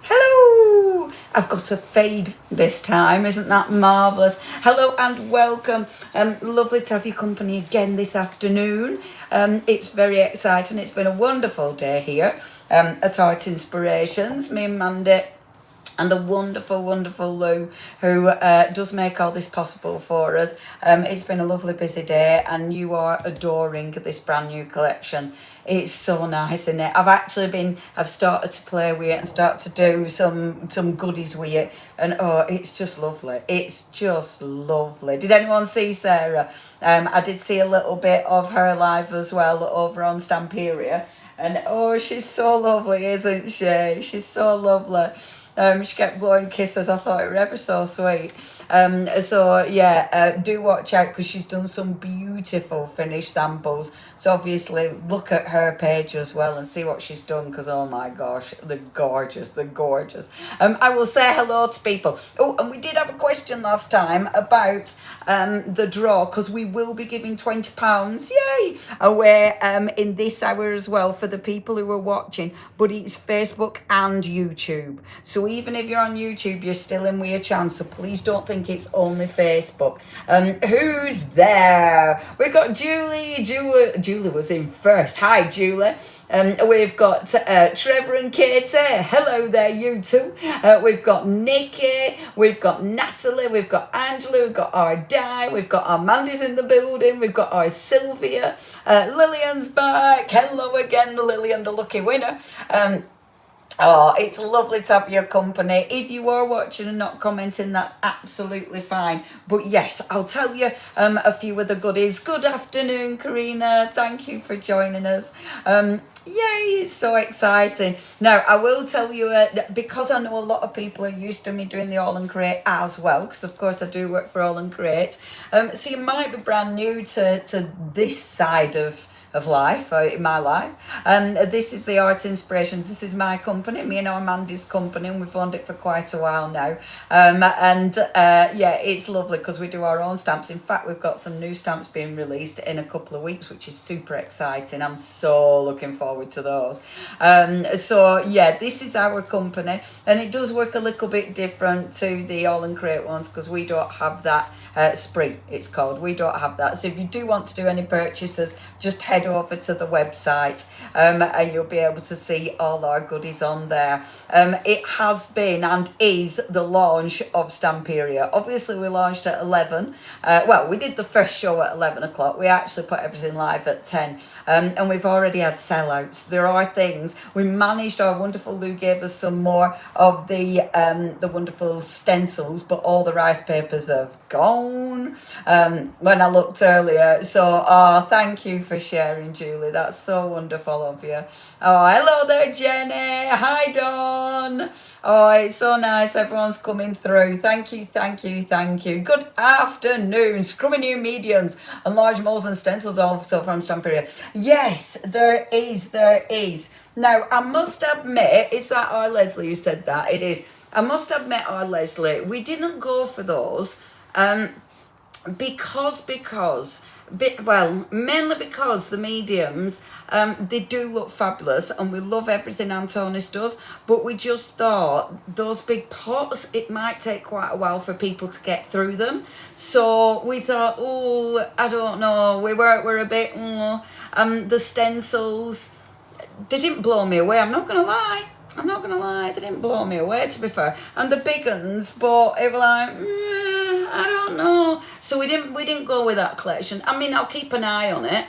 Hello! I've got a fade this time, isn't that marvellous? Hello and welcome. Lovely to have your company again this afternoon. It's very exciting. It's been a wonderful day here at Art Inspirations. Me and Mandy and the wonderful, wonderful Lou, who does make all this possible for us. It's been a lovely, busy day, and you are adoring this brand new collection. It's so nice, isn't it? I've started to play with it and start to do some goodies with it, and oh, it's just lovely. It's just lovely. Did anyone see Sarah? I did see a little bit of her live as well over on Stamperia, and oh, she's so lovely, isn't she? She's so lovely. She kept blowing kisses. I thought it was ever so sweet. Do watch out because she's done some beautiful finished samples. So obviously look at her page as well and see what she's done because oh my gosh, they're gorgeous. They're gorgeous. I will say hello to people. Oh, and we did have a question last time about the draw because we will be giving £20, yay, away in this hour as well for the people who are watching. But it's Facebook and YouTube. So even if you're on YouTube, you're still in with a chance. So please don't think it's only Facebook. Who's there? We've got Julie. Julie was in first. Hi, Julie. We've got Trevor and Katie. Hello there, you two. We've got Nikki. We've got Natalie. We've got Angela. We've got our Di. We've got our Mandy's in the building. We've got our Sylvia. Lillian's back. Hello again, Lillian, the lucky winner. Oh, it's lovely to have your company. If you are watching and not commenting, that's absolutely fine. But yes, I'll tell you a few of the goodies. Good afternoon, Karina. Thank you for joining us. Yay, it's so exciting. Now, I will tell you, because I know a lot of people are used to me doing the All and Create as well, because of course I do work for All and Create. So you might be brand new to this side of life, in my life. This is the Art Inspirations. This is my company, me and Mandy's company, and we've owned it for quite a while now. It's lovely because we do our own stamps. In fact, we've got some new stamps being released in a couple of weeks, which is super exciting. I'm so looking forward to those. This is our company, and it does work a little bit different to the All and Create ones because we don't have that spree, it's called. We don't have that. So if you do want to do any purchases, just head over to the website and you'll be able to see all our goodies on there. It has been and is the launch of Stamperia. Obviously we launched at 11. We did the first show at 11 o'clock. We actually put everything live at 10 and we've already had sellouts. There are things. We managed, our wonderful Lou gave us some more of the wonderful stencils, but all the rice papers have gone when I looked earlier. So thank you for sharing, Julie. That's so wonderful of you. Oh, hello there, Jenny. Hi, Dawn. Oh, it's so nice. Everyone's coming through. Thank you. Good afternoon. Scrummy New Mediums and large molds and stencils also from Stamperia. Yes, there is. Now, I must admit, is that our Leslie who said that? It is. I must admit, our Leslie, we didn't go for those mainly because the mediums, they do look fabulous and we love everything Antonis does, but we just thought those big pots, it might take quite a while for people to get through them. So we thought, I don't know, we're a bit, the stencils, they didn't blow me away, I'm not gonna lie, they didn't blow me away, to be fair. And the big ones, but it was like, I don't know. So we didn't go with that collection. I mean, I'll keep an eye on it.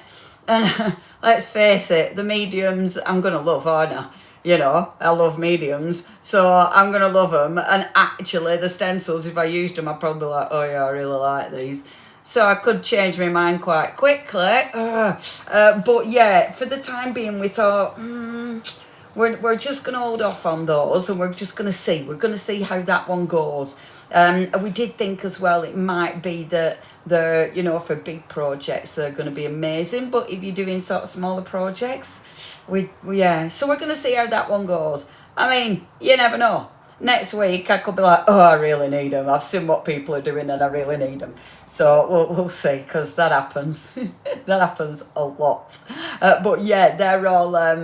And let's face it, the mediums I'm going to love, aren't I? You know, I love mediums. So I'm going to love them. And actually, the stencils, if I used them, I'd probably be like, oh yeah, I really like these. So I could change my mind quite quickly. But yeah, for the time being, we thought, we're just going to hold off on those and we're just going to see. We're going to see how that one goes. We did think as well it might be that for big projects they're going to be amazing, but if you're doing sort of smaller projects, so we're going to see how that one goes. I mean, you never know. Next week I could be like, oh, I really need them. I've seen what people are doing and I really need them. So we'll see, because that happens. That happens a lot. But yeah, they're all I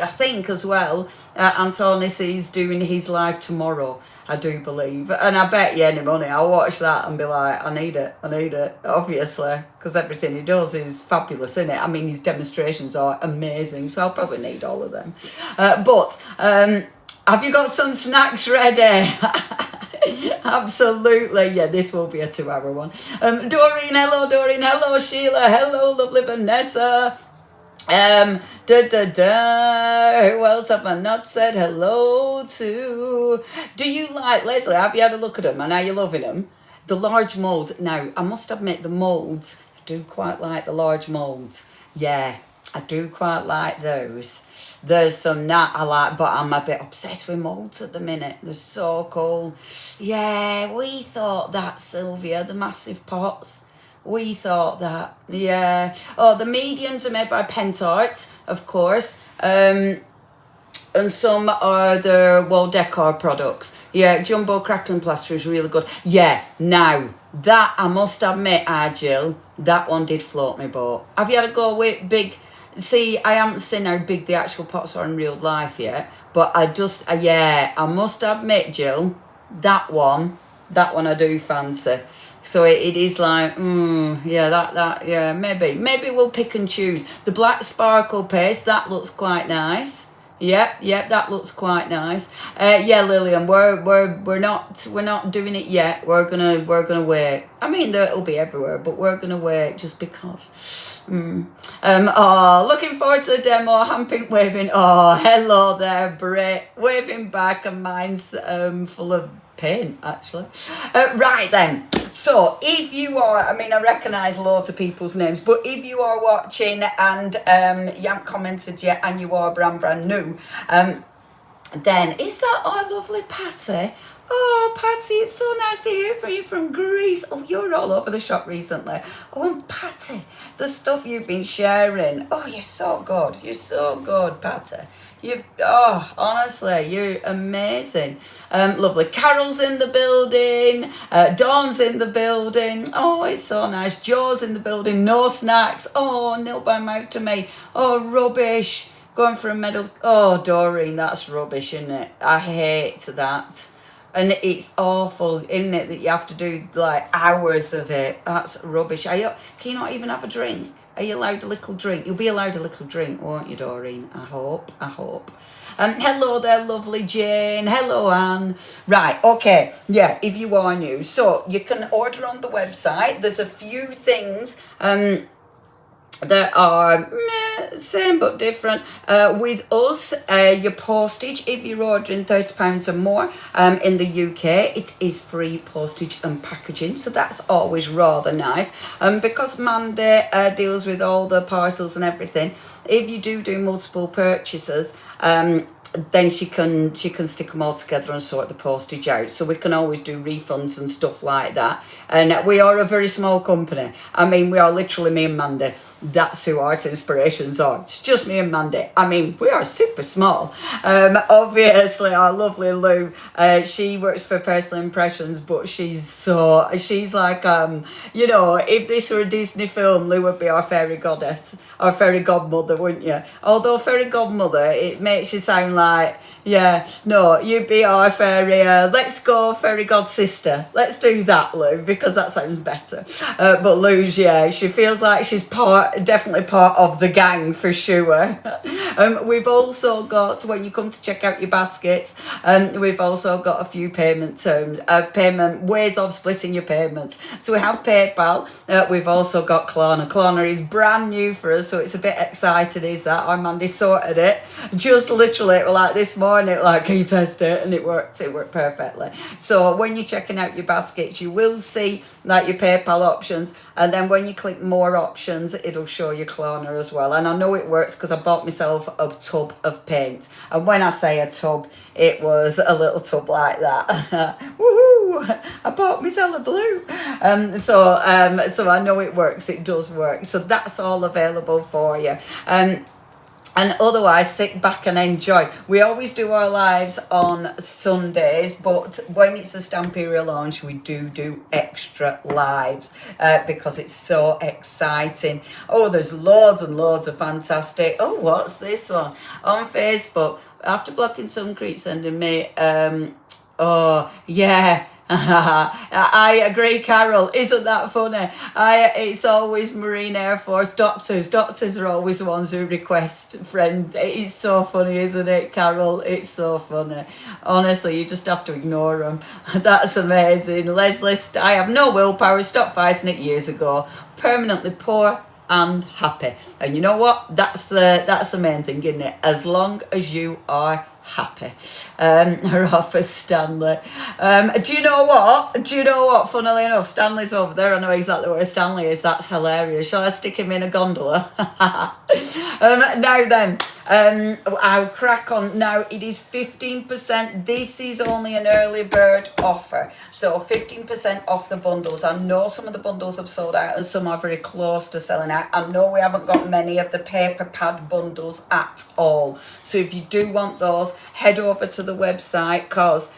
think as well, Antonis is doing his live tomorrow, I do believe, and I bet you any money I'll watch that and be like, I need it, obviously, because everything he does is fabulous, isn't it? I mean, his demonstrations are amazing, so I'll probably need all of them. But have you got some snacks ready? Absolutely, yeah, this will be a 2-hour one. Doreen, hello, Sheila, hello, lovely Vanessa. Who else have I not said hello to? Do you like, Leslie, have you had a look at them and are you loving them? The large moulds. Now, I must admit, the moulds, I do quite like the large moulds. Yeah, I do quite like those. There's some that I like, but I'm a bit obsessed with moulds at the minute. They're so cool. Yeah, we thought that, Sylvia, the massive pots. We thought that, yeah. Oh, the mediums are made by Pentart, of course. And some are the wall decor products. Yeah, jumbo crackling plaster is really good. Yeah, now, that I must admit, Jill, that one did float my boat. Have you had a go with big... See, I haven't seen how big the actual pots are in real life yet, but I just, yeah, I must admit, Jill, that one I do fancy. So it is like, yeah, maybe we'll pick and choose. The black sparkle paste, that looks quite nice. Yep, that looks quite nice. Yeah, Lillian, we're not doing it yet. We're gonna wait. I mean, it'll be everywhere, but we're gonna wait just because. Looking forward to the demo. Hand pink waving. Oh, hello there, Brit. Waving back, and mine's full of paint, actually. Right then. So, if you are, I mean, I recognise loads of people's names, but if you are watching and you haven't commented yet and you are brand new, then is that our lovely Patty? Oh, Patty, it's so nice to hear from you from Greece. Oh, you're all over the shop recently. Oh, and Patty, the stuff you've been sharing. Oh, you're so good. You're so good, Patty. Honestly, you're amazing. Lovely. Carol's in the building. Dawn's in the building. Oh, it's so nice. Joe's in the building. No snacks. Oh, nil by mouth to me. Oh, rubbish. Going for a medal. Oh, Doreen, that's rubbish, isn't it? I hate that. And it's awful, isn't it, that you have to do like hours of it. That's rubbish. Can you not even have a drink? Are you allowed a little drink? You'll be allowed a little drink, won't you, Doreen? I hope. Hello there, lovely Jane. Hello, Anne. Right, okay. Yeah, if you are new. So you can order on the website. There's a few things that are same but different. With us, your postage, if you're ordering £30 or more in the UK, it is free postage and packaging, so that's always rather nice. Because Mandy deals with all the parcels and everything, if you do multiple purchases, then she can stick them all together and sort the postage out, so we can always do refunds and stuff like that. And we are a very small company. I mean, we are literally me and Mandy. That's who Art Inspirations are. It's just me and Mandy. I mean, we are super small. Obviously, our lovely Lou, she works for Personal Impressions, but she's like, if this were a Disney film, Lou would be our fairy goddess, our fairy godmother, wouldn't you? Although fairy godmother, it makes you sound like, yeah, no, you'd be our fairy, let's go fairy god sister. Let's do that, Lou, because that sounds better. But Lou's, yeah, she feels like she's definitely part of the gang for sure. We've also got, when you come to check out your baskets, we've also got a few payment terms, ways of splitting your payments. So we have PayPal, we've also got Klarna. Klarna is brand new for us, so it's a bit excited, is that? Our Mandy sorted it, just literally, like this morning, like, can you test it? And it worked perfectly. So when you're checking out your baskets, you will see like your PayPal options, and then when you click more options, it'll show you Klarna as well. And I know it works because I bought myself a tub of paint, and when I say a tub, it was a little tub like that. Woohoo! I bought myself a blue. So I know it works. It does work. So that's all available for you. And otherwise, sit back and enjoy. We always do our lives on Sundays, but when it's the Stamperia launch, we do extra lives because it's so exciting. Oh, there's loads and loads of fantastic. Oh, what's this one? On Facebook, after blocking some creeps sending me, oh, yeah. I agree, Carol. Isn't that funny? It's always Marine Air Force doctors. Doctors are always the ones who request friend. It's so funny, isn't it, Carol? It's so funny. Honestly, you just have to ignore them. That's amazing. Leslie, I have no willpower. Stopped fighting it years ago. Permanently poor and happy. And you know what? That's the main thing, isn't it? As long as you are happy. Rafa Stanley. Do you know what? Funnily enough, Stanley's over there. I know exactly where Stanley is. That's hilarious. Shall I stick him in a gondola? Now then, I'll crack on. Now it is 15%. This is only an early bird offer. So 15% off the bundles. I know some of the bundles have sold out and some are very close to selling out. I know we haven't got many of the paper pad bundles at all. So if you do want those, head over to the website because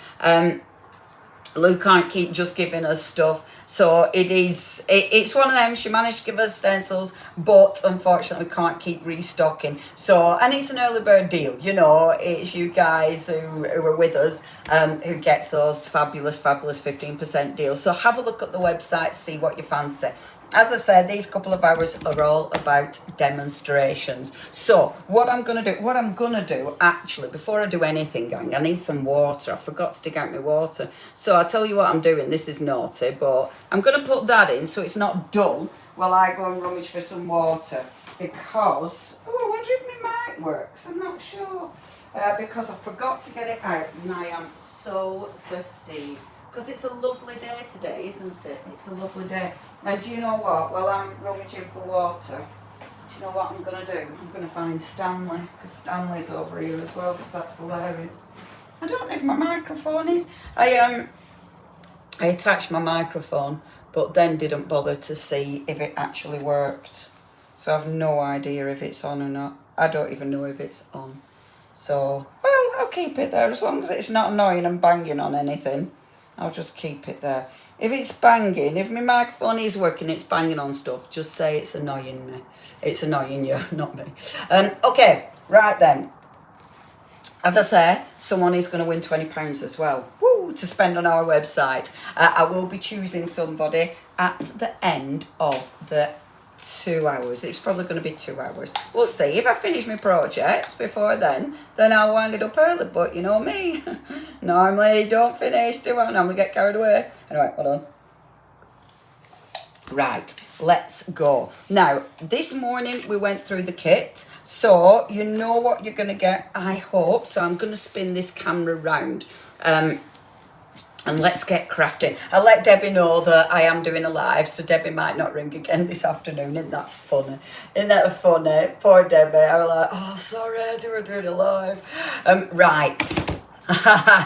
Lou can't keep just giving us stuff. So it's one of them. She managed to give us stencils, but unfortunately we can't keep restocking. So, and it's an early bird deal, you know, it's you guys who are with us who gets those fabulous 15% deals. So have a look at the website, see what you fancy. As I said, these couple of hours are all about demonstrations. So what I'm going to do, actually, before I do anything, gang, I need some water. I forgot to dig out my water. So I'll tell you what I'm doing. This is naughty, but I'm going to put that in so it's not dull while I go and rummage for some water. Because, I wonder if my mic works. I'm not sure. Because I forgot to get it out and I am so thirsty. Because it's a lovely day today, isn't it? It's a lovely day. And do you know what? While I'm rummaging for water, do you know what I'm going to do? I'm going to find Stanley, because Stanley's over here as well, because that's hilarious. I don't know if my microphone is. I attached my microphone, but then didn't bother to see if it actually worked. So I've no idea if it's on or not. I don't even know if it's on. So, well, I'll keep it there as long as it's not annoying and banging on anything. I'll just keep it there. If it's banging, if my microphone is working, it's banging on stuff, just say it's annoying me. It's annoying you, not me. Okay, right then. As I say, someone is going to win £20 as well. Woo, to spend on our website. I will be choosing somebody at the end of the 2 hours. It's probably going to be 2 hours. We'll see. If I finish my project before then I'll wind it up early. But you know me. Normally don't finish, do I? Normally get carried away. Anyway, hold on. Right, let's go. Now, this morning we went through the kit. So you know what you're going to get, I hope. So I'm going to spin this camera round. And let's get crafting. I'll let Debbie know that I am doing a live, so Debbie might not ring again this afternoon. Isn't that funny? Isn't that funny? Poor Debbie. I was like, oh, sorry, I'm doing a live. Right.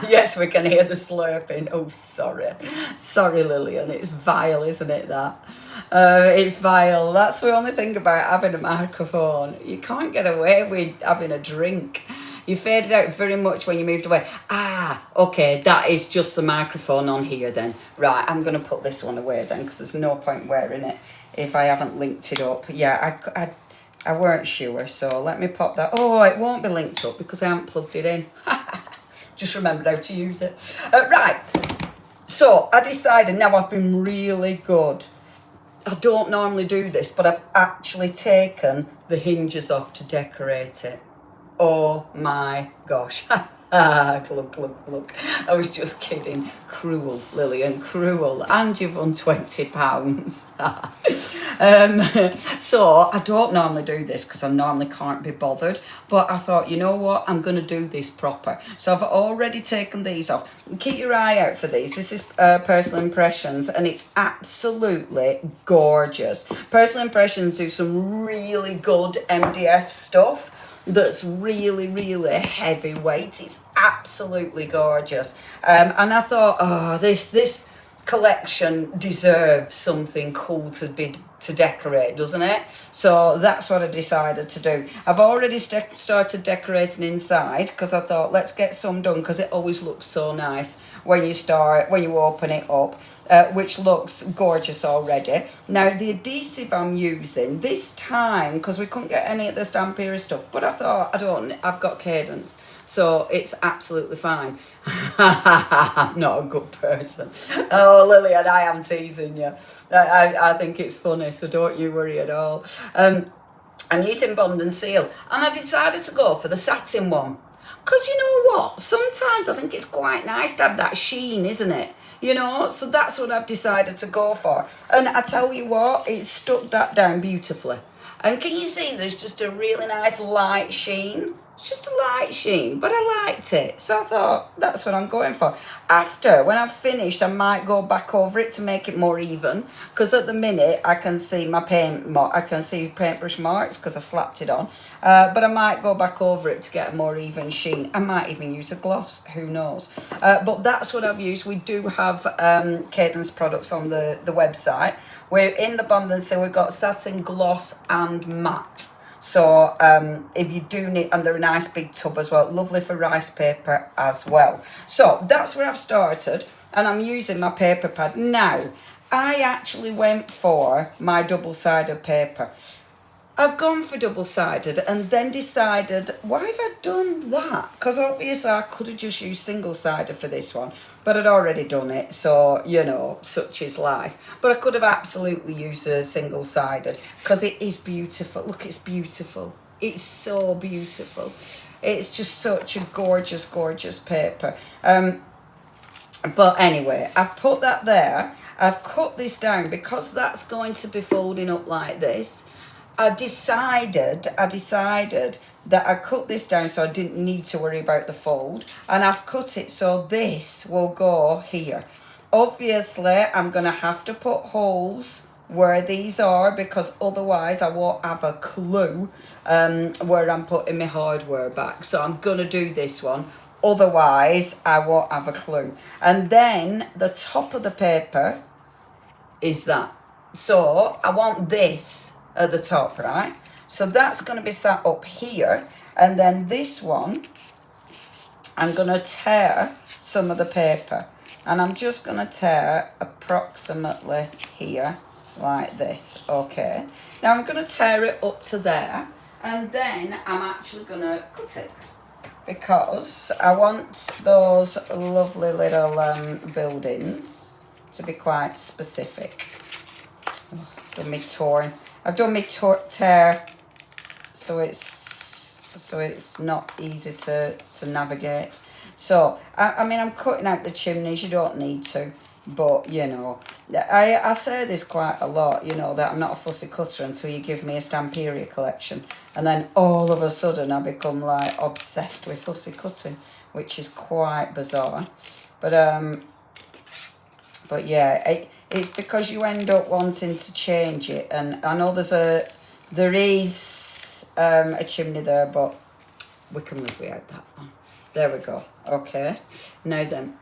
Yes, we can hear the slurping. Oh, sorry. Sorry, Lillian. It's vile, isn't it, that? It's vile. That's the only thing about having a microphone. You can't get away with having a drink. You faded out very much when you moved away. Okay, that is just the microphone on here then. Right, I'm going to put this one away then because there's no point wearing it if I haven't linked it up. Yeah, I weren't sure, so let me pop that. Oh, it won't be linked up because I haven't plugged it in. Just remembered how to use it. Right, so I decided now I've been really good. I don't normally do this, but I've actually taken the hinges off to decorate it. Oh my gosh. Look. I was just kidding. Cruel, Lillian, cruel. And you've won £20. So I don't normally do this because I normally can't be bothered. But I thought, you know what? I'm going to do this proper. So I've already taken these off. Keep your eye out for these. This is Personal Impressions and it's absolutely gorgeous. Personal Impressions do some really good MDF stuff. That's really, really heavyweight. It's absolutely gorgeous. And I thought, oh, this collection deserves something cool to be to decorate, doesn't it? So that's what I decided to do. I've already started decorating inside because I thought, let's get some done, because it always looks so nice when you open it up, which looks gorgeous already. Now the adhesive I'm using this time, because we couldn't get any of the Stamperia stuff, but I thought, I've got Cadence, so it's absolutely fine. I'm not a good person. Oh, Lillian, I am teasing you. I think it's funny, so don't you worry at all. I'm using Bond and Seal, and I decided to go for the satin one. Because you know what? Sometimes I think it's quite nice to have that sheen, isn't it? You know, so that's what I've decided to go for. And I tell you what, it stuck that down beautifully. And can you see there's just a really nice light sheen? It's just a light sheen, but I liked it. So I thought, that's what I'm going for. After, when I've finished, I might go back over it to make it more even. Because at the minute, I can see my paintbrush marks because I slapped it on. But I might go back over it to get a more even sheen. I might even use a gloss, who knows. But that's what I've used. We do have Cadence products on the website. We're in the Bond and Seal, we've got satin, gloss and matte. So if you do need, and they're a nice big tub as well, lovely for rice paper as well. So that's where I've started, and I'm using my paper pad. Now, I actually went for my double-sided paper. I've gone for double-sided and then decided, why have I done that? Because obviously I could have just used single-sided for this one, but I'd already done it, so, you know, such is life. But I could have absolutely used a single-sided because it is beautiful. Look, it's beautiful. It's so beautiful. It's just such a gorgeous, gorgeous paper. But anyway, I've put that there. I've cut this down because that's going to be folding up like this. I decided that I cut this down so I didn't need to worry about the fold, and I've cut it so this will go here. Obviously, I'm going to have to put holes where these are because otherwise I won't have a clue where I'm putting my hardware back. So I'm going to do this one, otherwise I won't have a clue. And then the top of the paper is that. So I want this at the top, right? So that's going to be sat up here, and then this one I'm going to tear some of the paper, and I'm just going to tear approximately here like this. Okay, now I'm going to tear it up to there, and then I'm actually going to cut it because I want those lovely little buildings to be quite specific. Oh, done me torn. I've done my tear so it's not easy to navigate. So I mean, I'm cutting out the chimneys. You don't need to, but you know, I say this quite a lot, you know, that I'm not a fussy cutter until you give me a Stamperia collection, and then all of a sudden I become like obsessed with fussy cutting, which is quite bizarre. But yeah, it's because you end up wanting to change it, and I know there is a chimney there, but we can live without that one. There we go. Okay, now then,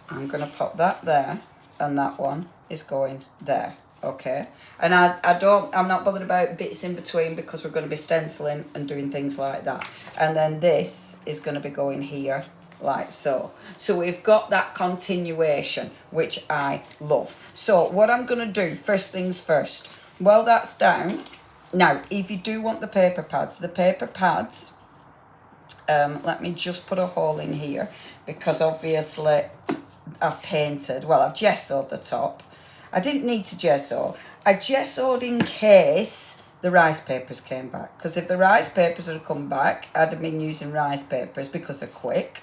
I'm gonna pop that there, and that one is going there. Okay, and I'm not bothered about bits in between because we're going to be stenciling and doing things like that. And then this is going to be going here like so. So we've got that continuation, which I love. So what I'm going to do, first things first, well, that's down. Now, if you do want the paper pads, let me just put a hole in here because obviously I've painted, well, I've gessoed the top. I didn't need to gesso. I gessoed in case the rice papers came back, because if the rice papers had come back, I'd have been using rice papers because they're quick.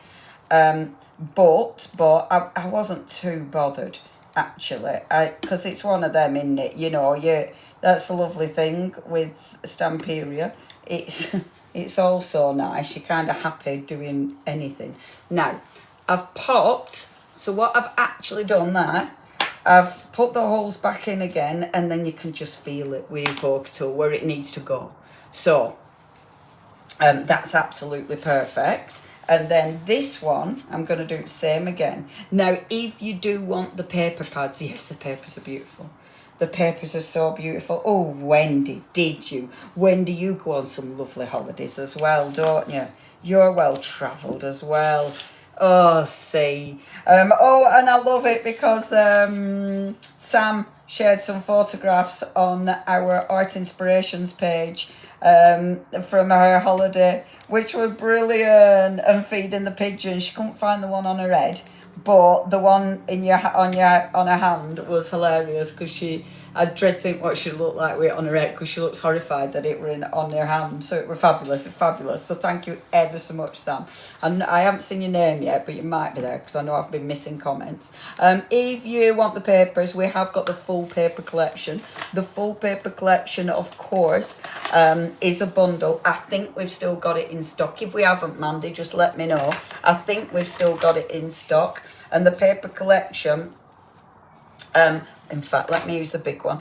But I wasn't too bothered, actually, because it's one of them, isn't it? You know, that's a lovely thing with Stamperia. It's also nice. You're kind of happy doing anything. Now, I've popped, so what I've actually done there, I've put the holes back in again, and then you can just feel it with your poke tool where it needs to go. So, that's absolutely perfect. And then this one, I'm going to do the same again. Now, if you do want the paper pads, yes, the papers are beautiful. The papers are so beautiful. Oh, Wendy, Wendy, you go on some lovely holidays as well, don't you? You're well travelled as well. Oh, see. Oh, and I love it because Sam shared some photographs on our Art Inspirations page from her holiday, which were brilliant. And feeding the pigeon. She couldn't find the one on her head, but the one on her hand was hilarious because I dread to think what she looked like with it on her head because she looked horrified that it were on her hand. So it were fabulous. So thank you ever so much, Sam. And I haven't seen your name yet, but you might be there because I know I've been missing comments. If you want the papers, we have got the full paper collection. The full paper collection, of course, is a bundle. I think we've still got it in stock. If we haven't, Mandy, just let me know. I think we've still got it in stock. And the paper collection, in fact, let me use the big one.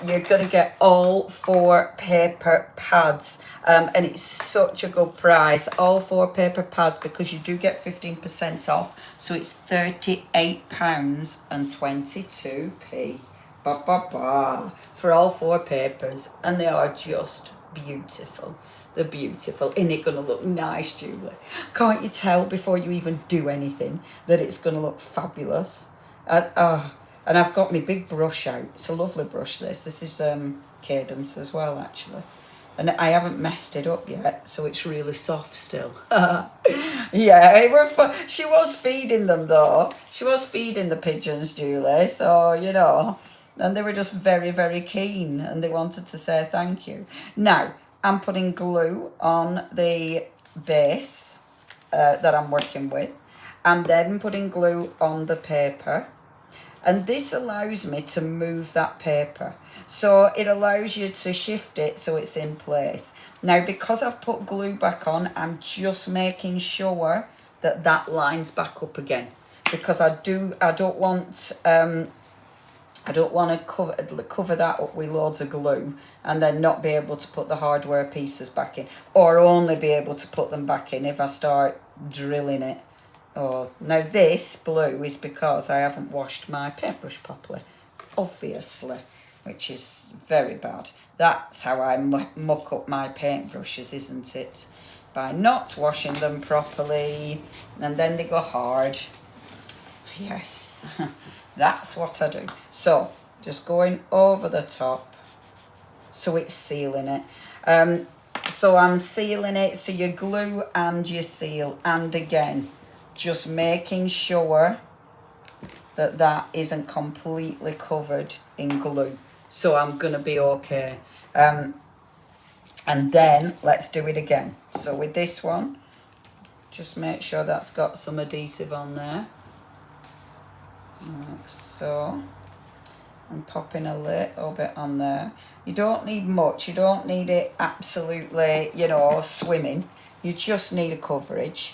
You're going to get all 4 paper pads. And it's such a good price. All 4 paper pads, because you do get 15% off. So it's £38.22. For all 4 papers. And they are just beautiful. They're beautiful. Isn't it going to look nice, Julie? Can't you tell before you even do anything that it's going to look fabulous? And I've got my big brush out. It's a lovely brush, this. This is Cadence as well, actually. And I haven't messed it up yet, so it's really soft still. Yeah, she was feeding them, though. She was feeding the pigeons, Julie, so, you know. And they were just very, very keen, and they wanted to say thank you. Now, I'm putting glue on the base that I'm working with. I'm then putting glue on the paper. And this allows me to move that paper. So it allows you to shift it so it's in place. Now, because I've put glue back on, I'm just making sure that that lines back up again. Because I don't want to cover that up with loads of glue and then not be able to put the hardware pieces back in. Or only be able to put them back in if I start drilling it. Oh, now this blue is because I haven't washed my paintbrush properly, obviously, which is very bad. That's how I muck up my paintbrushes, isn't it? By not washing them properly, and then they go hard. Yes, that's what I do. So, just going over the top, so it's sealing it. So I'm sealing it, so you glue and you seal, and again, just making sure that that isn't completely covered in glue. So I'm going to be okay. And then let's do it again. So with this one, just make sure that's got some adhesive on there. Like so. And popping a little bit on there. You don't need much. You don't need it absolutely, you know, swimming. You just need a coverage.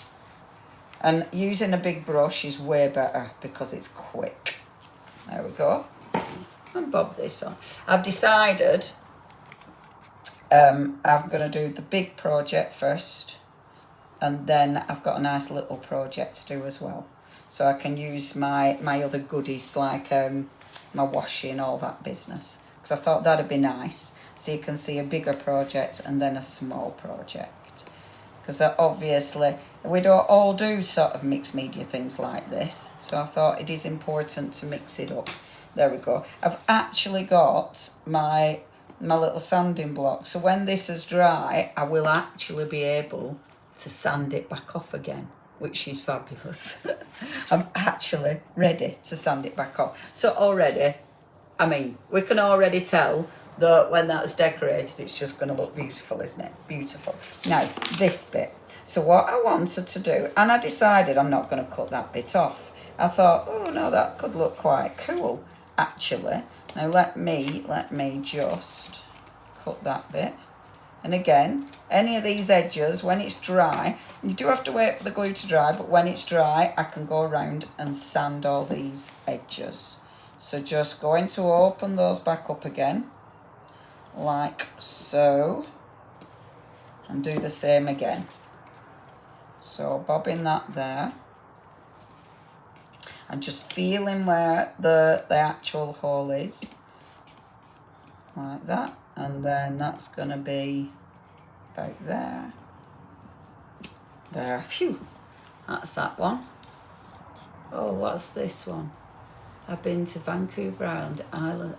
And using a big brush is way better because it's quick. There we go. And bob this on. I've decided I'm going to do the big project first. And then I've got a nice little project to do as well. So I can use my other goodies like my washi and all that business. Because I thought that'd be nice. So you can see a bigger project and then a small project. Because obviously we don't all do sort of mixed media things like this. So I thought it is important to mix it up. There we go. I've actually got my little sanding block. So when this is dry, I will actually be able to sand it back off again, which is fabulous. I'm actually ready to sand it back off. So already, I mean, we can already tell that when that's decorated, it's just going to look beautiful, isn't it? Beautiful. Now, this bit. So what I wanted to do, and I decided I'm not going to cut that bit off. I thought, oh no, that could look quite cool, actually. Now let me just cut that bit. And again, any of these edges, when it's dry, you do have to wait for the glue to dry, but when it's dry, I can go around and sand all these edges. So just going to open those back up again. Like so, and do the same again. So bobbing that there, and just feeling where the actual hole is, like that, and then that's going to be about there. There, phew, that's that one. Oh, what's this one? I've been to Vancouver Island,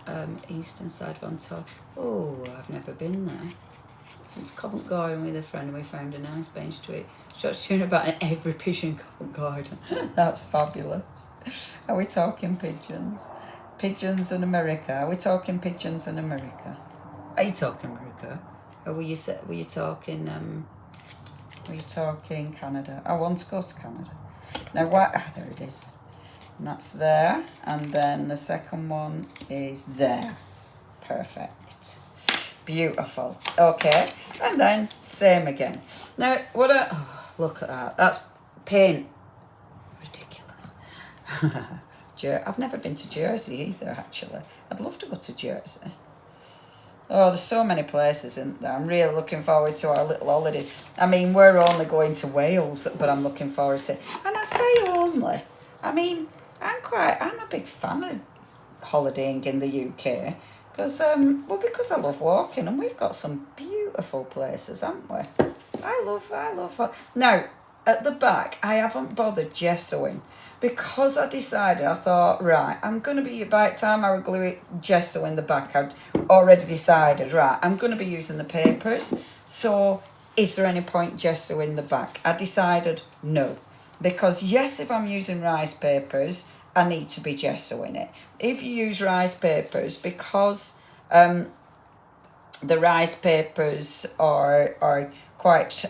eastern side of Ontario. Oh, I've never been there. It's Covent Garden with a friend, and we found a nice bench to eat. Shots tuned about in every pigeon Covent Garden. That's fabulous. Are we talking pigeons? Pigeons in America. Are we talking pigeons in America? Are you talking America? Or were you talking Canada? I want to go to Canada. Now what? Ah, there it is. And that's there. And then the second one is there. Perfect. Beautiful. Okay. And then same again. Now look at that. That's paint. Ridiculous. I've never been to Jersey either, actually. I'd love to go to Jersey. Oh, there's so many places, isn't there? I'm really looking forward to our little holidays. I mean, we're only going to Wales, but I'm looking forward to it. And I say only. I mean, I'm a big fan of holidaying in the UK. Because I love walking, and we've got some beautiful places, haven't we? I love. Now, at the back, I haven't bothered gessoing. Because I thought, right, I'm going to be, by the time I would glue it, gesso in the back, I'd already decided, right, I'm going to be using the papers. So is there any point gesso in the back? I decided no. Because yes, if I'm using rice papers, I need to be gessoing it. If you use rice papers, because the rice papers are quite...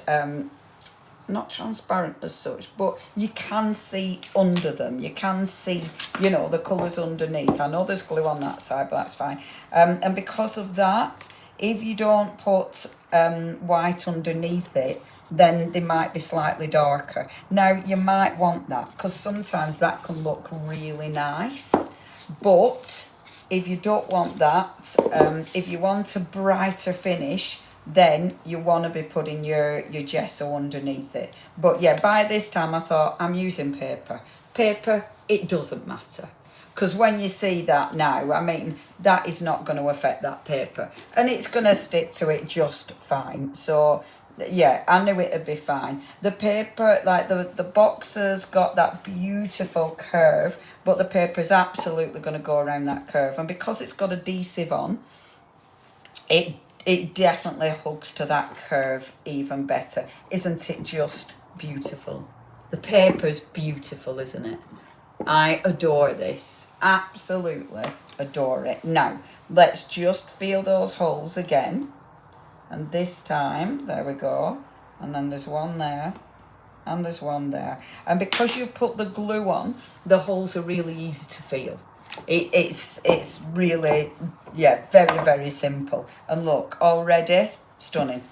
not transparent as such, but you can see under them. You can see, the colours underneath. I know there's glue on that side, but that's fine. And because of that, if you don't put white underneath it, then they might be slightly darker. Now, you might want that, because sometimes that can look really nice. But if you don't want that, if you want a brighter finish, then you want to be putting your gesso underneath it. But yeah, by this time I thought, I'm using paper. Paper, it doesn't matter. Because when you see that now, I mean, that is not going to affect that paper. And it's going to stick to it just fine. So yeah, I knew it'd be fine. The paper, like the boxes got that beautiful curve, but the paper is absolutely going to go around that curve. And because it's got adhesive on, it definitely hugs to that curve even better. Isn't it just beautiful? The paper's beautiful, isn't it? I adore this. Absolutely adore it. Now, let's just feel those holes again. And this time, there we go. And then there's one there. And there's one there. And because you've put the glue on, the holes are really easy to feel. It's really, yeah, very, very simple. And look, already stunning.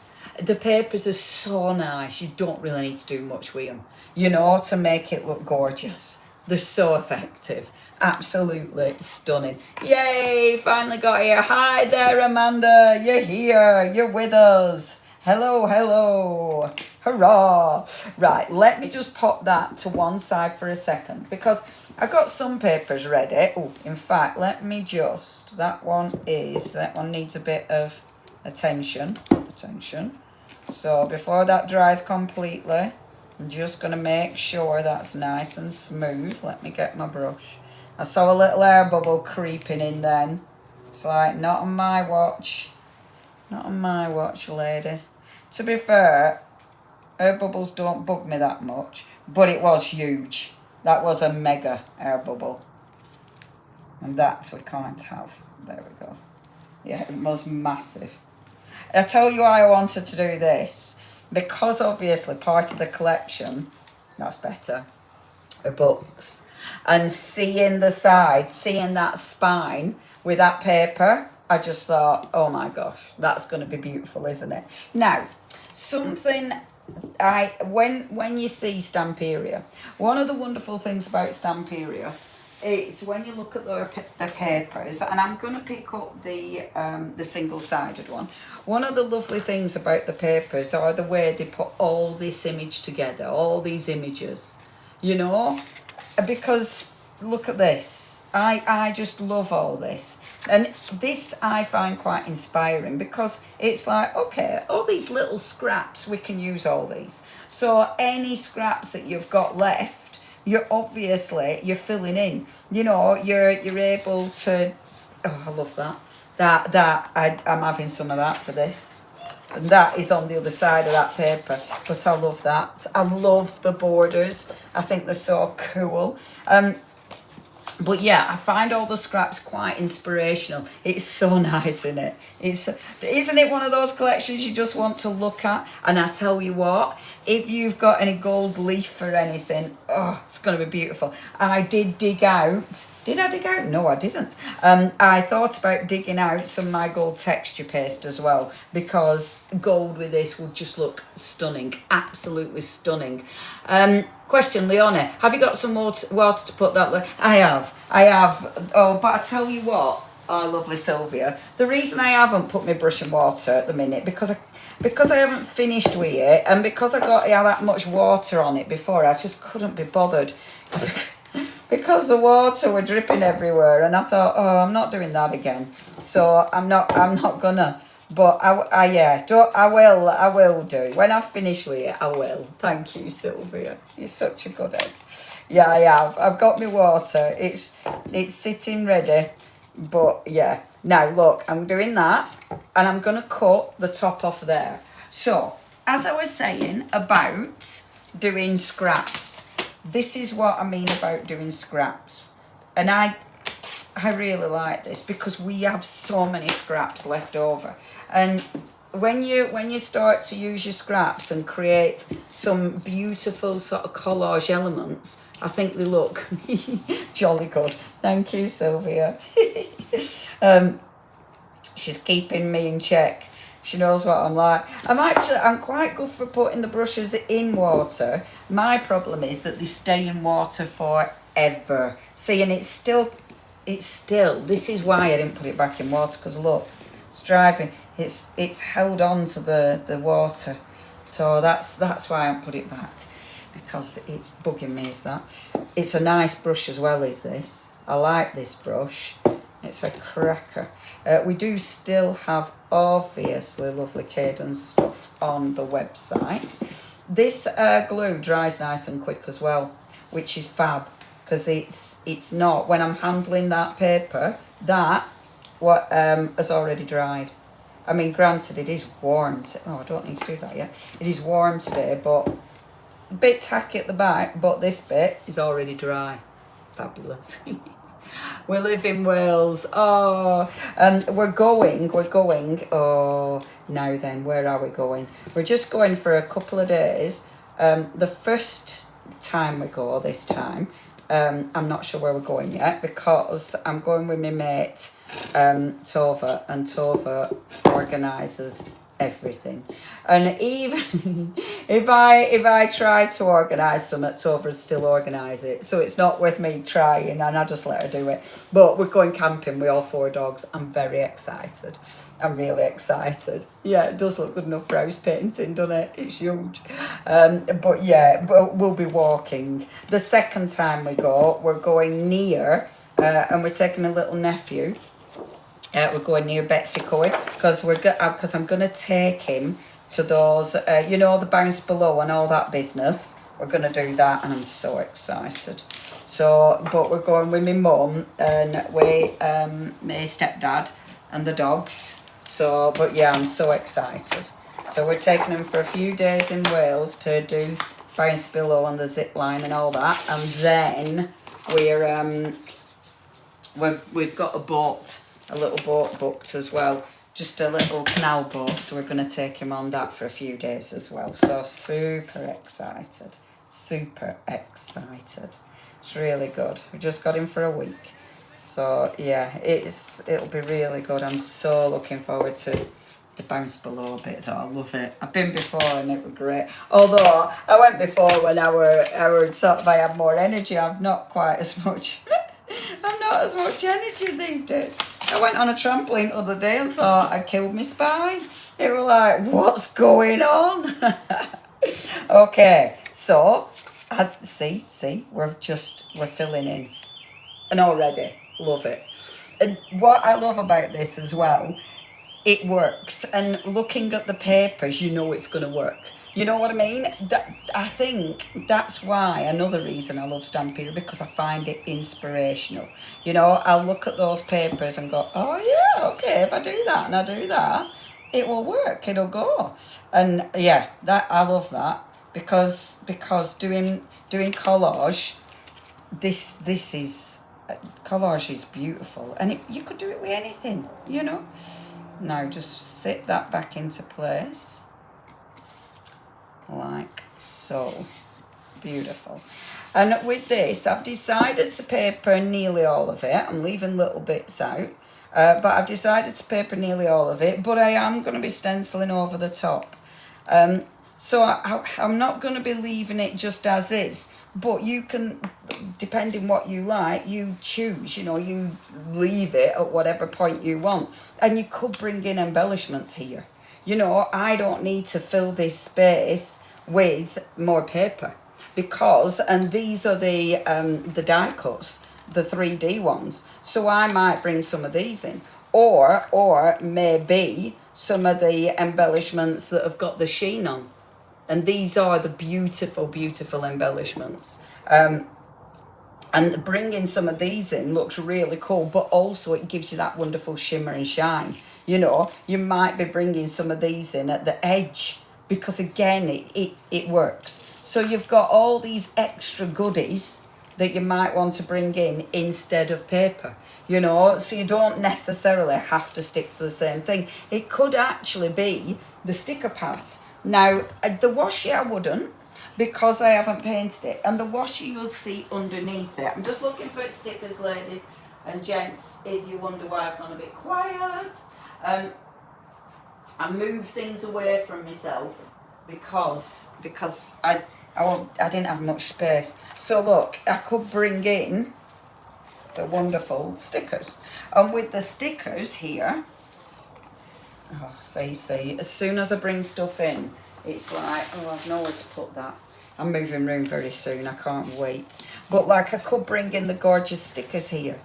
The papers are so nice. You don't really need to do much with them, to make it look gorgeous. They're so effective. Absolutely stunning. Yay, finally got here. Hi there, Amanda. You're here. You're with us. Hello. Hurrah. Right, let me just pop that to one side for a second, because I got some papers ready. Oh, in fact, that one needs a bit of attention. So before that dries completely, I'm just going to make sure that's nice and smooth. Let me get my brush. I saw a little air bubble creeping in then. It's like, not on my watch. Not on my watch, lady. To be fair, air bubbles don't bug me that much, but it was huge. That was a mega air bubble. And that we can't have. There we go. Yeah, it was massive. I tell you why I wanted to do this. Because obviously part of the collection, that's better, are books. And seeing the side, seeing that spine with that paper, I just thought, oh my gosh, that's going to be beautiful, isn't it? Now, something when you see Stamperia, one of the wonderful things about Stamperia is when you look at the papers, and I'm going to pick up the single-sided one. One of the lovely things about the papers are the way they put all this image together, all these images, because look at this. I just love all this. And this I find quite inspiring because it's like, okay, all these little scraps, we can use all these. So any scraps that you've got left, you're filling in. You know, you're able to, oh, I love that. I'm having some of that for this. And that is on the other side of that paper. But I love that. I love the borders. I think they're so cool. But yeah, I find all the scraps quite inspirational. It's so nice, isn't it? Isn't it one of those collections you just want to look at? And I tell you what, if you've got any gold leaf or anything, oh, it's going to be beautiful. I did dig out. Did I dig out? No, I didn't. I thought about digging out some of my gold texture paste as well, because gold with this would just look stunning. Absolutely stunning. Question, Leonie, have you got some water to put that? I have. Oh, but I tell you what, oh, lovely Sylvia, the reason I haven't put my brush in water at the minute, because I haven't finished with it, and because I got that much water on it before, I just couldn't be bothered. Because the water were dripping everywhere, and I thought, oh, I'm not doing that again. So I'm not gonna. But I will do. When I finish with it, I will. Thank you, Sylvia. You're such a good egg. Yeah, I have. I've got my water. It's sitting ready. But yeah. Now look, I'm doing that, and I'm gonna cut the top off there. So, as I was saying about doing scraps, this is what I mean about doing scraps. And I really like this because we have so many scraps left over. And when you start to use your scraps and create some beautiful sort of collage elements, I think they look jolly good. Thank you, Sylvia. She's keeping me in check. She knows what I'm like. I'm quite good for putting the brushes in water. My problem is that they stay in water forever. See, and it's still, this is why I didn't put it back in water, because look, it's driving. It's held on to the water. So that's why I haven't put it back, because it's bugging me, is that. It's a nice brush as well, is this. I like this brush. It's a cracker. We do still have obviously lovely cadence stuff on the website. This glue dries nice and quick as well, which is fab, because it's not, when I'm handling that paper, that has already dried. I mean, granted, it is warm. Oh, I don't need to do that yet. It is warm today, but a bit tacky at the back, but this bit is already dry. Fabulous. We live in Wales. Oh, and we're going. Oh, now then, where are we going? We're just going for a couple of days. The first time we go this time, I'm not sure where we're going yet, because I'm going with my mate, Tova, and Tova organises everything. And even if I try to organise something, Tova would still organise it. So it's not worth me trying, and I just let her do it. But we're going camping with all 4 dogs. I'm very excited. I'm really excited. Yeah, it does look good enough for house painting, doesn't it? It's huge. But yeah, we'll be walking. The second time we go, we're going near, and we're taking a little nephew. We're going near Betsy Coy, because I'm going to take him to those, the bounce below and all that business. We're going to do that, and I'm so excited. So, but we're going with my mum and my stepdad and the dogs. So, but yeah, I'm so excited. So we're taking them for a few days in Wales to do bounce below on the zip line and all that, and then we've got a little boat booked as well, just a little canal boat, so we're going to take him on that for a few days as well. So super excited. It's really good. We just got him for a week, so yeah, it'll be really good. I'm so looking forward to the bounce below bit, though. I love it. I've been before and it was great, although I went before when I had more energy. I'm not quite as much I'm not as much energy these days. I went on a trampoline the other day and thought I killed my spine. It was like, what's going on? Okay, so see, we're filling in. and already love it. And what I love about this as well, it works. And looking at the papers, you know it's going to work. You know what I mean? I think that's why, another reason I love Stamperia, because I find it inspirational. You know, I'll look at those papers and go, oh yeah, okay, if I do that and I do that, it will work, it'll go. And yeah, that I love that, because doing collage, this is, collage is beautiful, and you could do it with anything, you know. Now just sit that back into place like so. Beautiful. And with this, I've decided to paper nearly all of it. I'm leaving little bits out, but I've decided to paper nearly all of it, but I am going to be stenciling over the top. So I'm not going to be leaving it just as is, but you can, depending what you like, you choose, you know, you leave it at whatever point you want. And you could bring in embellishments here. You know, I don't need to fill this space with more paper, because, and these are the die cuts, the 3D ones. So I might bring some of these in, or maybe some of the embellishments that have got the sheen on. And these are the beautiful, beautiful embellishments. And bringing some of these in looks really cool, but also it gives you that wonderful shimmer and shine. You know, you might be bringing some of these in at the edge, because again, it works. So you've got all these extra goodies that you might want to bring in instead of paper, you know, so you don't necessarily have to stick to the same thing. It could actually be the sticker pads. Now, the washi I wouldn't, because I haven't painted it, and the washi you'll see underneath it. I'm just looking for stickers, ladies and gents, if you wonder why I've gone a bit quiet. I moved things away from myself because I didn't have much space. So look, I could bring in the wonderful stickers, and with the stickers here, oh, see, as soon as I bring stuff in, it's like, oh, I've nowhere to put that. I'm moving room very soon, I can't wait. But like, I could bring in the gorgeous stickers here.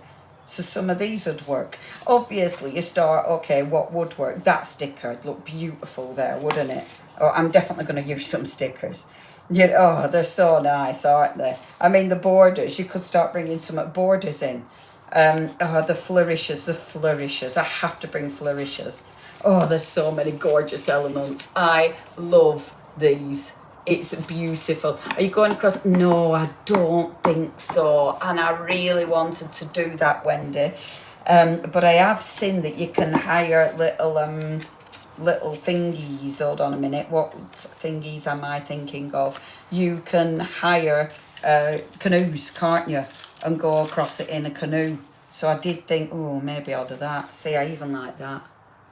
So some of these would work. Obviously, you start, okay, what would work? That sticker would look beautiful there, wouldn't it? Oh, I'm definitely going to use some stickers. Yeah, oh, they're so nice, aren't they? I mean, the borders, you could start bringing some borders in. Oh, the flourishes. I have to bring flourishes. Oh, there's so many gorgeous elements. I love these. It's beautiful. Are you going across? No, I don't think so. And I really wanted to do that, Wendy. But I have seen that you can hire little thingies. Hold on a minute. What thingies am I thinking of? You can hire canoes, can't you? And go across it in a canoe. So I did think, oh, maybe I'll do that. See, I even like that.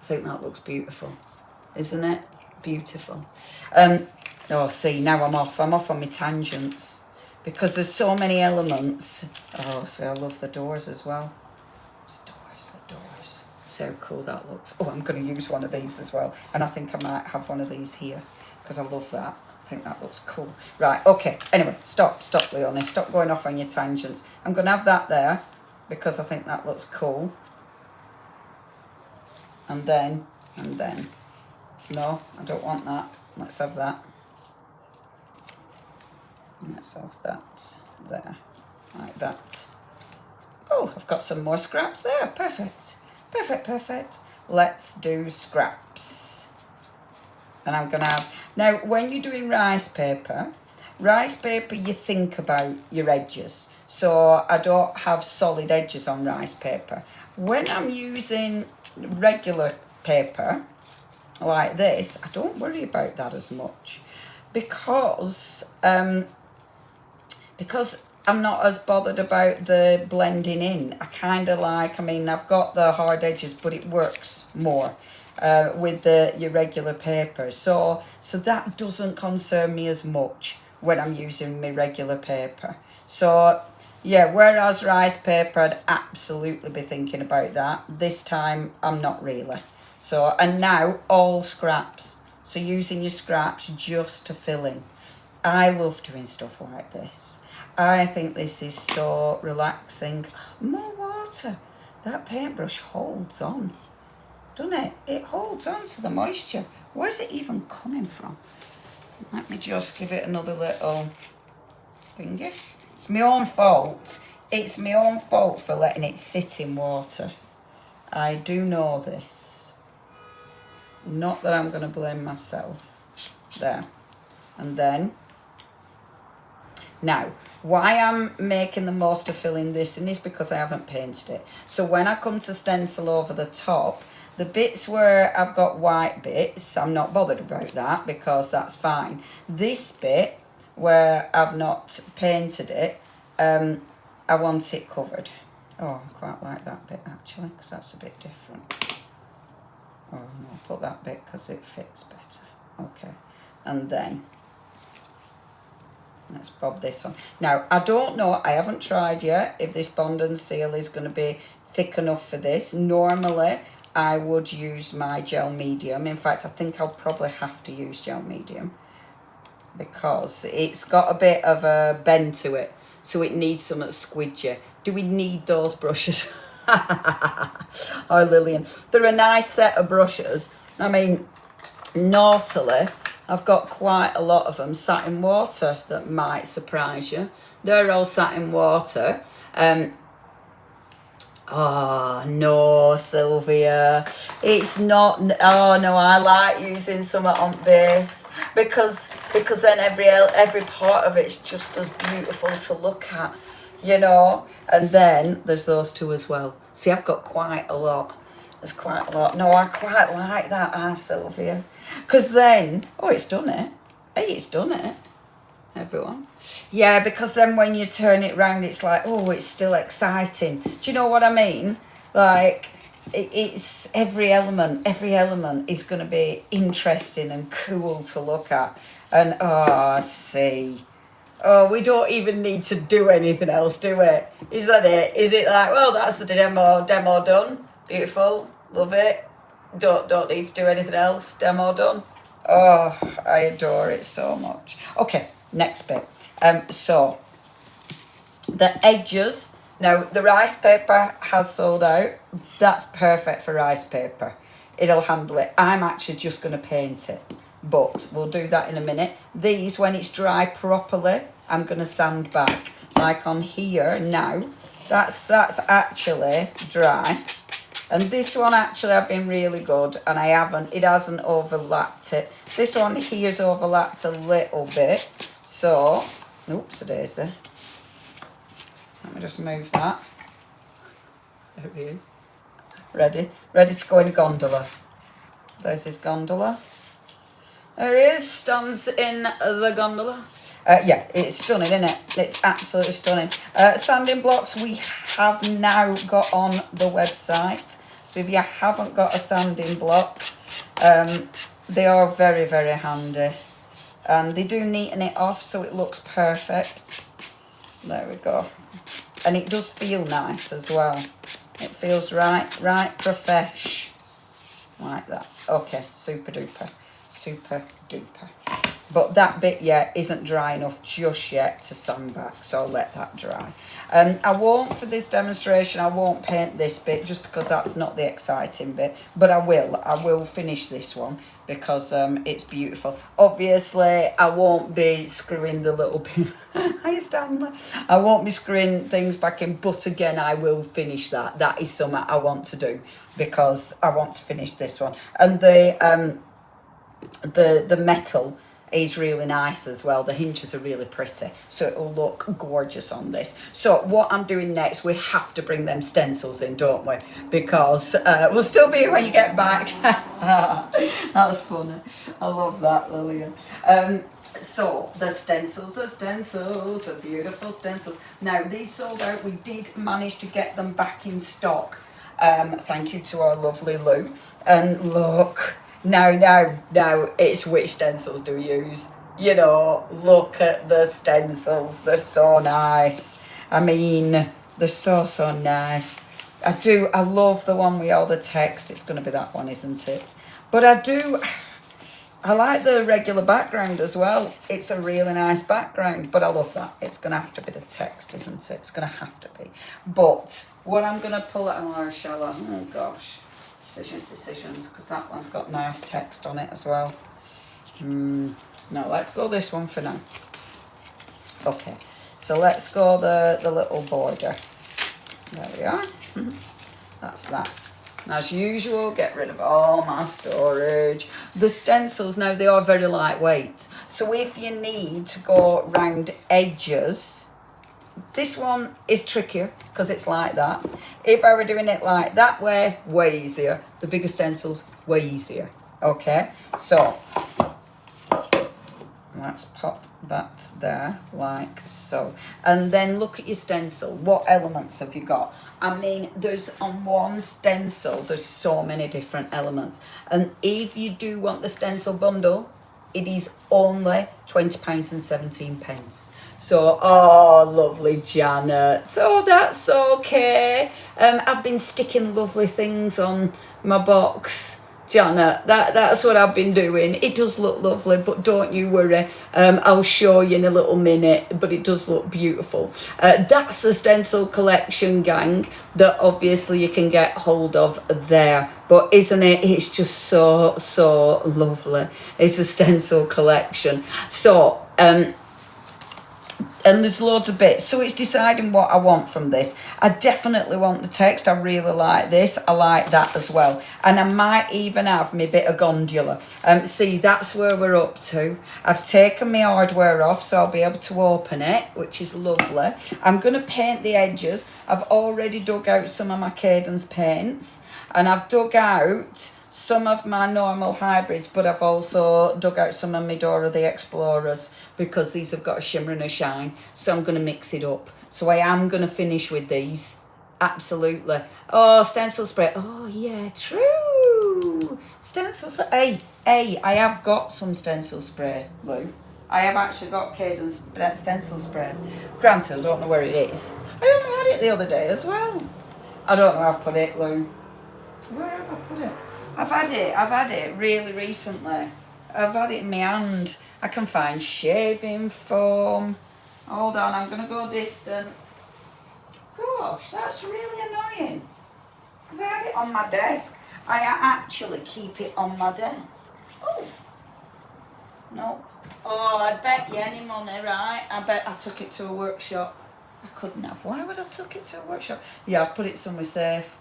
I think that looks beautiful, isn't it? Beautiful. Oh, see, now I'm off on my tangents, because there's so many elements. Oh, see, I love the doors as well. The doors. So cool that looks. Oh, I'm going to use one of these as well. And I think I might have one of these here, because I love that. I think that looks cool. Right, okay. Anyway, stop, Leonie. Stop going off on your tangents. I'm going to have that there, because I think that looks cool. And then. No, I don't want that. Let's have that. Let's have that there, like that. Oh, I've got some more scraps there. Perfect. Let's do scraps. And I'm going to have... Now, when you're doing rice paper, you think about your edges. So I don't have solid edges on rice paper. When I'm using regular paper, like this, I don't worry about that as much. Because I'm not as bothered about the blending in. I kind of like, I mean, I've got the hard edges, but it works more with your regular paper. So that doesn't concern me as much when I'm using my regular paper. So, yeah, whereas rice paper, I'd absolutely be thinking about that. This time, I'm not really. So, and now, all scraps. So using your scraps just to fill in. I love doing stuff like this. I think this is so relaxing. More water. That paintbrush holds on, doesn't it? It holds on to the moisture. Where's it even coming from? Let me just give it another little thingy. It's my own fault. It's my own fault for letting it sit in water. I do know this. Not that I'm going to blame myself. There. And then, now, why I'm making the most of filling this in is because I haven't painted it. So when I come to stencil over the top, the bits where I've got white bits, I'm not bothered about that because that's fine. This bit where I've not painted it, I want it covered. Oh, I quite like that bit actually, because that's a bit different. Oh, no, I'll put that bit because it fits better. Okay, and then let's bob this on. Now, I don't know, I haven't tried yet if this Bond and Seal is going to be thick enough for this. Normally, I would use my gel medium. In fact, I think I'll probably have to use gel medium because it's got a bit of a bend to it. So it needs something squidgy. Do we need those brushes? Oh, Lillian. They're a nice set of brushes. I mean, naughtily, I've got quite a lot of them sat in water that might surprise you. They're all sat in water. Oh, no, Sylvia. It's not... Oh, no, I like using some on this because then every part of it's just as beautiful to look at, you know. And then there's those two as well. See, I've got quite a lot. There's quite a lot. No, I quite like that, Sylvia. Because then... Oh, it's done it. Hey, it's done it. Everyone. Yeah, because then when you turn it round, it's like, oh, it's still exciting. Do you know what I mean? Like, it's every element is going to be interesting and cool to look at. And, oh, see. Oh, we don't even need to do anything else, do we? Is that it? Is it like, well, that's the demo done. Beautiful. Love it. Don't need to do anything else. Demo done. Oh, I adore it so much. Okay. Next bit. So the edges. Now the rice paper has sold out. That's perfect for rice paper. It'll handle it. I'm actually just going to paint it, but we'll do that in a minute. These, when it's dry properly, I'm going to sand back. Like on here now, that's actually dry. And this one actually I've been really good, and it hasn't overlapped it. This one here's overlapped a little bit. So, oops, a daisy. Let me just move that. There it is. Ready to go in a gondola. There's his gondola. There he is, stands in the gondola. Yeah, it's stunning, isn't it? It's absolutely stunning. Sanding blocks we have now got on the website. So if you haven't got a sanding block, they are very, very handy. And they do neaten it off so it looks perfect. There we go. And it does feel nice as well. It feels right profesh. Like that. Okay, super duper. Super duper. But that bit, yeah, isn't dry enough just yet to sand back, so I'll let that dry. I won't, for this demonstration, I won't paint this bit just because that's not the exciting bit. But I will finish this one because it's beautiful. Obviously, I won't be screwing the little bit. Hi, Stanley. I won't be screwing things back in, but again, I will finish that. That is something I want to do because I want to finish this one. And the metal is really nice as well. The hinges are really pretty, so it'll look gorgeous on this. So what I'm doing next, we have to bring them stencils in, don't we? Because we'll still be here when you get back. That's funny. I love that, Lillian. So the stencils, the beautiful stencils. Now these sold out. We did manage to get them back in stock. Thank you to our lovely Lou. And look. Now, it's which stencils do we use? You know, look at the stencils. They're so nice. I mean, they're so nice. I love the one with all the text. It's going to be that one, isn't it? But I I like the regular background as well. It's a really nice background, but I love that. It's going to have to be the text, isn't it? It's going to have to be. But what I'm going to pull out, oh, shall I? Oh, gosh. Decisions, because that one's got nice text on it as well. No, let's go this one for now. Okay, so let's go the little border. There we are. That's that. And as usual, get rid of all my storage. The stencils, now they are very lightweight. So if you need to go round edges, this one is trickier because it's like that. If I were doing it like that way easier. The bigger stencils, way easier. Okay, so let's pop that there like so. And then look at your stencil. What elements have you got? I mean, there's on one stencil, there's so many different elements. And if you do want the stencil bundle, it is only £20.17. So, oh, lovely Janet. Oh, that's okay. I've been sticking lovely things on my box. Janet, that's what I've been doing. It does look lovely, but don't you worry. I'll show you in a little minute, but it does look beautiful. That's the stencil collection, gang, that obviously you can get hold of there. But isn't it? It's just so lovely. It's a stencil collection. So, and there's loads of bits, so it's deciding what I want from this. I definitely want the text. I really like this. I like that as well, and I might even have my bit of gondola. See, that's where we're up to. I've taken my hardware off, so I'll be able to open it, which is lovely. I'm going to paint the edges. I've already dug out some of my Cadence paints, and I've dug out some of my normal hybrids, but I've also dug out some of my Dora the Explorers because these have got a shimmer and a shine. So I'm going to mix it up. So I am going to finish with these. Absolutely. Oh, stencil spray. Oh, yeah, true. Stencil spray. Hey, I have got some stencil spray, Lou. I have actually got Cadence stencil spray. Granted, I don't know where it is. I only had it the other day as well. I don't know where I've put it, Lou. Where have I put it? I've had it really recently. I've had it in my hand. I can find shaving foam. Hold on, I'm going to go distant. Gosh, that's really annoying. Because I had it on my desk. I actually keep it on my desk. Oh. No. Oh, I'd bet you any money, right? I bet I took it to a workshop. I couldn't have. Why would I took it to a workshop? Yeah, I've put it somewhere safe.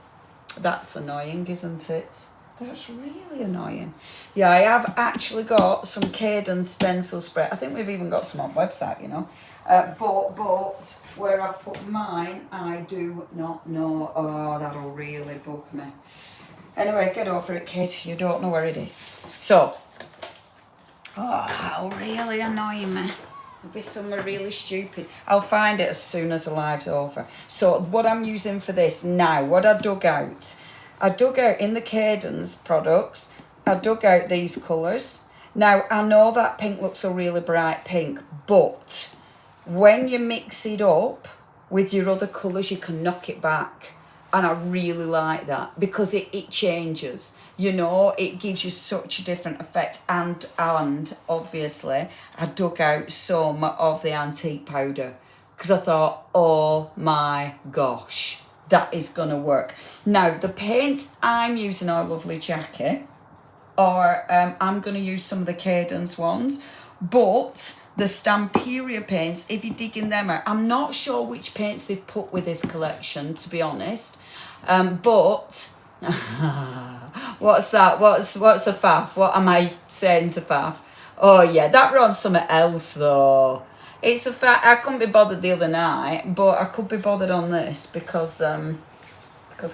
That's annoying, isn't it? That's really annoying. Yeah, I have actually got some Cadence stencil spray. I think we've even got some on website, you know. But where I've put mine, I do not know. Oh, that'll really bug me. Anyway, get over it, kid. You don't know where it is. So, oh, that'll really annoy me. It'll be somewhere really stupid. I'll find it as soon as the live's over. So, what I'm using for this now, what I dug out in the Cadence products, I dug out these colours. Now, I know that pink looks a really bright pink, but when you mix it up with your other colours, you can knock it back. And I really like that because it changes. You know, it gives you such a different effect. And obviously, I dug out some of the antique powder because I thought, oh my gosh, that is going to work. Now, the paints I'm using are Lovely Jackie, or I'm going to use some of the Cadence ones, but the Stamperia paints, if you're digging them out, I'm not sure which paints they've put with this collection, to be honest, but what's that? What's a faff? What am I saying to faff? Oh yeah, that runs something else though. It's a fact. I couldn't be bothered the other night, but I could be bothered on this because I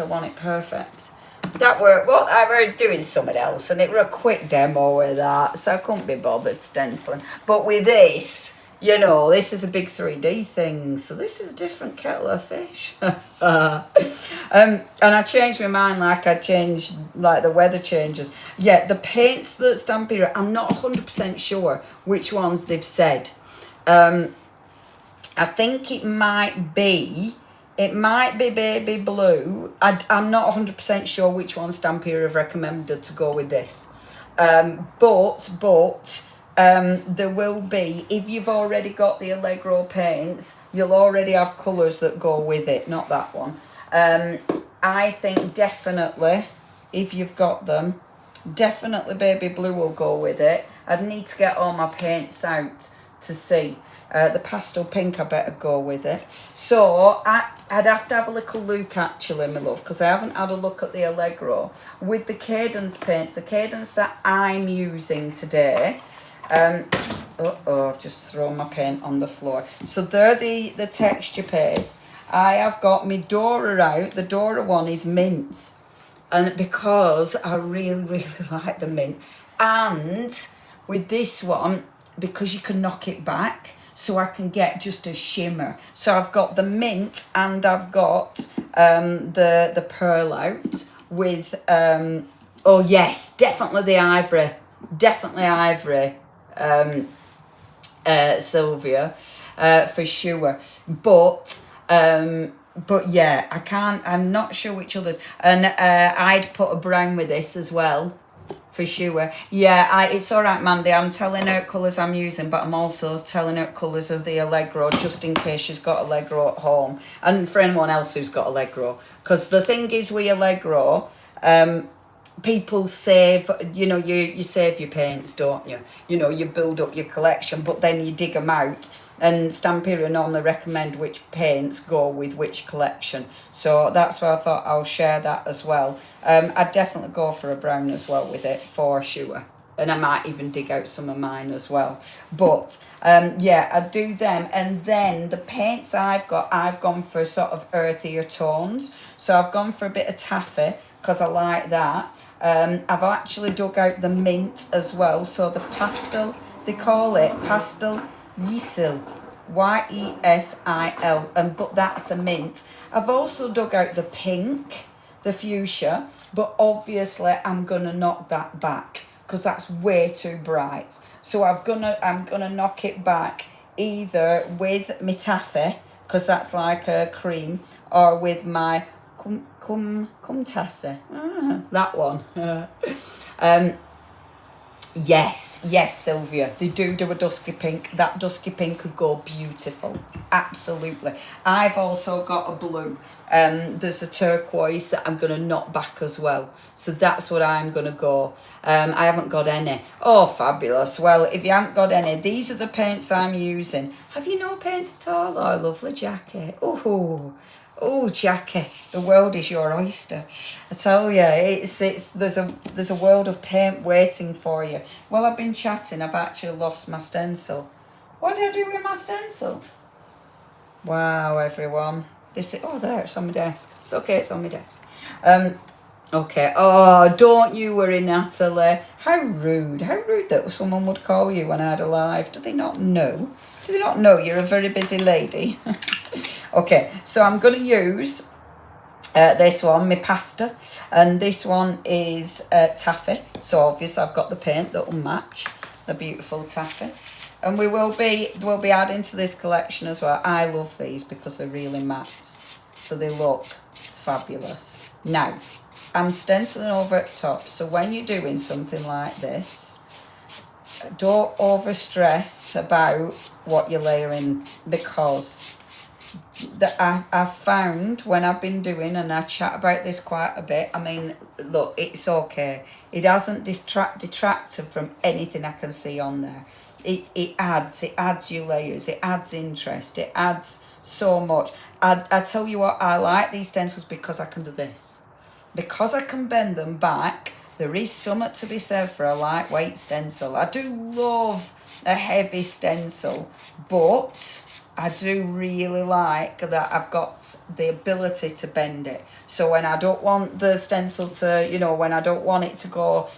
want it perfect. That were what I were doing something else, and it were a quick demo with that, so I couldn't be bothered stenciling. But with this, you know, this is a big 3D thing, so this is a different kettle of fish. And I changed my mind like I changed like the weather changes. Yeah, the paints that Stamperia, I'm not 100% sure which ones they've said. I think it might be baby blue. I'm not 100% sure which one Stamperia have recommended to go with this. There will be, if you've already got the Allegro paints, you'll already have colours that go with it, not that one. I think definitely, if you've got them, definitely baby blue will go with it. I'd need to get all my paints out to see. The pastel pink, I better go with it. So I'd have to have a little look actually, my love, because I haven't had a look at the Allegro. With the Cadence paints, the Cadence that I'm using today, I've just thrown my paint on the floor. So they're the texture paste. I have got my Dora out. The Dora one is mint. And because I really, really like the mint. And with this one, because you can knock it back, so I can get just a shimmer. So I've got the mint and I've got the pearl out with, oh yes, definitely the ivory. Definitely ivory, Sylvia, for sure. But yeah, I'm not sure which others. And I'd put a brown with this as well, for sure. Yeah, it's all right, Mandy. I'm telling her colours I'm using, but I'm also telling her colours of the Allegro, just in case she's got Allegro at home. And for anyone else who's got Allegro. Because the thing is with Allegro, people save, you save your paints, don't you? You build up your collection, but then you dig them out. And Stamperia normally recommend which paints go with which collection. So that's why I thought I'll share that as well. I'd definitely go for a brown as well with it, for sure. And I might even dig out some of mine as well. But, yeah, I'd do them. And then the paints I've gone for sort of earthier tones. So I've gone for a bit of taffy, because I like that. I've actually dug out the mint as well. So the pastel, they call it pastel Yesil, Yesil, but that's a mint. I've also dug out the pink, the fuchsia, but obviously I'm gonna knock that back because that's way too bright. So I'm gonna knock it back either with my taffy, because that's like a cream, or with my tassi, that one. Yes, Sylvia, they do a dusky pink. That dusky pink could go beautiful, absolutely. I've also got a blue. There's a turquoise that I'm going to knock back as well. So that's what I'm going to go. I haven't got any. Oh, fabulous. Well, if you haven't got any, these are the paints I'm using. Have you no paints at all? Oh, lovely jacket. Oh, Jackie, the world is your oyster. I tell you, there's a world of paint waiting for you. While I've been chatting, I've actually lost my stencil. What did I do with my stencil? Wow, everyone. There, it's on my desk. It's okay, it's on my desk. Okay. Oh, don't you worry, Natalie. How rude that someone would call you when I had a live. Do they not know? Do they not know you're a very busy lady? Okay, so I'm going to use this one, my pasta, and this one is taffy. So obviously I've got the paint that will match the beautiful taffy. And we'll be adding to this collection as well. I love these because they're really matte, so they look fabulous. Now, I'm stenciling over at top, so when you're doing something like this, don't overstress about what you're layering, because I've found when I've been doing, and I chat about this quite a bit, I mean, look, it's okay. It hasn't detracted from anything I can see on there. It adds you layers, it adds interest, it adds so much. I tell you what, I like these stencils because I can do this. Because I can bend them back, there is something to be said for a lightweight stencil. I do love a heavy stencil, but I do really like that I've got the ability to bend it. So when I don't want the stencil to, when I don't want it to go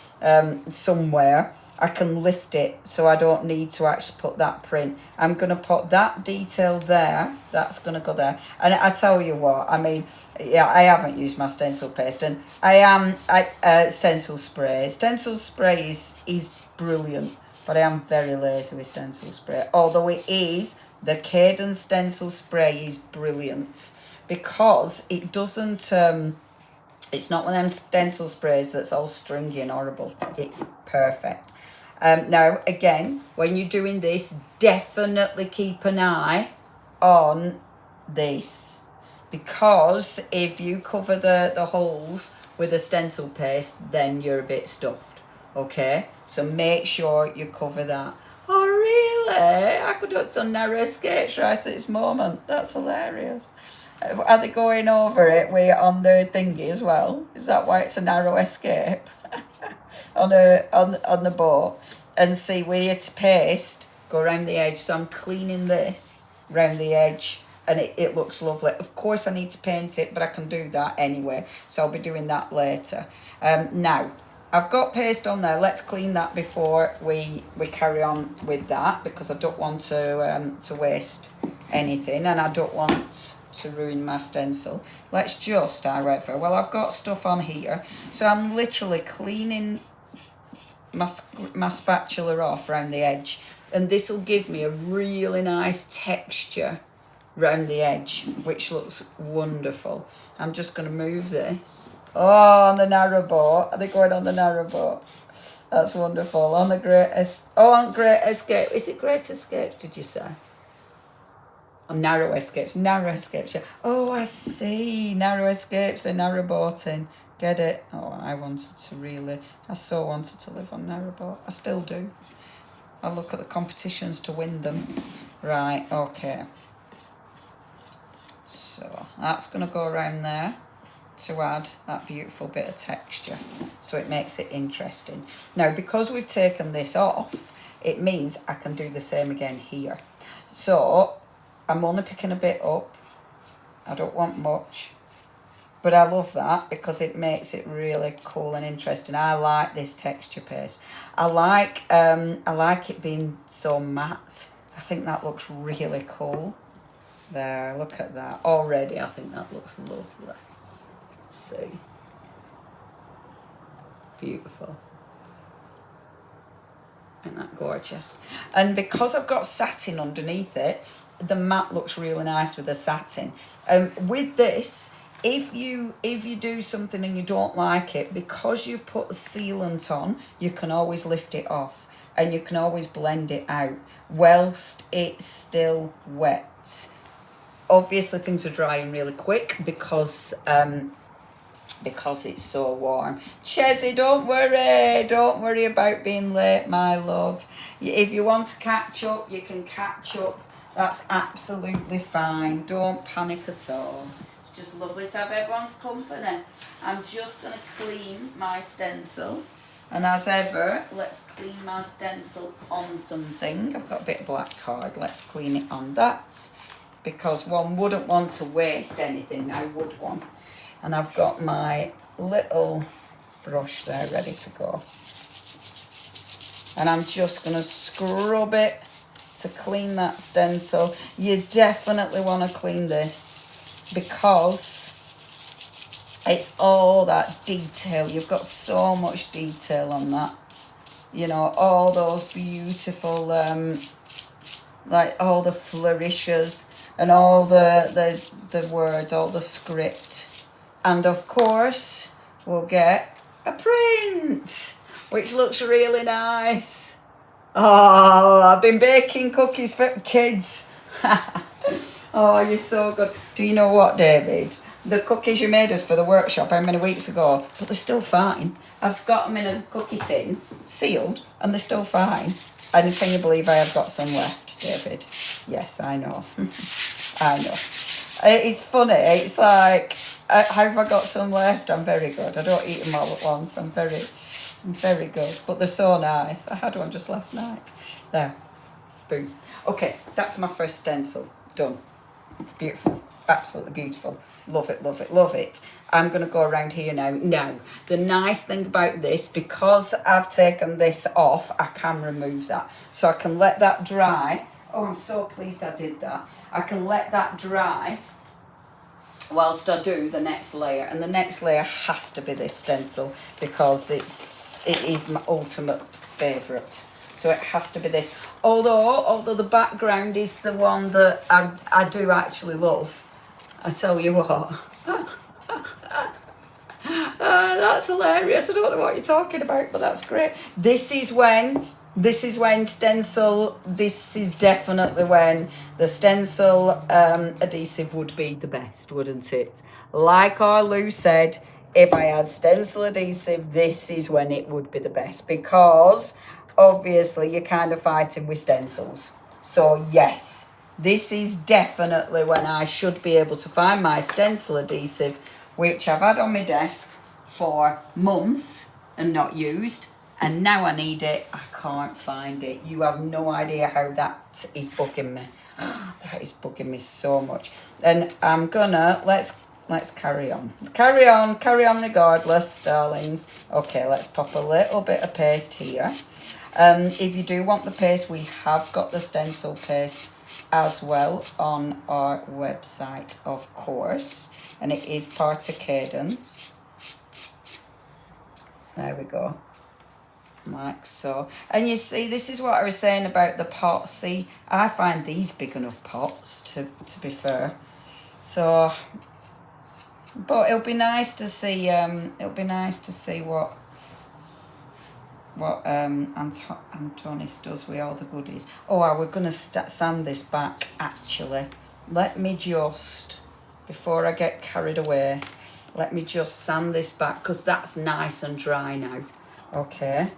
somewhere, I can lift it, so I don't need to actually put that print. I'm going to put that detail there. That's going to go there. And I tell you what, I mean, yeah, I haven't used my stencil paste, and stencil spray. Stencil spray is brilliant, but I am very lazy with stencil spray. Although the Cadence stencil spray is brilliant because it doesn't It's not one of them stencil sprays that's all stringy and horrible. It's perfect. Now, again, when you're doing this, definitely keep an eye on this. Because if you cover the holes with a stencil paste, then you're a bit stuffed. Okay? So make sure you cover that. Oh, really? I could have done narrow escapes right at this moment. That's hilarious. Are they going over it on the thingy as well? Is that why it's a narrow escape? on the boat? And see, where it's paste, go around the edge. So I'm cleaning this around the edge, and it looks lovely. Of course, I need to paint it, but I can do that anyway. So I'll be doing that later. Now, I've got paste on there. Let's clean that before we carry on with that, because I don't want to waste anything, and I don't want to ruin my stencil. Let's just, however, well, I've got stuff on here, so I'm literally cleaning my spatula off around the edge, and this will give me a really nice texture around the edge, which looks wonderful. I'm just going to move this. Oh, on the narrow boat. Are they going on the narrow boat? That's wonderful. On the Great Escape. Is it Great Escape, did you say? Oh, narrow escapes. Narrow escapes, yeah. Oh, I see. Narrow escapes and narrow boating. Get it? Oh, I so wanted to live on narrow boat. I still do. I look at the competitions to win them. Right, okay. So that's going to go around there to add that beautiful bit of texture. So it makes it interesting. Now, because we've taken this off, it means I can do the same again here. So I'm only picking a bit up. I don't want much. But I love that because it makes it really cool and interesting. I like this texture paste. I like it being so matte. I think that looks really cool. There, look at that. Already I think that looks lovely. Let's see. Beautiful. Isn't that gorgeous? And because I've got satin underneath it, the matte looks really nice with the satin. With this, if you do something and you don't like it, because you've put a sealant on, you can always lift it off and you can always blend it out whilst it's still wet. Obviously things are drying really quick because it's so warm. Chezzy, don't worry about being late, my love. If you want to catch up, you can catch up. That's absolutely fine. Don't panic at all. It's just lovely to have everyone's company. I'm just going to clean my stencil. And as ever, let's clean my stencil on something. I've got a bit of black card. Let's clean it on that. Because one wouldn't want to waste anything, now would one? And I've got my little brush there ready to go. And I'm just going to scrub it to clean that stencil. You definitely want to clean this because it's all that detail. You've got so much detail on that. You know, all those beautiful, like all the flourishes and all the words, all the script. And of course, we'll get a print, which looks really nice. Oh, I've been baking cookies for kids. Oh, you're so good. Do you know what, David? The cookies you made us for the workshop how many weeks ago, but they're still fine. I've got them in a cookie tin, sealed, and they're still fine. And can you believe I have got some left, David? Yes, I know. I know. It's funny. It's like, have I got some left? I'm very good. I don't eat them all at once. I'm very good. But they're so nice. I had one just last night. There. Boom. Okay, that's my first stencil. Done. Beautiful. Absolutely beautiful. Love it, love it, love it. I'm going to go around here now. Now, the nice thing about this, because I've taken this off, I can remove that. So I can let that dry. Oh, I'm so pleased I did that. I can let that dry whilst I do the next layer. And the next layer has to be this stencil because it is my ultimate favourite. So it has to be this. Although the background is the one that I do actually love. I tell you what. That's hilarious. I don't know what you're talking about, but that's great. This is when stencil, this is definitely when the stencil adhesive would be the best, wouldn't it? Like our Lou said, if I had stencil adhesive, this is when it would be the best, because obviously you're kind of fighting with stencils. So yes, this is definitely when I should be able to find my stencil adhesive, which I've had on my desk for months and not used. And now I need it, I can't find it. You have no idea how that is bugging me. That is bugging me so much. And I'm gonna, let's carry on. Carry on regardless, darlings. Okay, let's pop a little bit of paste here. If you do want the paste, we have got the stencil paste as well on our website, of course. And it is part of Cadence. There we go. Like so. And you see, this is what I was saying about the pots. See, I find these big enough pots, to be fair. So, but it'll be nice to see, what Antonis does with all the goodies. Oh, we're going to sand this back, actually. Let me just, before I get carried away, let me just sand this back, because that's nice and dry now. Okay.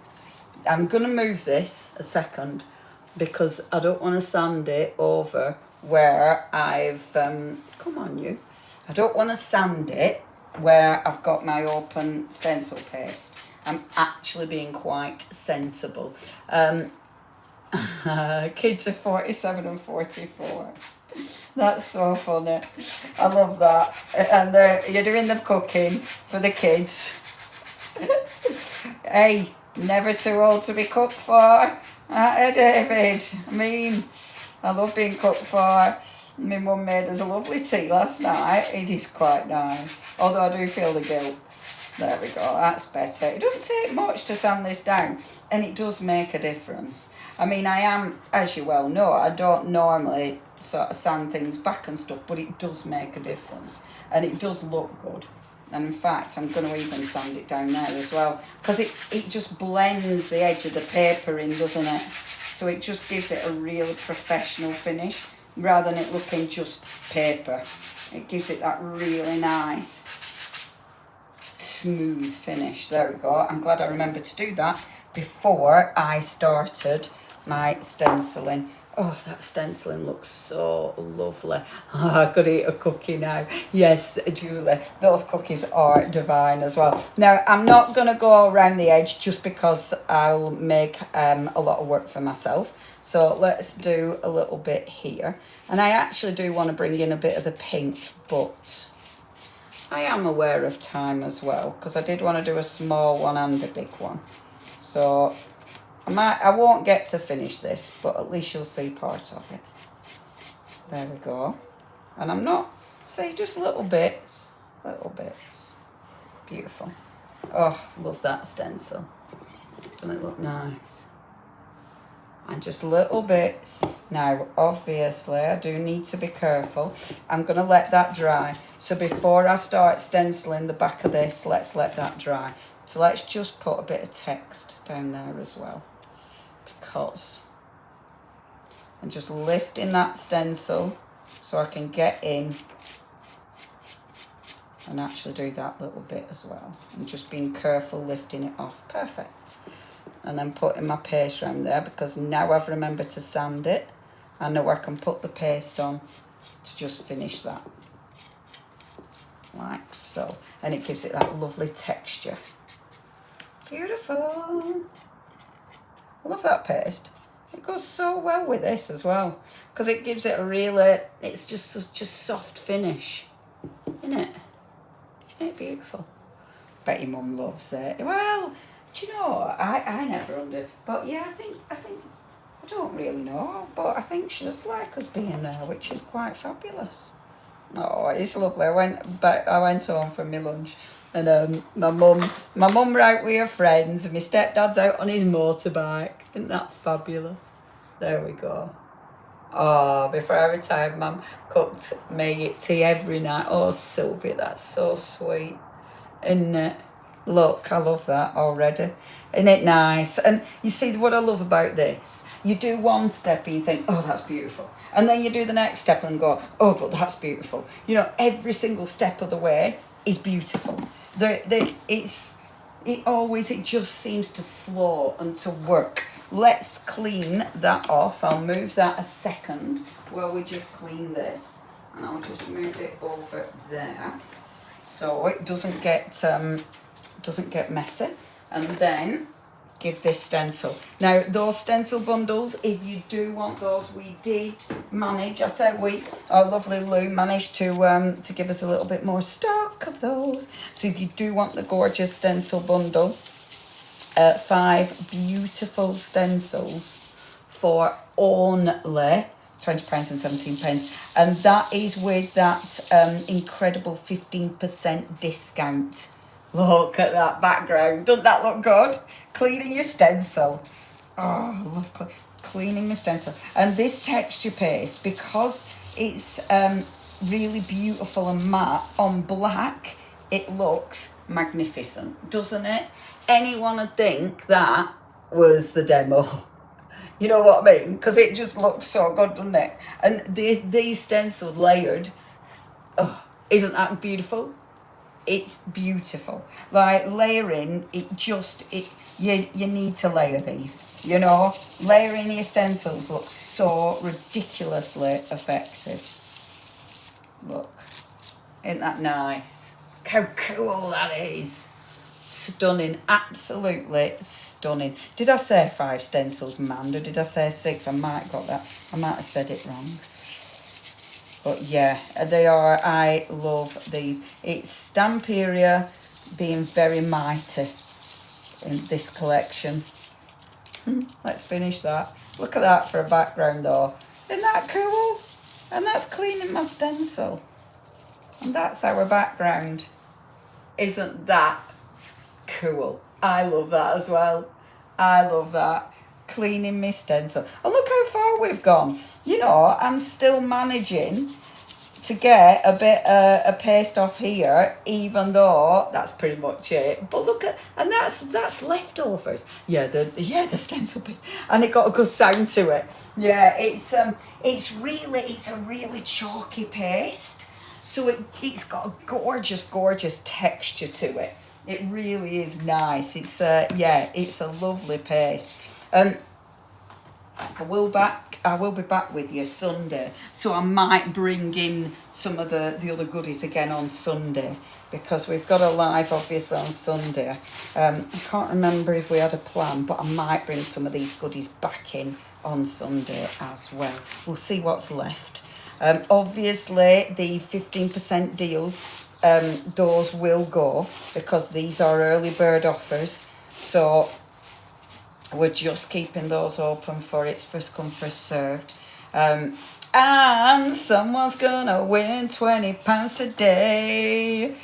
I'm going to move this a second, because I don't want to sand it over where I've, come on you. I don't want to sand it where I've got my open stencil paste. I'm actually being quite sensible. Kids are 47 and 44. That's so funny. I love that. And you're doing the cooking for the kids. Hey, never too old to be cooked for. David. I mean, I love being cooked for. My mum made us a lovely tea last night. It is quite nice. Although I do feel the guilt. There we go, that's better. It doesn't take much to sand this down, and it does make a difference. I mean, I am, as you well know, I don't normally sort of sand things back and stuff, but it does make a difference, and it does look good. And in fact, I'm going to even sand it down there as well, because it just blends the edge of the paper in, doesn't it? So it just gives it a real professional finish, rather than it looking just paper. It gives it that really nice smooth finish. There we go. I'm glad I remembered to do that before I started my stenciling. Oh, that stenciling looks so lovely. Oh, I could eat a cookie now. Yes, Julie, those cookies are divine as well. Now, I'm not going to go around the edge just because I'll make a lot of work for myself. So let's do a little bit here. And I actually do want to bring in a bit of the pink, but I am aware of time as well, because I did want to do a small one and a big one. So I won't get to finish this, but at least you'll see part of it. There we go. And I'm not, see, just little bits. Beautiful. Oh, love that stencil. Doesn't it look nice? And just little bits. Now, obviously, I do need to be careful. I'm going to let that dry. So before I start stenciling the back of this, let's let that dry. So let's just put a bit of text down there as well. Because I'm just lifting that stencil so I can get in and actually do that little bit as well. And just being careful lifting it off. Perfect. And then putting my paste around there, because now I've remembered to sand it. I know I can put the paste on to just finish that. Like so. And it gives it that lovely texture. Beautiful. I love that paste. It goes so well with this as well, because it gives it a really, it's just such a soft finish. Isn't it? Isn't it beautiful? Bet your mum loves it. Well, do you know, I never under, but yeah, I think, I don't really know, but I think she does like us being there, which is quite fabulous. Oh, it's lovely. I went home for my lunch, and my mum were out with her friends, and my stepdad's out on his motorbike. Isn't that fabulous? There we go. Oh, before I retired, Mum cooked me tea every night. Oh, Sylvia, that's so sweet, isn't it? Look, I love that already. Isn't it nice? And you see what I love about this? You do one step and you think, oh, that's beautiful. And then you do the next step and go, oh, but that's beautiful. You know, every single step of the way is beautiful. It just seems to flow and to work. Let's clean that off. I'll move that a second while we just clean this. And I'll just move it over there so it doesn't get messy. And then give this stencil. Now, those stencil bundles, if you do want those, we did manage, I say we, our lovely Lou managed to give us a little bit more stock of those. So if you do want the gorgeous stencil bundle, 5 beautiful stencils for only £20 and 17p. And that is with that incredible 15% discount. Look at that background. Doesn't that look good? Cleaning your stencil. Oh, I love cleaning my stencil. And this texture paste, because it's really beautiful and matte on black, it looks magnificent, doesn't it? Anyone would think that was the demo. You know what I mean? Because it just looks so good, doesn't it? And these stencils layered. Oh, isn't that beautiful? It's beautiful. Like layering, you need to layer these. You know, layering your stencils looks so ridiculously effective. Look, isn't that nice? How cool that is. Stunning, absolutely stunning. Did I say 5 stencils, Amanda? Did I say 6? I might have got that. I might have said it wrong. But yeah, they are, I love these. It's Stamperia being very mighty in this collection. Let's finish that. Look at that for a background though. Isn't that cool? And that's cleaning my stencil. And that's our background. Isn't that cool? I love that as well. I love that. Cleaning my stencil. And look how far we've gone. You know, I'm still managing to get a bit of paste off here, even though that's pretty much it. But look at, and that's leftovers. Yeah, the stencil paste, and it got a good sound to it. Yeah, it's a really chalky paste, so it's got a gorgeous texture to it. It really is nice. It's it's a lovely paste. I will be back with you Sunday, so I might bring in some of the other goodies again on Sunday, because we've got a live obviously on Sunday. I can't remember if we had a plan, but I might bring some of these goodies back in on Sunday as well. We'll see what's left. Obviously the 15% deals, those will go, because these are early bird offers, so we're just keeping those open for it's first come first served. And someone's gonna win £20 today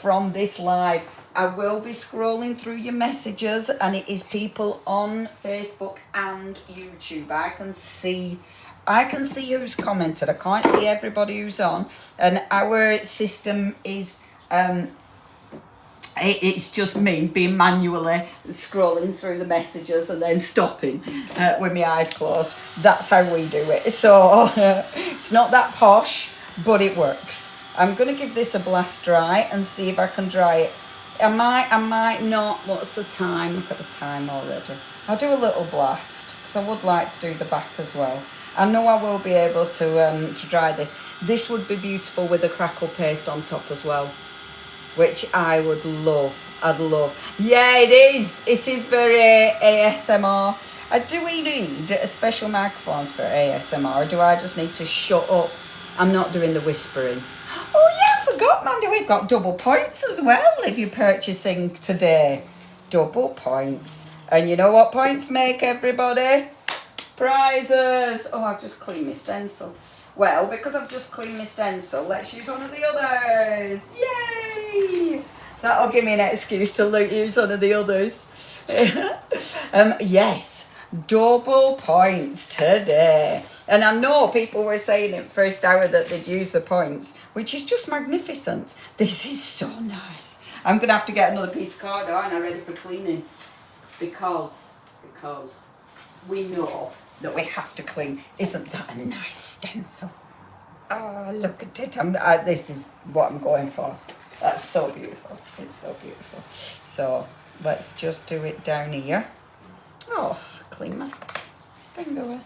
from this live. I will be scrolling through your messages, and it is people on Facebook and YouTube. I can see who's commented. I can't see everybody who's on, and our system is it's just me being manually scrolling through the messages and then stopping with my eyes closed. That's how we do it. So it's not that posh, but it works. I'm going to give this a blast dry and see if I can dry it. I might not. What's the time? Look at the time already. I'll do a little blast, because I would like to do the back as well. I know I will be able to dry this. This would be beautiful with a crackle paste on top as well, which I would love. I'd love. Yeah, it is. It is very ASMR. Do we need special microphones for ASMR, or do I just need to shut up? I'm not doing the whispering. Oh yeah, I forgot, Mandy. We've got double points as well if you're purchasing today. Double points. And you know what points make, everybody? Prizes. Oh, I've just cleaned my stencil. Well, because I've just cleaned my stencil, let's use one of the others. Yay! That'll give me an excuse to use one of the others. Yes, double points today. And I know people were saying in first hour that they'd use the points, which is just magnificent. This is so nice. I'm going to have to get another piece of card, aren't I, ready for cleaning? Because we know that we have to clean. Isn't that a nice stencil? Oh, look at it. This is what I'm going for. That's so beautiful. It's so beautiful. So let's just do it down here. Oh, clean my finger away.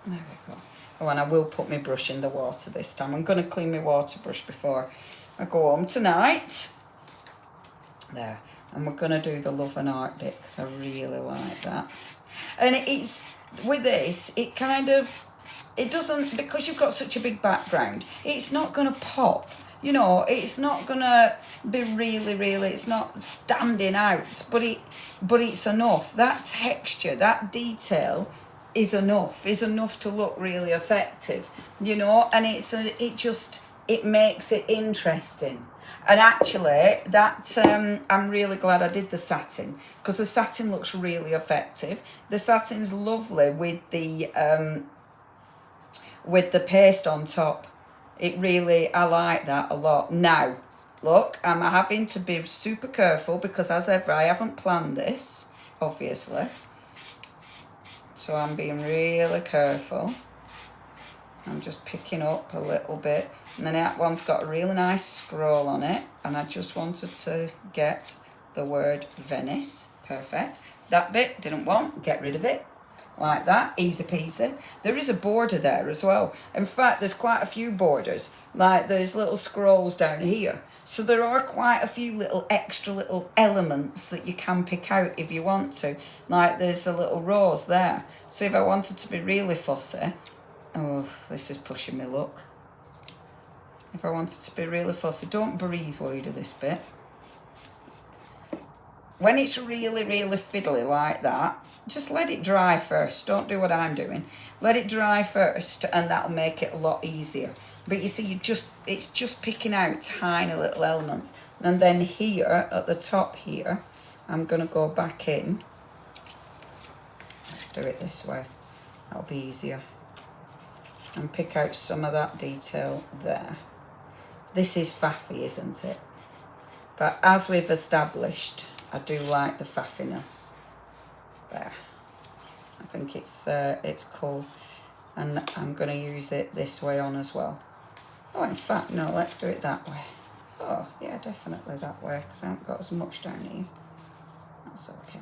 There we go. Oh, and I will put my brush in the water this time. I'm going to clean my water brush before I go home tonight. There. And we're going to do the love and art bit because I really like that. And it's, with this, it kind of, it doesn't, because you've got such a big background, it's not going to pop. You know, it's not going to be really, it's not standing out, but it's enough. That texture, that detail is enough to look really effective, you know, and it makes it interesting. And actually, that I'm really glad I did the satin, because the satin looks really effective. The satin's lovely with the paste on top. It really, I like that a lot. Now, look, I'm having to be super careful because, as ever, I haven't planned this, obviously. So I'm being really careful. I'm just picking up a little bit. And then that one's got a really nice scroll on it. And I just wanted to get the word Venice. Perfect. That bit, didn't want, get rid of it. Like that, easy peasy. There is a border there as well. In fact, there's quite a few borders. Like there's little scrolls down here. So there are quite a few little extra little elements that you can pick out if you want to. Like there's a little rose there. So if I wanted to be really fussy, oh, this is pushing me luck. If I wanted to be really fussy, don't breathe while you do this bit. When it's really fiddly like that, just let it dry first. Don't do what I'm doing. Let it dry first and that'll make it a lot easier. But you see, it's just picking out tiny little elements. And then here, at the top here, I'm going to go back in. Let's do it this way. That'll be easier. And pick out some of that detail there. This is faffy, isn't it? But as we've established, I do like the faffiness there. I think it's cool, and I'm going to use it this way on as well. Oh, in fact, no, let's do it that way. Oh, yeah, definitely that way, because I haven't got as much down here. That's okay.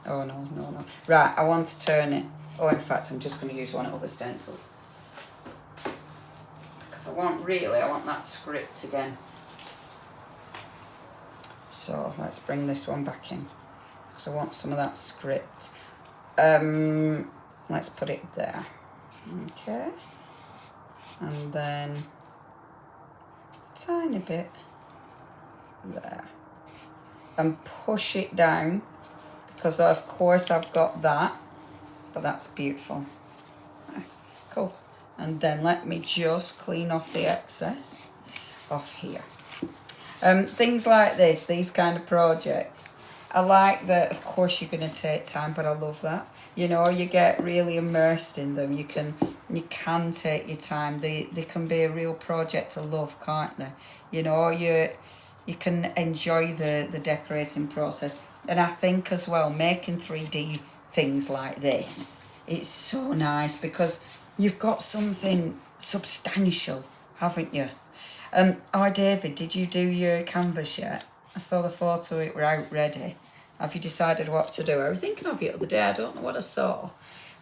Oh, no. Right, I want to turn it. Oh, in fact, I'm just going to use one of the stencils. Because I want that script again. So let's bring this one back in, because I want some of that script. Let's put it there. Okay. And then a tiny bit there. And push it down, because of course I've got that, but that's beautiful. Cool. And then let me just clean off the excess off here. Things like this, these kind of projects, I like that. Of course you're going to take time, but I love that. You know, you get really immersed in them. You can take your time. They can be a real project to love, can't they? You know, you can enjoy the decorating process. And I think as well, making 3D things like this, it's so nice because you've got something substantial, haven't you? Oh, David, did you do your canvas yet? I saw the photo, it were out ready. Have you decided what to do? I was thinking of you the other day, I don't know what I saw.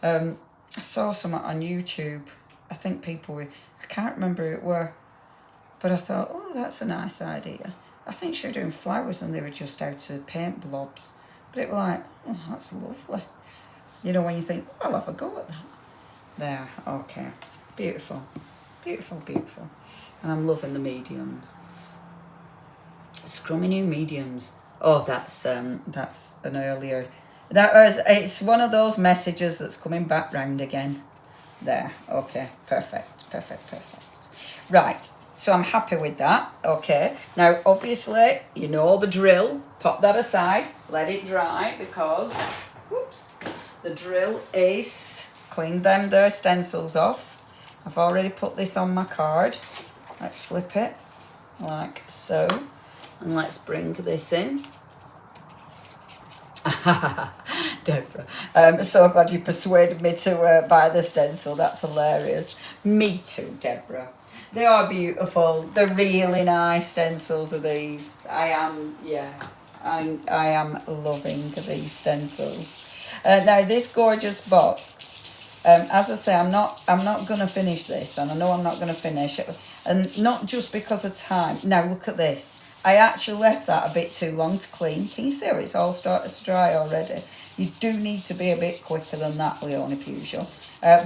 I saw something on YouTube. I think people were, I can't remember who it were, but I thought, oh, that's a nice idea. I think she was doing flowers and they were just out of paint blobs. But it was like, oh, that's lovely. You know, when you think, oh, I'll have a go at that. There, okay. Beautiful. Beautiful, beautiful. And I'm loving the mediums. Scrummy new mediums. Oh, that's an earlier. It's one of those messages that's coming back round again. There. Okay. Perfect. Right. So I'm happy with that. Okay. Now, obviously, you know the drill. Pop that aside. Let it dry because, whoops, the drill is clean them their stencils off. I've already put this on my card. Let's flip it like so. And let's bring this in. Deborah. So glad you persuaded me to buy the stencil. That's hilarious. Me too, Deborah. They are beautiful. They're really nice stencils of these. I am loving these stencils. Now this gorgeous box, as I say, I'm not going to finish this, and I know I'm not going to finish it, and not just because of time. Now look at this. I actually left that a bit too long to clean. Can you see how it's all started to dry already? You do need to be a bit quicker than that, Leonie Peugeot.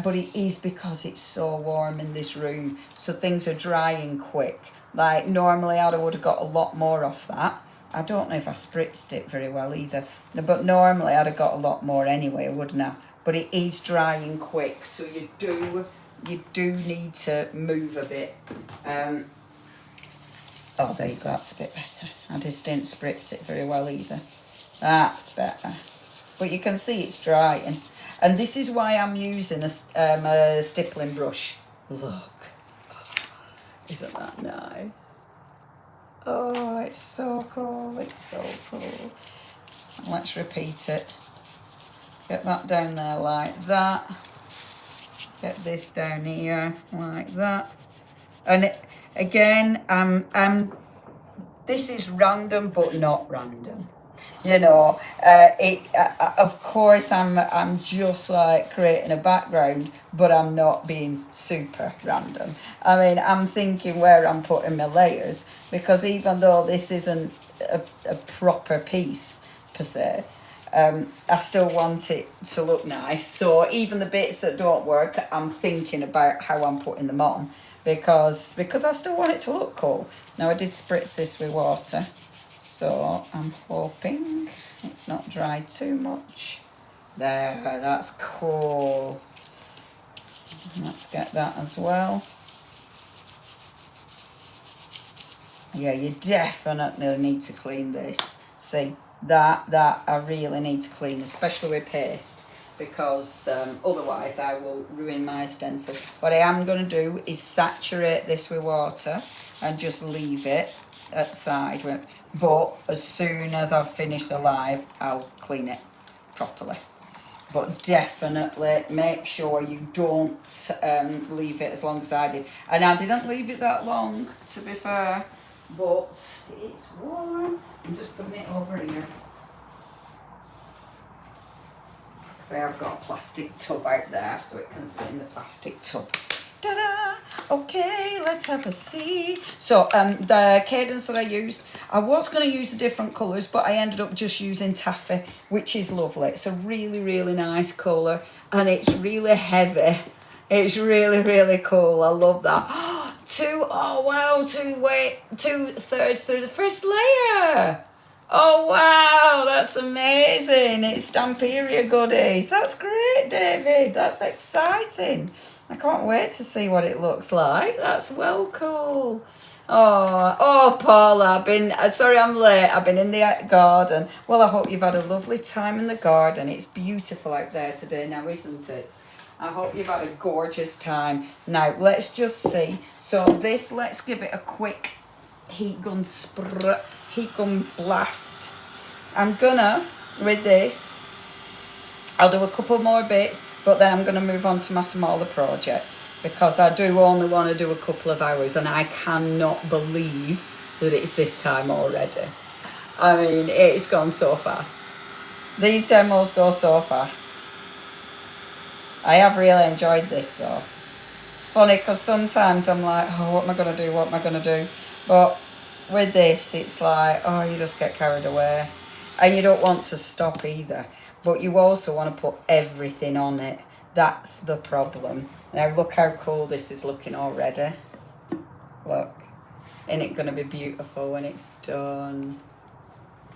But it is because it's so warm in this room, so things are drying quick. Like normally I would have got a lot more off that. I don't know if I spritzed it very well either, but normally I'd have got a lot more anyway, wouldn't I? But it is drying quick, so you do need to move a bit. Oh, there you go, that's a bit better. I just didn't spritz it very well either. That's better. But you can see it's drying. And this is why I'm using a stippling brush. Look. Isn't that nice? Oh, it's so cool. It's so cool. And let's repeat it. Get that down there like that. Get this down here like that. And again, this is random, but not random. You know, of course, I'm just like creating a background, but I'm not being super random. I mean, I'm thinking where I'm putting my layers, because even though this isn't a proper piece per se, I still want it to look nice. So even the bits that don't work, I'm thinking about how I'm putting them on. Because I still want it to look cool. Now I did spritz this with water, so I'm hoping it's not dried too much. There, that's cool. Let's get that as well. Yeah, you definitely need to clean this. See, that I really need to clean, especially with paste, because otherwise I will ruin my stencil. What I am going to do is saturate this with water and just leave it outside. But as soon as I've finished the live, I'll clean it properly. But definitely make sure you don't leave it as long as I did. And I didn't leave it that long, to be fair, but it's warm. I'm just putting it over here. I've got a plastic tub out there, so it can sit in the plastic tub. Ta-da! Okay, let's have a see. So the cadence that I used, I was going to use the different colours, but I ended up just using taffy, which is lovely. It's a really, really nice colour, and it's really heavy. It's really, really cool. I love that. 2/3 through the first layer. Oh wow, that's amazing. It's Stamperia goodies. That's great, David. That's exciting. I can't wait to see what it looks like. That's well cool. Oh, Paula, sorry I'm late. I've been in the garden. Well, I hope you've had a lovely time in the garden. It's beautiful out there today now, isn't it? I hope you've had a gorgeous time. Now, let's just see. So this, let's give it a quick heat gun blast. I'm gonna, with this, I'll do a couple more bits, but then I'm gonna move on to my smaller project, because I do only want to do a couple of hours, and I cannot believe that it's this time already. I mean, it's gone so fast. These demos go so fast. I have really enjoyed this though. It's funny because sometimes I'm like, oh, what am I gonna do? What am I gonna do? But with this, it's like, oh, you just get carried away. And you don't want to stop either. But you also want to put everything on it. That's the problem. Now, look how cool this is looking already. Look. Isn't it going to be beautiful when it's done?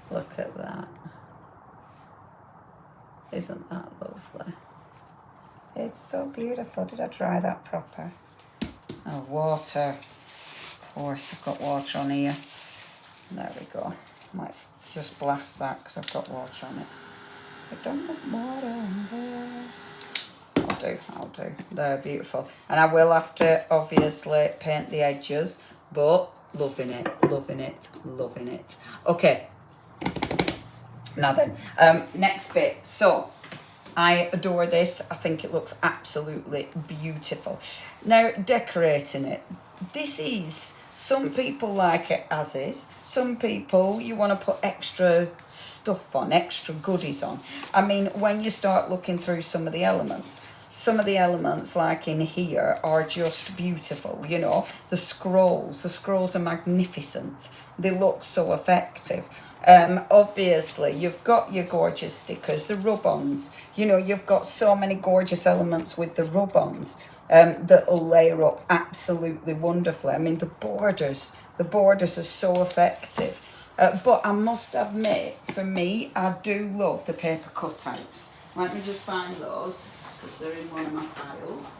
Look at that. Isn't that lovely? It's so beautiful. Did I dry that proper? Oh, water. Of course, I've got water on here. There we go. Let's just blast that because I've got water on it. I don't have water on there. I'll do. They're beautiful. And I will have to obviously paint the edges, but Loving it, loving it, loving it. Okay, now then, next bit. So, I adore this. I think it looks absolutely beautiful. Now, decorating it. This is, some people like it as is. Some people, you want to put extra stuff on, extra goodies on. I mean, when you start looking through some of the elements, like in here, are just beautiful. You know, the scrolls are magnificent. They look so effective. Obviously, you've got your gorgeous stickers, the rub-ons. You know, you've got so many gorgeous elements with the rub-ons that'll layer up absolutely wonderfully. I mean, the borders are so effective. But I must admit, for me, I do love the paper cutouts. Let me just find those, because they're in one of my piles.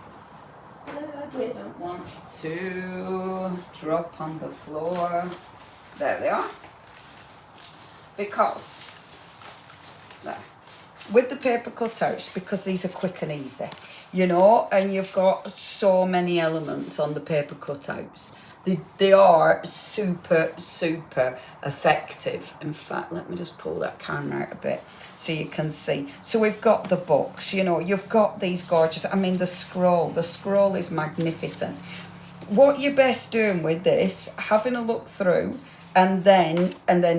I didn't want to drop on the floor. There they are. Because, there, with the paper cutouts, because these are quick and easy, you know, and you've got so many elements on the paper cutouts. They are super, super effective. In fact, let me just pull that camera out a bit so you can see. So we've got the books, you know, you've got these gorgeous, I mean, the scroll is magnificent. What you're best doing with this, having a look through, and then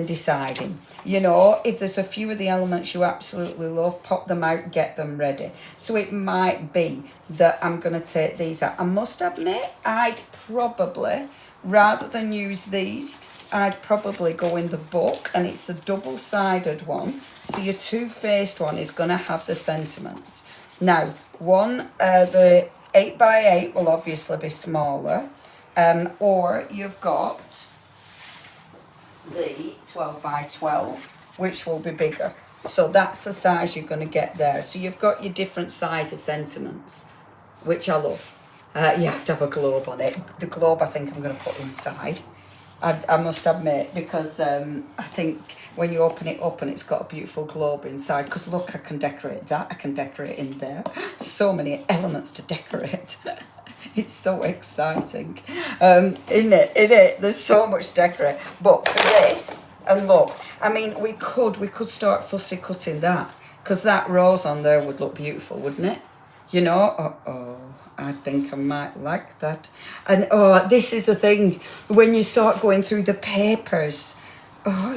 deciding, you know, if there's a few of the elements you absolutely love, pop them out, get them ready. So it might be that I'm going to take these out. I must admit, I'd probably, rather than use these, I'd probably go in the book, and it's the double-sided one. So your two-faced one is going to have the sentiments. Now, the 8x8 will obviously be smaller, or you've got the 12x12, which will be bigger. So that's the size you're going to get there. So you've got your different size of sentiments, which I love. You have to have a globe on it. The globe I think I'm going to put inside. I must admit, because I think when you open it up and it's got a beautiful globe inside, because look, I can decorate that, I can decorate in there. So many elements to decorate. It's so exciting, isn't it? There's so much to decorate. But for this, and look, I mean, we could start fussy cutting that, because that rose on there would look beautiful, wouldn't it? You know, I think I might like that. And this is the thing, when you start going through the papers,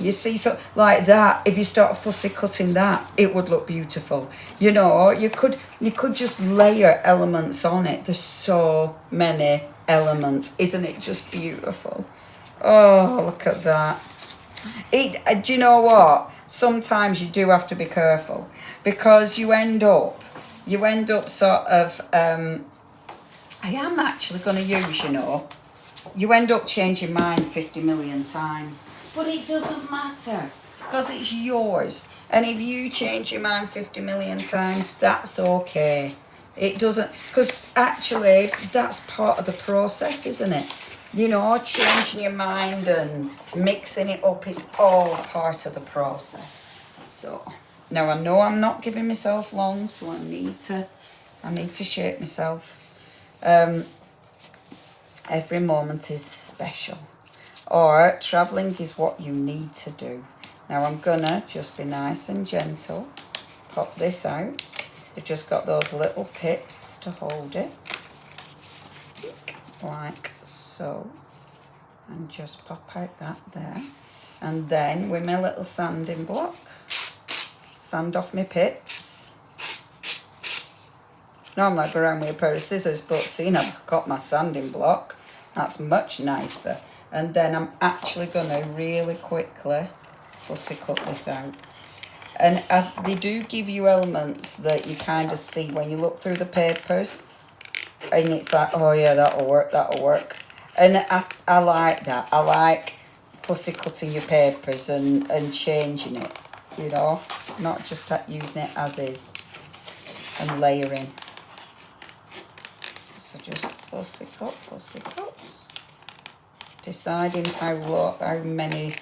you see, so like that, if you start fussy cutting that, it would look beautiful. You know, you could just layer elements on it. There's so many elements. Isn't it just beautiful? Oh, look at that. Do you know what? Sometimes you do have to be careful, because you end up sort of, I am actually going to use, you know, you end up changing your mind 50 million times. But it doesn't matter, because it's yours. And if you change your mind 50 million times, that's okay. It doesn't, because actually that's part of the process, isn't it? You know, changing your mind and mixing it up, it's all part of the process. So, now I know I'm not giving myself long, so I need to shape myself. Every moment is special. Or travelling is what you need to do. Now I'm gonna just be nice and gentle. Pop this out. You've just got those little pips to hold it. Like so. And just pop out that there. And then with my little sanding block, sand off my pips. Normally I go around with a pair of scissors, but seeing I've got my sanding block, that's much nicer. And then I'm actually going to really quickly fussy cut this out. And they do give you elements that you kind of see when you look through the papers. And it's like, oh yeah, that'll work. And I like that. I like fussy cutting your papers and changing it, you know. Not just using it as is and layering. So just fussy cuts. Deciding how many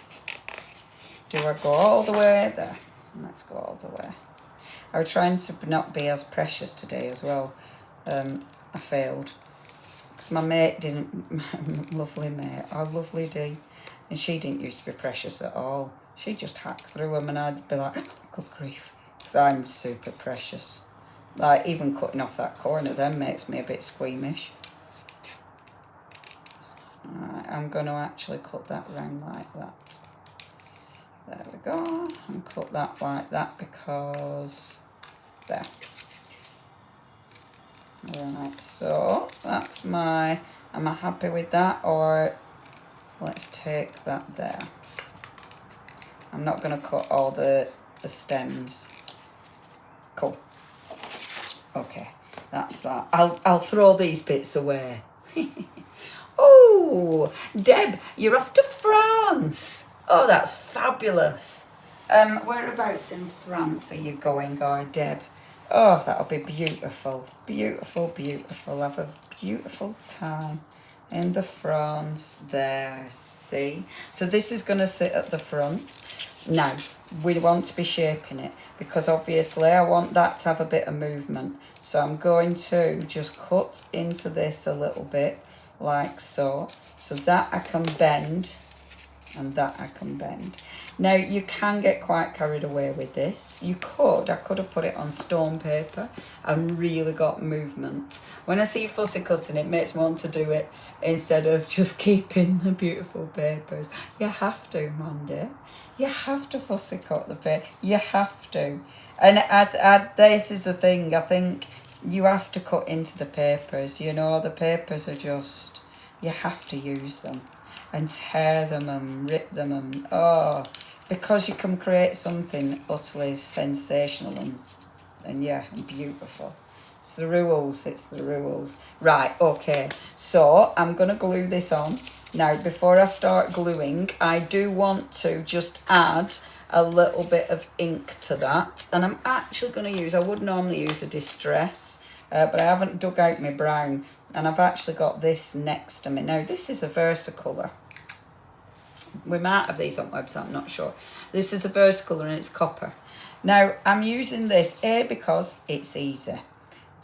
do I go all the way there. Let's go all the way. I was trying to not be as precious today as well. I failed. because my mate didn't, lovely mate, our lovely Dee, and she didn't used to be precious at all. She just hacked through them and I'd be like, oh, good grief, because I'm super precious. Like, even cutting off that corner then makes me a bit squeamish. Right, I'm going to actually cut that round like that. There we go, and cut that like that because, there. Right, so that's my, am I happy with that, or let's take that there. I'm not going to cut all the stems. Cool. Okay, that's that. I'll throw these bits away. Oh, Deb, you're off to France. Oh, that's fabulous. Whereabouts in France are you going, Deb? Oh, that'll be beautiful. Beautiful, beautiful. Have a beautiful time in the France there. See? So this is going to sit at the front. Now, we want to be shaping it because obviously I want that to have a bit of movement. So I'm going to just cut into this a little bit like so. So that I can bend and that I can bend. Now, you can get quite carried away with this. I could have put it on stone paper and really got movement. When I see fussy cutting, it makes me want to do it instead of just keeping the beautiful papers. You have to, Mandy. You have to fussy cut the paper. You have to. And this is the thing, I think you have to cut into the papers. You know, the papers are just, you have to use them and tear them and rip them and, oh, because you can create something utterly sensational and yeah, and beautiful. It's the rules. Right, okay, so I'm going to glue this on. Now, before I start gluing, I do want to just add a little bit of ink to that. And I'm actually going to use, I would normally use a Distress, but I haven't dug out my brown. And I've actually got this next to me. Now, this is a Versacolour. We might have these on website, I'm not sure. This is a Versacolour and it's copper. Now, I'm using this, because it's easy.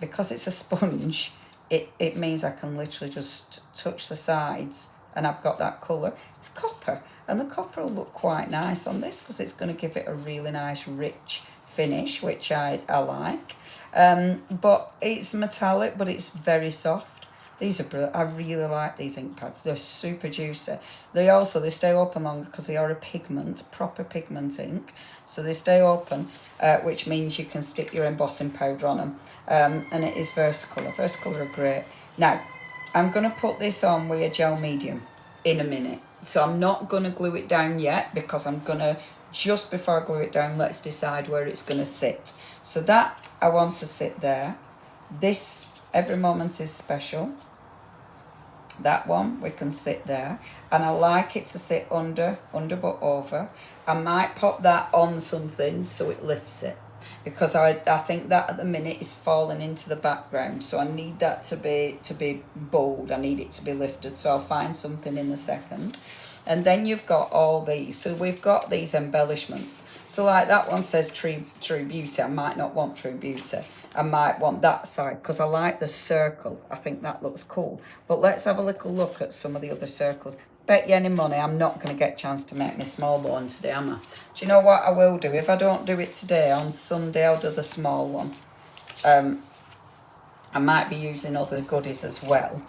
Because it's a sponge, it means I can literally just touch the sides and I've got that colour. It's copper, and the copper will look quite nice on this because it's going to give it a really nice, rich finish, which I like. But it's metallic, but it's very soft. These are brilliant. I really like these ink pads. They're super juicy. They stay open longer because they are a pigment, proper pigment ink. So they stay open, which means you can stick your embossing powder on them. And it is Versacolour. Versacolour are great. Now, I'm going to put this on with a gel medium in a minute. So I'm not going to glue it down yet because I'm going to, just before I glue it down, let's decide where it's going to sit. So that I want to sit there. This, Every Moment is Special. That one, we can sit there. And I like it to sit under but over. I might pop that on something so it lifts it. Because I think that at the minute is falling into the background. So I need that to be bold. I need it to be lifted. So I'll find something in a second. And then you've got all these. So we've got these embellishments. So like that one says True Beauty. I might not want True Beauty. I might want that side because I like the circle. I think that looks cool. But let's have a little look at some of the other circles. Bet you any money I'm not going to get a chance to make my small one today, am I? Do you know what I will do? If I don't do it today, on Sunday I'll do the small one. I might be using other goodies as well.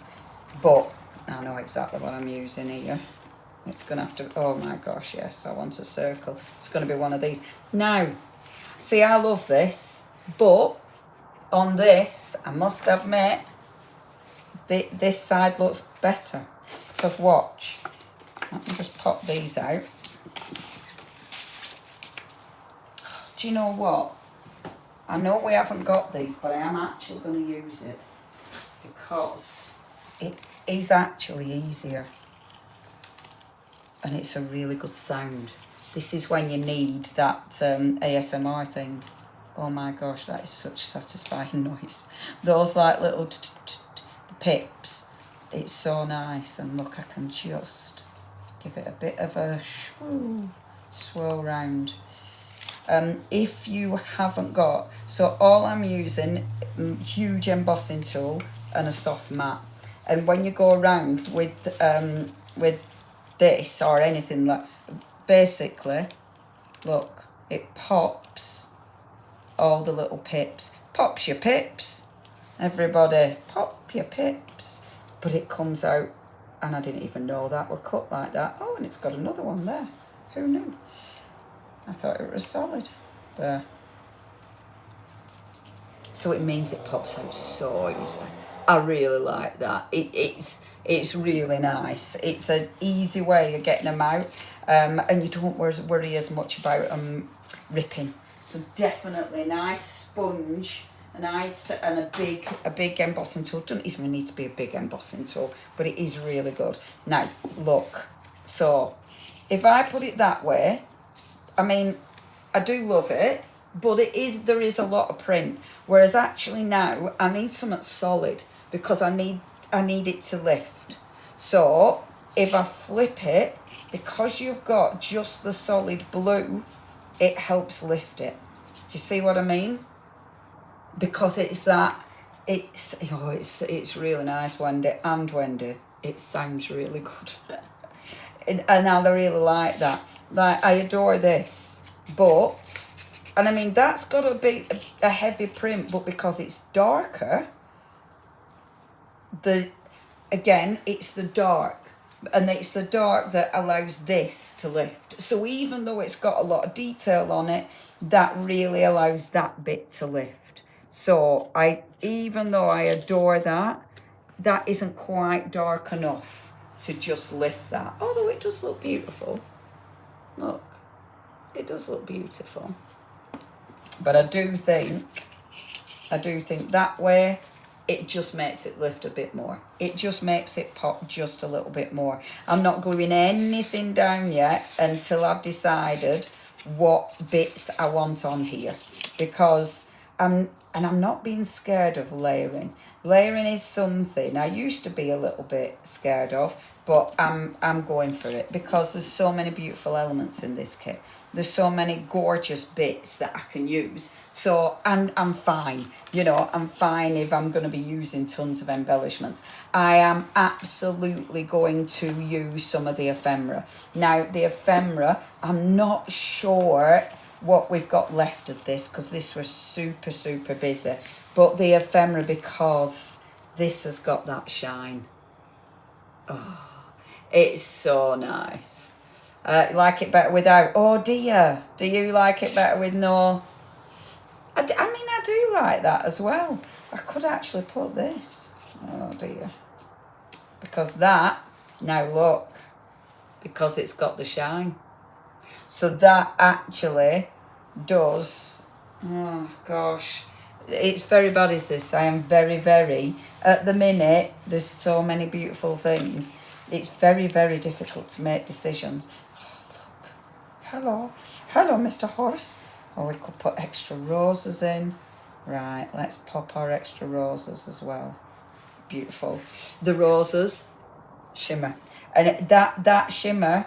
But I know exactly what I'm using here. It's going to have to, oh my gosh, yes, I want a circle. It's going to be one of these. Now, see, I love this, but on this, I must admit, this side looks better. Because watch, let me just pop these out. Do you know what? I know we haven't got these, but I am actually going to use it because it is actually easier. And it's a really good sound. This is when you need that ASMR thing. Oh my gosh, that is such a satisfying noise. Those like little pips. It's so nice. And look, I can just give it a bit of a swirl round. If you haven't got, so all I'm using, huge embossing tool and a soft mat. And when you go around with this or anything, like, basically, look, it pops all the little pips. Pops your pips, everybody, pop your pips. But it comes out, and I didn't even know that were cut like that. Oh, and it's got another one there. Who knew? I thought it was solid. There. So it means it pops out so easy. I really like that. It's really nice. It's an easy way of getting them out, and you don't worry as much about them ripping. So definitely a nice sponge, a nice and a big embossing tool. Doesn't even need to be a big embossing tool, but it is really good. Now look, so if I put it that way, I mean, I do love it, but there is a lot of print. Whereas actually now I need something solid because I need it to lift. So if I flip it, because you've got just the solid blue, it helps lift it. Do you see what I mean? Because it's really nice, Wendy. And Wendy, it sounds really good. and I really like that. Like, I adore this, but, and I mean, that's got to be a heavy print, but because it's darker, it's the dark, and it's the dark that allows this to lift. So even though it's got a lot of detail on it, that really allows that bit to lift. So even though I adore that, that isn't quite dark enough to just lift that. Although it does look beautiful. Look, it does look beautiful. But I do think that way, it just makes it lift a bit more. It just makes it pop just a little bit more. I'm not gluing anything down yet until I've decided what bits I want on here, because I'm not being scared of layering. Layering is something I used to be a little bit scared of, but I'm going for it because there's so many beautiful elements in this kit. There's so many gorgeous bits that I can use. So I'm fine. You know, I'm fine if I'm going to be using tons of embellishments. I am absolutely going to use some of the ephemera. Now, the ephemera, I'm not sure what we've got left of this because this was super, super busy. But the ephemera, because this has got that shine. Oh, it's so nice. Like it better without? Oh dear, do you like it better with no? I mean, I do like that as well. I could actually put this. Oh dear. Because that, now look, because it's got the shine. So that actually does, oh gosh, it's very bad is this. I am very, very, at the minute, there's so many beautiful things. It's very, very difficult to make decisions. Hello, Mr. Horse. Or we could put extra roses in. Right, let's pop our extra roses as well. Beautiful. The roses, shimmer. And that shimmer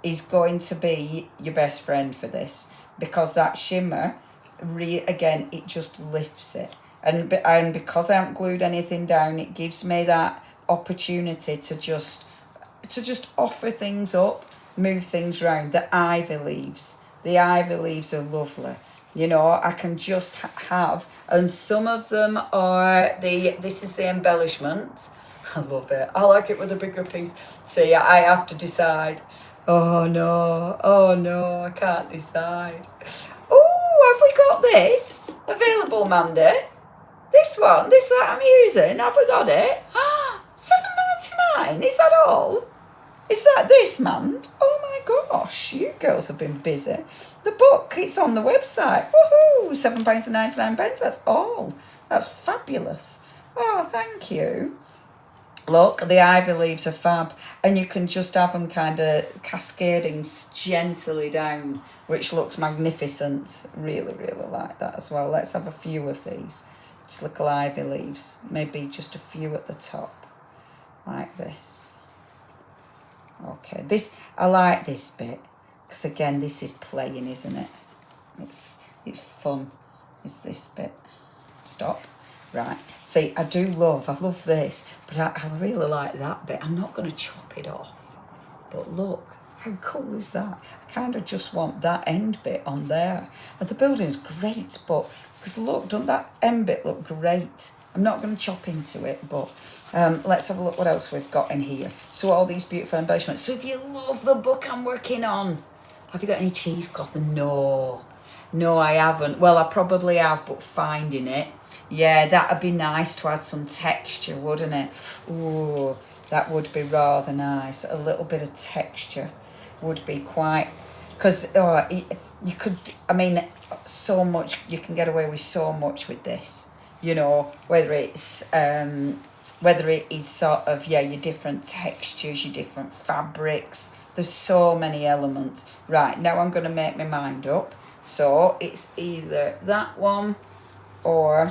is going to be your best friend for this. Because that shimmer, again, it just lifts it. And because I haven't glued anything down, it gives me that opportunity to just offer things up, move things around. The ivy leaves are lovely. You know, I can just have, and some of them are this is the embellishment. I love it. I like it with a bigger piece. See, I have to decide. Oh no, I can't decide. Oh, have we got this available, Mandy? This one I'm using. Have we got it? $7.99. Is that all? Is that this, man? Oh my gosh, you girls have been busy. The book, it's on the website. Woohoo! £7.99. That's all. That's fabulous. Oh, thank you. Look, the ivy leaves are fab, and you can just have them kind of cascading gently down, which looks magnificent. Really, really like that as well. Let's have a few of these. Just little ivy leaves. Maybe just a few at the top, like this. Okay, I like this bit because again, this is playing, isn't it? It's fun. It's this bit. Stop. Right, see, I love this, but I really like that bit. I'm not going to chop it off, but look, how cool is that? I kind of just want that end bit on there. And the building's great, but, because look, doesn't that end bit look great? I'm not going to chop into it, but let's have a look what else we've got in here. So all these beautiful embellishments. So if you love the book I'm working on, have you got any cheesecloth? No. No, I haven't. Well, I probably have, but finding it. Yeah, that'd be nice to add some texture, wouldn't it? Ooh, that would be rather nice. A little bit of texture would be quite... Because you could... I mean, so much... You can get away with so much with this. You know, whether it is sort of, yeah, your different textures, your different fabrics. There's so many elements. Right, now I'm going to make my mind up. So it's either that one or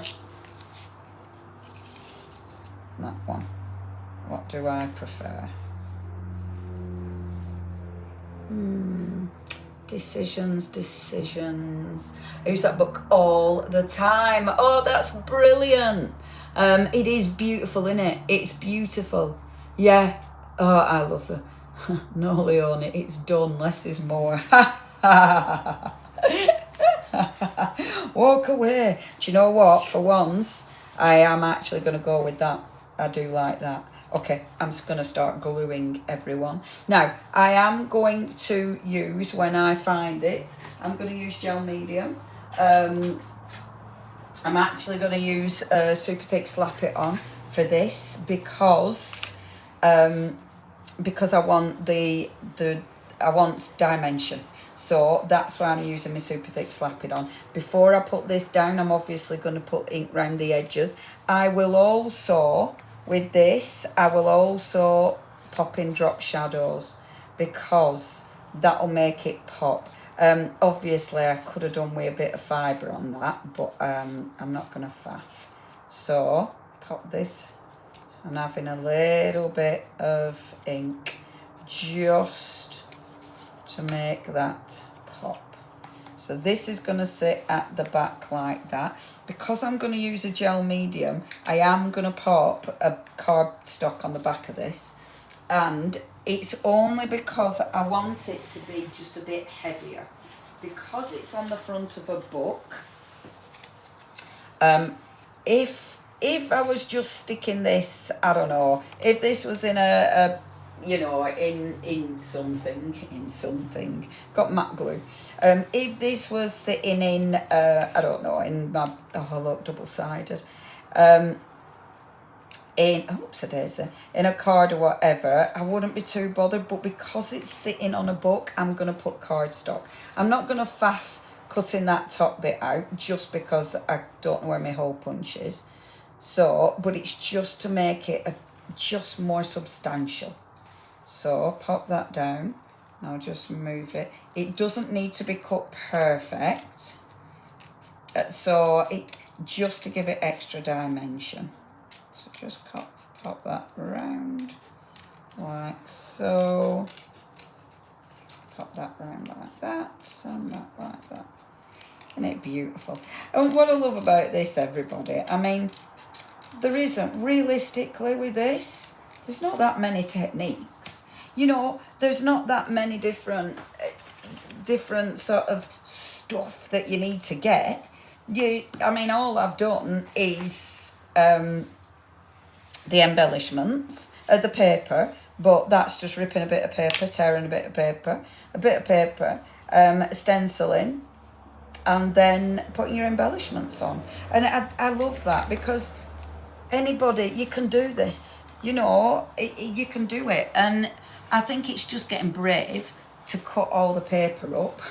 that one. What do I prefer? Decisions. I use that book all the time. Oh, that's brilliant. It is beautiful, isn't it? It's beautiful. Yeah. Oh, I love the... No, Leonie, it's done. Less is more. Walk away. Do you know what? For once, I am actually going to go with that. I do like that. Okay, I'm just going to start gluing, everyone. Now, I am going to use, when I find it, I'm going to use gel medium. I'm actually going to use super thick slap it on for this because I want I want dimension. So that's why I'm using my super thick slap it on. Before I put this down, I'm obviously going to put ink around the edges. I will also, with this, I will also pop in drop shadows because that'll make it pop. Obviously, I could have done with a bit of fibre on that, but I'm not going to faff. So, pop this and having a little bit of ink just to make that pop. So this is going to sit at the back like that. Because I'm going to use a gel medium, I am going to pop a cardstock on the back of this. And it's only because I want it to be just a bit heavier. Because it's on the front of a book, if I was just sticking this, I don't know, if this was in a you know, in something, got matte glue. If this was sitting in, I don't know, in my, oh look, double-sided, in, oops, a daisy, in a card or whatever, I wouldn't be too bothered, but because it's sitting on a book, I'm going to put cardstock. I'm not going to faff cutting that top bit out, just because I don't know where my hole punch is. So, but it's just to make it just more substantial. So pop that down. I'll just move it. It doesn't need to be cut perfect. So it just to give it extra dimension. So just pop that around like so. Pop that around like that and that like that. Isn't it beautiful? And what I love about this, everybody, I mean, there isn't, realistically with this, there's not that many techniques. You know, there's not that many different sort of stuff that you need to get. I mean, all I've done is the embellishments, the paper, but that's just ripping a bit of paper, tearing a bit of paper, stenciling, and then putting your embellishments on. And I love that because anybody, you can do this, you know, you can do it. And I think it's just getting brave to cut all the paper up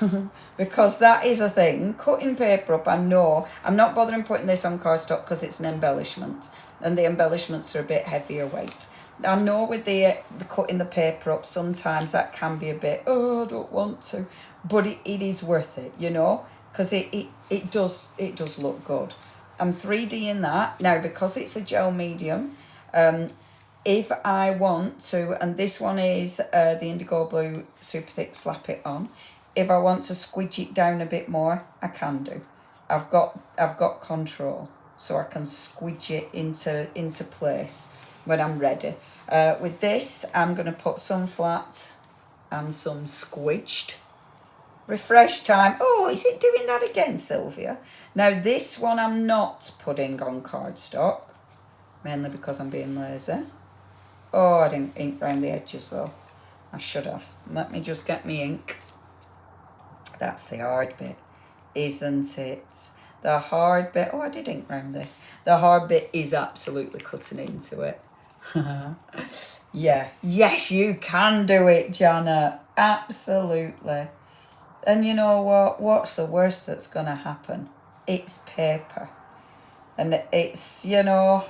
because that is a thing. Cutting paper up, I know. I'm not bothering putting this on cardstock because it's an embellishment and the embellishments are a bit heavier weight. I know with the cutting the paper up, sometimes that can be a bit, oh, I don't want to. But it is worth it, you know, because it does look good. I'm 3D'ing that. Now, because it's a gel medium, if I want to, and this one is the Indigo Blue Super Thick Slap It On. If I want to squidge it down a bit more, I can do. I've got control. so I can squidge it into place when I'm ready. With this, I'm going to put some flat and some squidged. Refresh time. Oh, is it doing that again, Sylvia? Now, this one I'm not putting on cardstock, mainly because I'm being lazy. Oh, I didn't ink around the edges, though. I should have. Let me just get me ink. That's the hard bit, isn't it? The hard bit. Oh, I did ink around this. The hard bit is absolutely cutting into it. Yeah. Yes, you can do it, Janet. Absolutely. And you know what? What's the worst that's going to happen? It's paper. And it's, you know,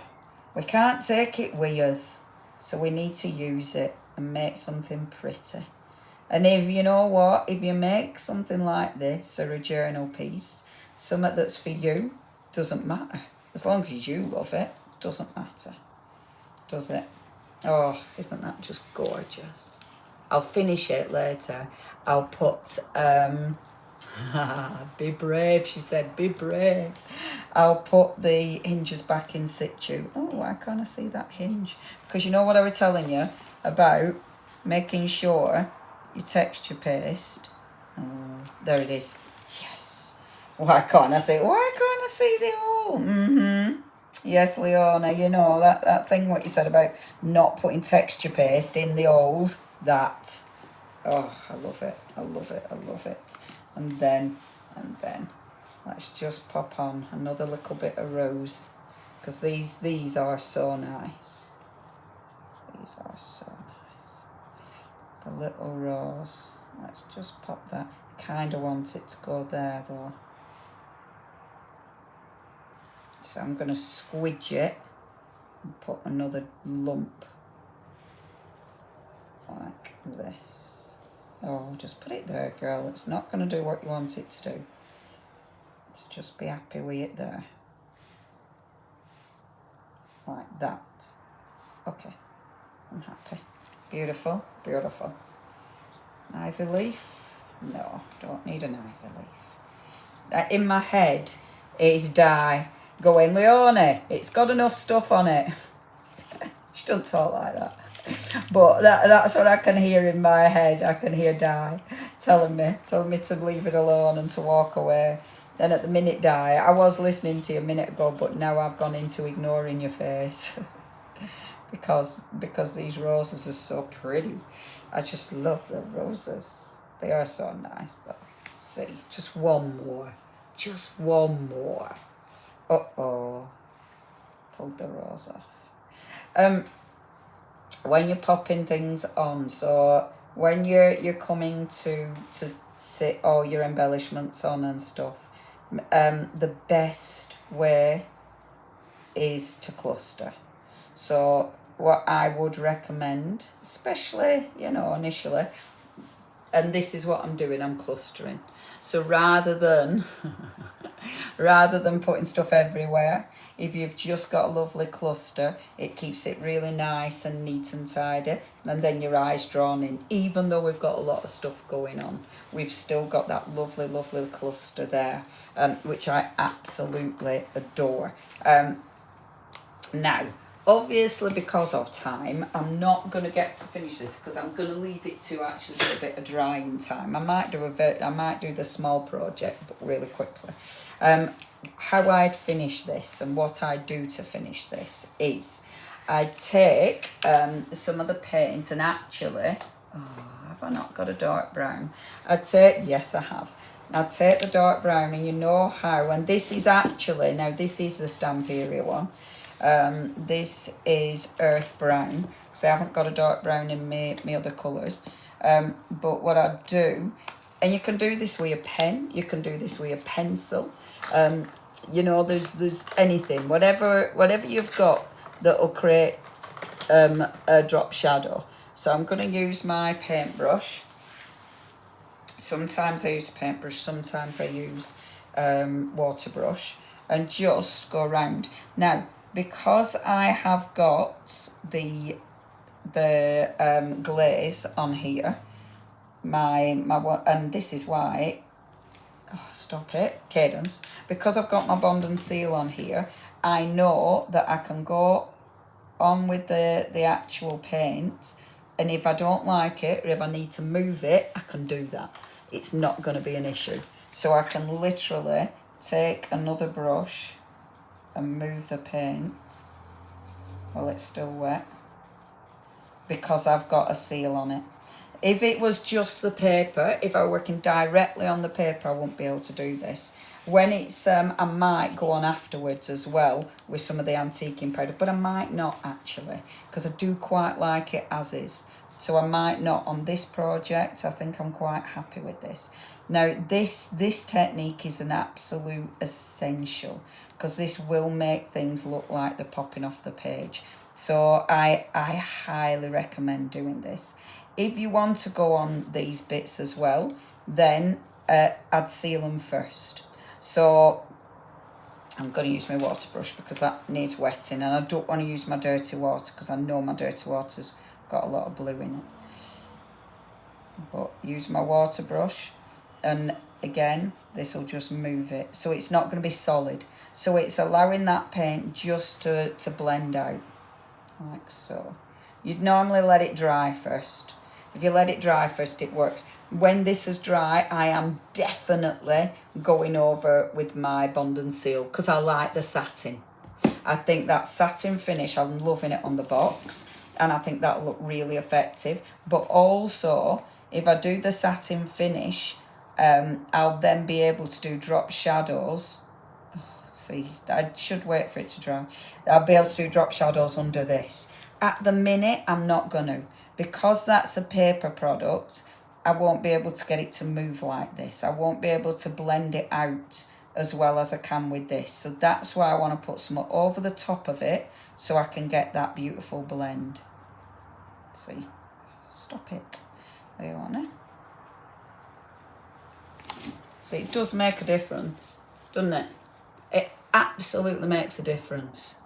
we can't take it with us. So we need to use it and make something pretty. And if you know what, if you make something like this or a journal piece, something that's for you, doesn't matter. As long as you love it, doesn't matter. Does it? Oh, isn't that just gorgeous? I'll finish it later. I'll put, be brave, she said, be brave. I'll put the hinges back in situ. Oh, why can't I see that hinge? Because you know what I was telling you about making sure you texture paste. Oh, there it is. Yes. Why can't I see the hole? Yes, Leonie, you know, that thing what you said about not putting texture paste in the holes, that. Oh, I love it. I love it. I love it. And then, let's just pop on another little bit of rose, because these are so nice. These are so nice. The little rose. Let's just pop that. I kind of want it to go there though. So I'm going to squidge it and put another lump like this. Oh, just put it there, girl. It's not going to do what you want it to do. Let's just be happy with it there. Like that. Okay, I'm happy. Beautiful, beautiful. Ivy leaf? No, don't need an ivy leaf. In my head is dye going, Leonie, it's got enough stuff on it. She doesn't talk like that. But that's what I can hear in my head. I can hear Di telling me to leave it alone and to walk away. And at the minute, Di, I was listening to you a minute ago, but now I've gone into ignoring your face. because these roses are so pretty. I just love the roses. They are so nice, though. See, just one more. Just one more. Uh-oh. Pulled the rose off. When you're popping things on, so when you're coming to sit all your embellishments on and stuff, the best way is to cluster. So what I would recommend, especially, you know, initially, and this is what I'm doing, I'm clustering. So rather than putting stuff everywhere, if you've just got a lovely cluster, it keeps it really nice and neat and tidy, and then your eyes drawn in. Even though we've got a lot of stuff going on, we've still got that lovely, lovely cluster there, which I absolutely adore. Now, obviously, because of time, I'm not going to get to finish this because I'm going to leave it to actually a bit of drying time. I might do the small project, but really quickly. How I'd finish this and what I do to finish this is I'd take some of the paint and actually, have I not got a dark brown? Yes, I have. I'd take the dark brown, and you know how, and this is actually, now this is the Stamperia one. This is earth brown, because I haven't got a dark brown in my other colours. But what I do, and you can do this with a pen, you can do this with a pencil. You know, there's anything, whatever you've got that will create a drop shadow. So I'm going to use my paintbrush. Sometimes I use a paintbrush, sometimes I use water brush, and just go around. Now, because I have got the glaze on here, my and this is why stop it, Cadence, because I've got my bond and seal on here, I know that I can go on with the actual paint, and if I don't like it or if I need to move it, I can do that. It's not going to be an issue. So I can literally take another brush and move the paint while it's still wet, because I've got a seal on it. If it was just the paper, if I were working directly on the paper, I wouldn't be able to do this. When it's, I might go on afterwards as well with some of the antiquing powder, but I might not actually, because I do quite like it as is. So I might not on this project. I think I'm quite happy with this. Now, this technique is an absolute essential, because this will make things look like they're popping off the page. So I highly recommend doing this. If you want to go on these bits as well, then I'd seal them first. So I'm going to use my water brush because that needs wetting, and I don't want to use my dirty water because I know my dirty water's got a lot of blue in it. But use my water brush, and again, this will just move it. So it's not going to be solid. So it's allowing that paint just to blend out, like so. You'd normally let it dry first. If you let it dry first, it works. When this is dry, I am definitely going over with my bond and seal because I like the satin. I think that satin finish, I'm loving it on the box, and I think that'll look really effective. But also, if I do the satin finish, I'll then be able to do drop shadows. See, I should wait for it to dry. I'll be able to do drop shadows under this. At the minute, I'm not going to. Because that's a paper product, I won't be able to get it to move like this. I won't be able to blend it out as well as I can with this. So that's why I want to put some over the top of it so I can get that beautiful blend. See, stop it, Leonie. See, it does make a difference, doesn't it? It absolutely makes a difference.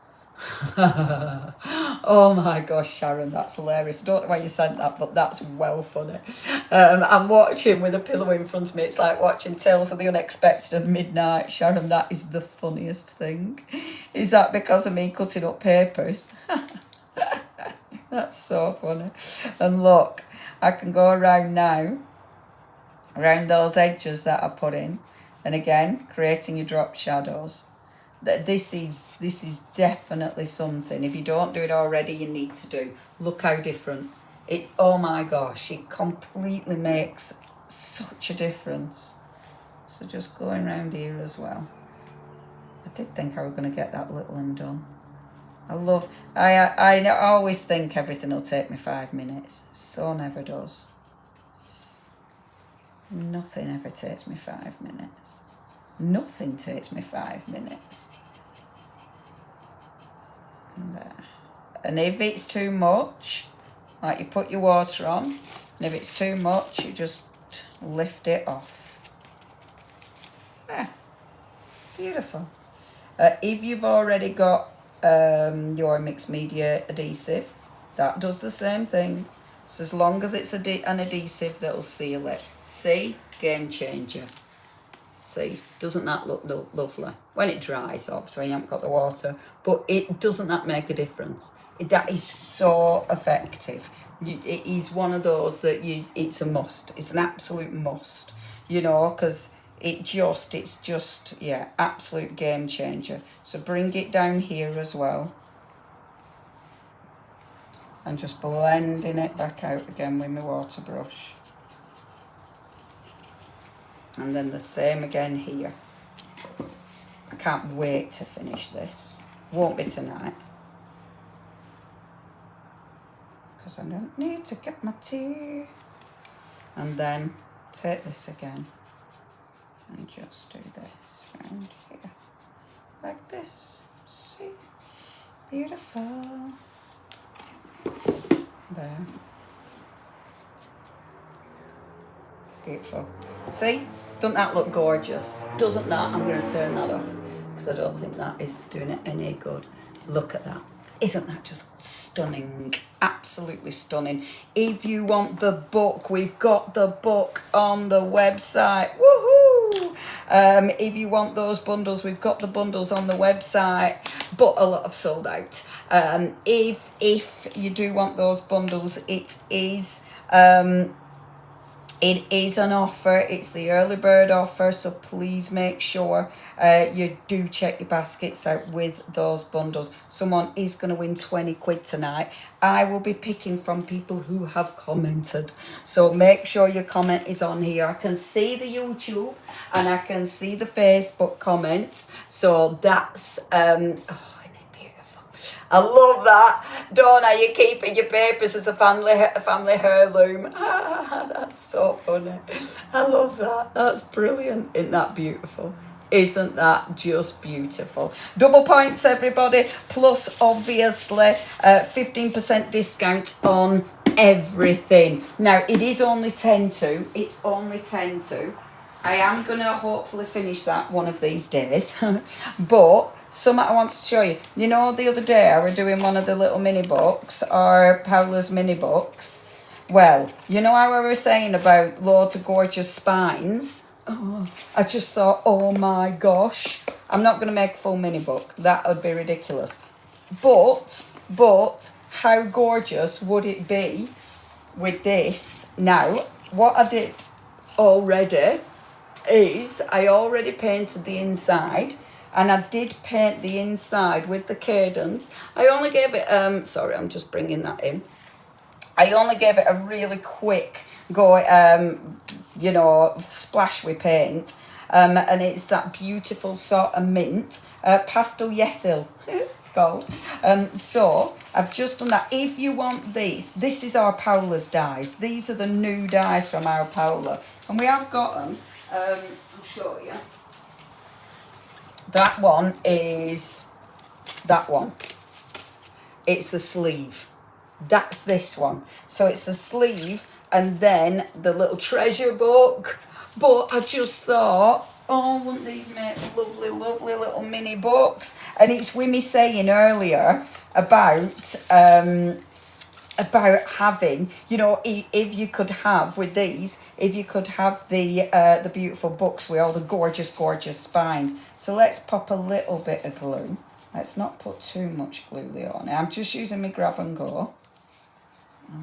Oh my gosh, Sharon, that's hilarious. I don't know why you sent that, but that's well funny. I'm watching with a pillow in front of me. It's like watching Tales of the Unexpected at midnight. Sharon, that is the funniest thing. Is that because of me cutting up papers? That's so funny. And look, I can go around now, around those edges that I put in, and again, creating your drop shadows. This is definitely something. If you don't do it already, you need to do. Look how different it. Oh my gosh, it completely makes such a difference. So just going around here as well. I did think I was going to get that little one done. I always think everything will take me 5 minutes. So never does. Nothing ever takes me 5 minutes. Nothing takes me 5 minutes. There. And if it's too much, like you put your water on, and if it's too much, you just lift it off. There. Beautiful. If you've already got your mixed media adhesive, that does the same thing. So as long as it's an adhesive that'll seal it. See? Game changer. See, doesn't that look lovely? When it dries, obviously, you haven't got the water, but doesn't that make a difference? That is so effective. It is one of those that it's a must. It's an absolute must, you know, because it's just, yeah, absolute game changer. So bring it down here as well. And just blending it back out again with my water brush. And then the same again here. I can't wait to finish this. Won't be tonight. Because I don't need to get my tea. And then take this again. And just do this around here. Like this. See? Beautiful. There. Beautiful. See? Doesn't that look gorgeous? Doesn't that? I'm going to turn that off because I don't think that is doing it any good. Look at that. Isn't that just stunning? Absolutely stunning. If you want the book, we've got the book on the website. Woohoo! If you want those bundles, we've got the bundles on the website, but a lot have sold out. If you do want those bundles, it is an offer. It's the early bird offer, so please make sure you do check your baskets out with those bundles. Someone is going to win 20 quid tonight. I will be picking from people who have commented, so make sure your comment is on here. I can see the YouTube and I can see the Facebook comments, so that's I love that. Donna, you're keeping your papers as a family heirloom. That's so funny. I love that. That's brilliant. Isn't that beautiful? Isn't that just beautiful? Double points, everybody. Plus, obviously, 15% discount on everything. Now, it is only 10 to. It's only 10 to. I am going to hopefully finish that one of these days. But something I want to show you. You know, the other day I were doing one of the little mini books, or Paula's mini books. Well, you know how I was saying about loads of gorgeous spines? Oh, I just thought, oh my gosh, I'm not going to make a full mini book. That would be ridiculous. But, how gorgeous would it be with this? Now, what I did already is I already painted the inside, and I did paint the inside with the cadence. I only gave it sorry, I'm just bringing that in. I only gave it a really quick go, you know, splash with paint, and it's that beautiful sort of mint, pastel yesil it's called. So I've just done that. If you want these, this is our Paula's dies. These are the new dies from our Paula, and we have got them. I'll show you. That one is that one. It's the sleeve. That's this one. So it's the sleeve and then the little treasure book. But I just thought, oh, wouldn't these make lovely, lovely little mini books? And it's with me saying earlier about having, you know, if you could have with these, if you could have the beautiful books with all the gorgeous, gorgeous spines. So let's pop a little bit of glue. Let's not put too much glue, Leonie. I'm just using my grab and go.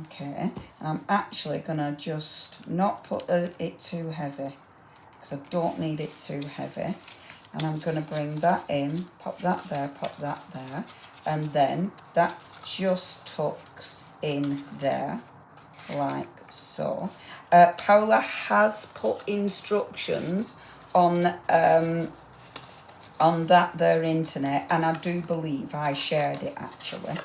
Okay, and I'm actually gonna just not put it too heavy, because I don't need it too heavy. And I'm gonna bring that in, pop that there, and then that just tucks in there, like so. Paula has put instructions on that there internet, and I do believe I shared it actually,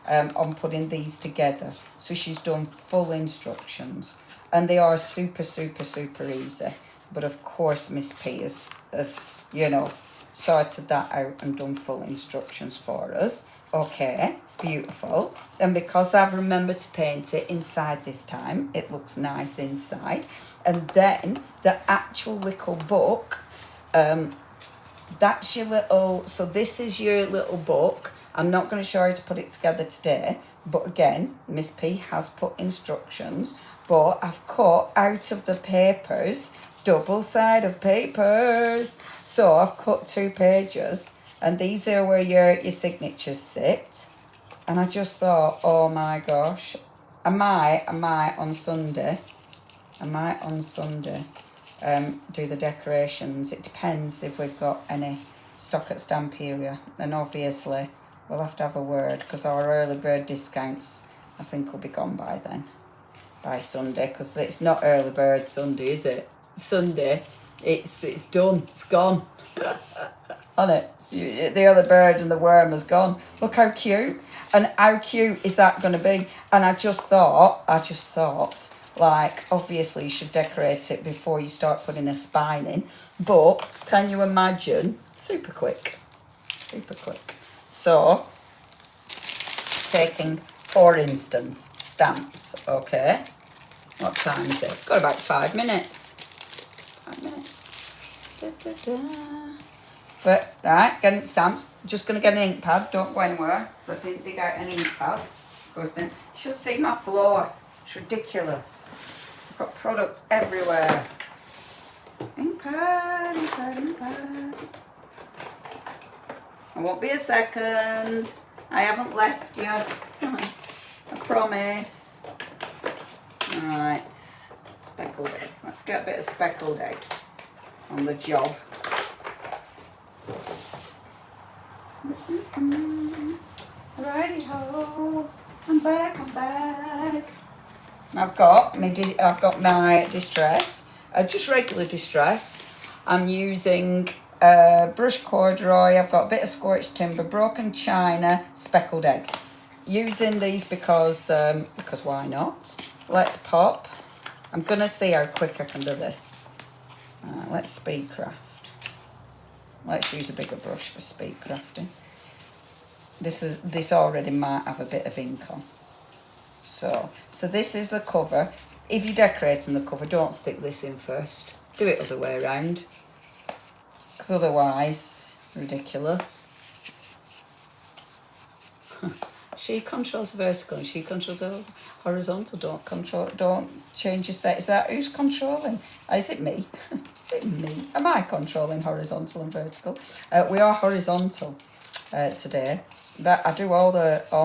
on putting these together. So she's done full instructions, and they are super, super, super easy. But of course, Miss P has, you know, sorted that out and done full instructions for us. Okay, beautiful. And because I've remembered to paint it inside this time, it looks nice inside. And then the actual little book, that's your little, so this is your little book. I'm not going to show you how to put it together today, but again, Miss P has put instructions. But I've cut out of the papers, double-sided papers. So I've cut 2 pages, and these are where your signatures sit. And I just thought, oh my gosh, I might on Sunday, do the decorations. It depends if we've got any stock at Stamperia, and obviously we'll have to have a word, because our early bird discounts I think will be gone by then, by Sunday, because it's not early bird Sunday, is it? Sunday, it's done, it's gone. On it, the early bird and the worm has gone. Look how cute, and how cute is that going to be? And I just thought, like, obviously you should decorate it before you start putting a spine in, but can you imagine? Super quick. So, taking, for instance, stamps, okay? What time is it? Got about 5 minutes. 5 minutes. But, right, getting stamps. Just going to get an ink pad. Don't go anywhere, because I didn't dig out any ink pads. You should see my floor. It's ridiculous. I've got products everywhere. Ink pad, ink pad, ink pad. I won't be a second. I haven't left you. I promise. Alright, speckled egg. Let's get a bit of speckled egg on the job. Righty ho, I'm back, I'm back. I've got my distress, just regular distress. I'm using brush corduroy. I've got a bit of scorched timber, broken china, speckled egg. Using these because why not? Let's pop. I'm gonna see how quick I can do this. Let's speed craft. Let's use a bigger brush for speed crafting. This already might have a bit of ink on. So this is the cover. If you're decorating the cover, don't stick this in first. Do it other way around. Because otherwise, ridiculous. She controls the vertical and she controls the horizontal. Don't change your set. Is that who's controlling? Is it me? Is it me? Am I controlling horizontal and vertical? We are horizontal today. That I do all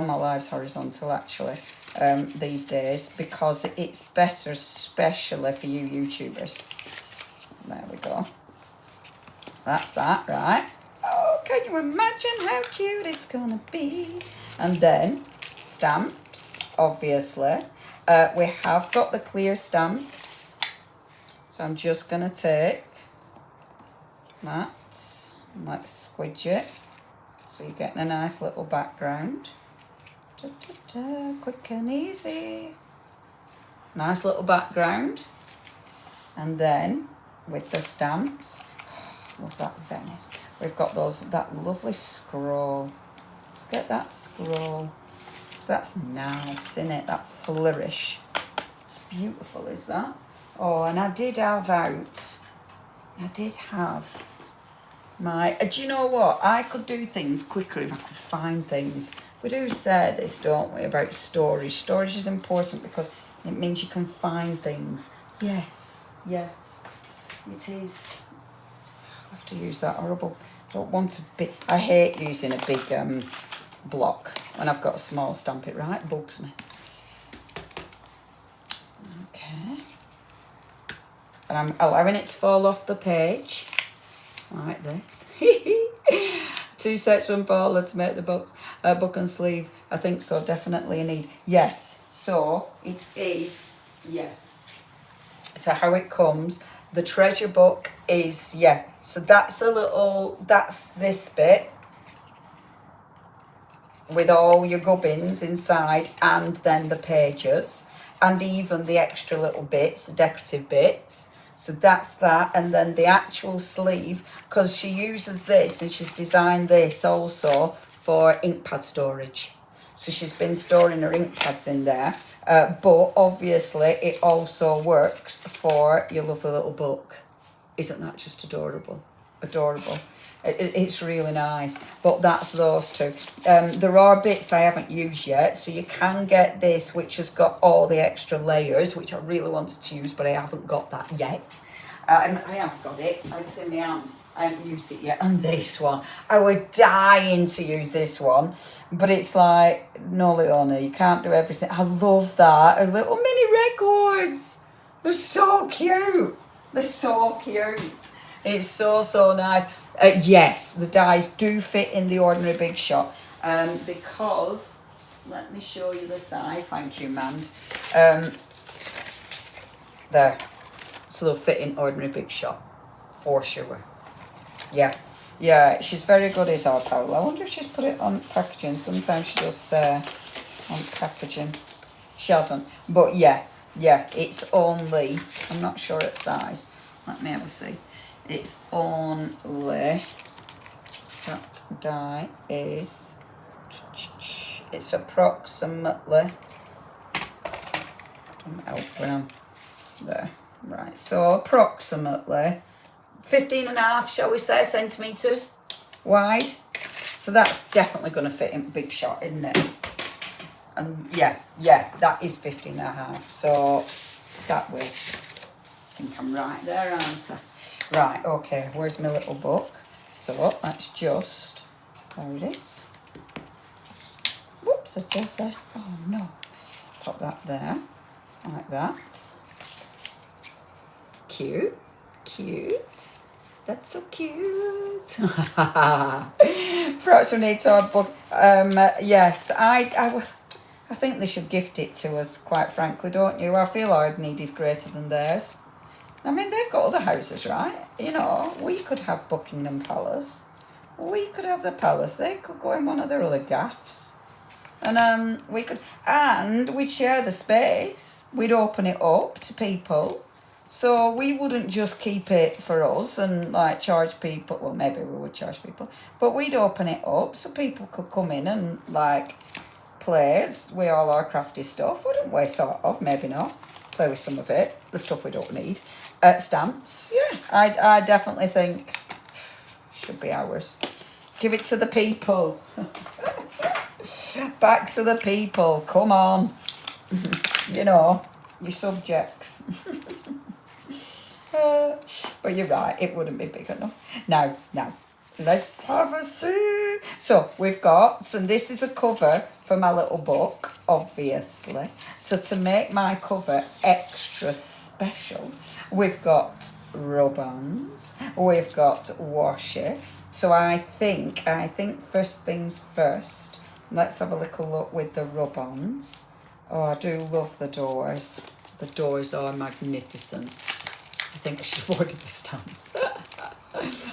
my lives horizontal actually these days because it's better, especially for you YouTubers. There we go. That's that, right? Oh, can you imagine how cute it's gonna be? And then stamps, obviously. We have got the clear stamps. So I'm just gonna take that. Let's squidge it. So you're getting a nice little background. Da, da, da, quick and easy. Nice little background. And then with the stamps, love that Venice. We've got that lovely scroll. Let's get that scroll. So that's nice, isn't it? That flourish. It's beautiful, is that? Oh, and I did have my, do you know what? I could do things quicker if I could find things. We do say this, don't we, about storage. Storage is important because it means you can find things. Yes, yes, it is. I have to use that horrible, don't want a big, I hate using a big block when I've got a small stamp, it right bugs me. Okay. And I'm allowing it to fall off the page. Like this. 2 sets from Paula to make the book and sleeve. I think so, definitely a need. Yes, so it is, yeah. So how it comes, the treasure book is, yeah. So that's that's this bit with all your gubbins inside and then the pages and even the extra little bits, the decorative bits. So that's that, and then the actual sleeve, because she uses this and she's designed this also for ink pad storage. So she's been storing her ink pads in there, but obviously it also works for your lovely little book. Isn't that just adorable? Adorable. It's really nice, but that's those two. There are bits I haven't used yet, so you can get this, which has got all the extra layers, which I really wanted to use, but I haven't got that yet. I have got it, it's in my hand. I haven't used it yet. And this one, I was dying to use this one, but it's like, no, Leonie, you can't do everything. I love that. And little mini records. They're so cute. They're so cute. It's so, so nice. Yes, the dies do fit in the ordinary big shot. Because, let me show you the size. Thank you, Mand. There. So they'll fit in ordinary big shot. For sure. Yeah. Yeah, she's very good, is our Paula. I wonder if she's put it on packaging. Sometimes she does on packaging. She hasn't. But yeah, it's only, I'm not sure its size. Let me have a see. It's only, that die is, it's approximately, don't help when I'm there. Right, so approximately 15.5, shall we say, centimetres wide. So that's definitely going to fit in big shot, isn't it? And yeah, that is 15.5. So that way, I think I'm right there, aren't I? Right, okay, where's my little book? So let's just, there it is. Whoops, I just there. Oh no. Pop that there, like that. Cute, cute. That's so cute. Perhaps we need to have book. Yes, I think they should gift it to us, quite frankly, don't you? I feel our need is greater than theirs. I mean, they've got other houses, right? You know, we could have Buckingham Palace. We could have the palace. They could go in one of their other gaffs. And we'd share the space. We'd open it up to people. So we wouldn't just keep it for us and like charge people. Well, maybe we would charge people, but we'd open it up so people could come in and like play with all our crafty stuff, wouldn't we? Sort of, maybe not. Play with some of it, the stuff we don't need. Stamps, yeah. I definitely think should be ours. Give it to the people. Back to the people. Come on. You know, your subjects. But you're right, it wouldn't be big enough. Now, let's have a see. So we've got, so this is a cover for my little book, obviously. So to make my cover extra special, we've got rub-ons, we've got washi. So I think first things first, let's have a little look with the rub-ons. Oh, I do love the doors. The doors are magnificent. I think I should have ordered the stamps.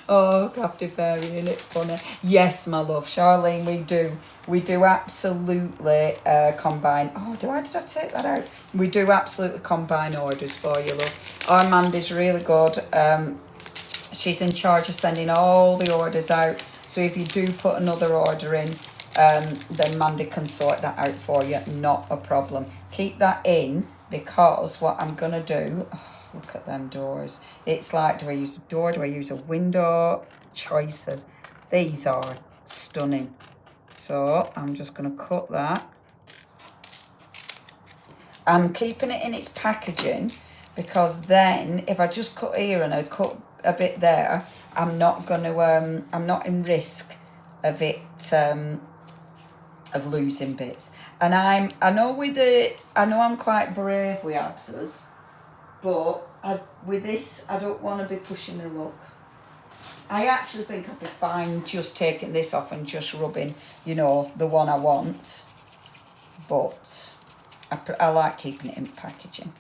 Oh, Crafty Fairy, isn't it funny? Yes, my love, Charlene, we do absolutely combine. Oh, did I take that out? We do absolutely combine orders for you, love. Our Mandy's really good. She's in charge of sending all the orders out. So if you do put another order in, then Mandy can sort that out for you. Not a problem. Keep that in because what I'm gonna do. Look at them doors. It's like, do I use a door? Do I use a window? Choices. These are stunning. So I'm just going to cut that. I'm keeping it in its packaging because then if I just cut here and I cut a bit there, I'm not going to, I'm not in risk of it, of losing bits. And I know I'm quite brave with abscess. But with this, I don't want to be pushing the look. I actually think I'd be fine just taking this off and just rubbing, you know, the one I want. But I like keeping it in packaging.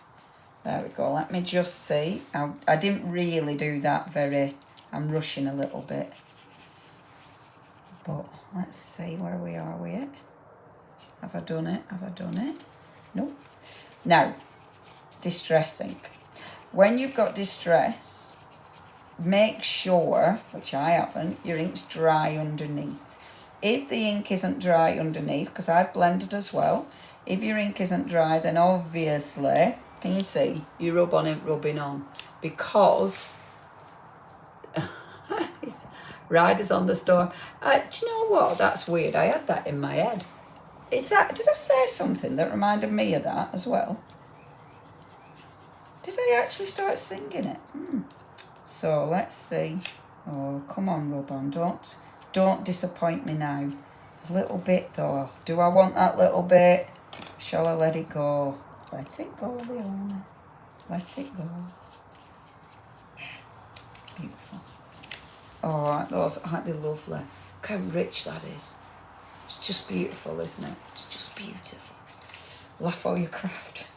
There we go. Let me just see. I didn't really do that I'm rushing a little bit. But let's see where we are with it. Have I done it? Nope. Now, distress ink. When you've got distress, make sure, which I haven't, your ink's dry underneath. If the ink isn't dry underneath, because I've blended as well, if your ink isn't dry, then obviously, can you see, you rub on it, rubbing on. Because, Riders on the Storm. Do you know what? That's weird. I had that in my head. Did I say something that reminded me of that as well? Did I actually start singing it? So let's see. Oh, come on, rub-on. Don't disappoint me now. A little bit though. Do I want that little bit? Shall I let it go? Let it go, Leonie. Let it go. Beautiful. Oh, those aren't they lovely? Look how rich that is. It's just beautiful, isn't it? It's just beautiful. Laugh all your craft.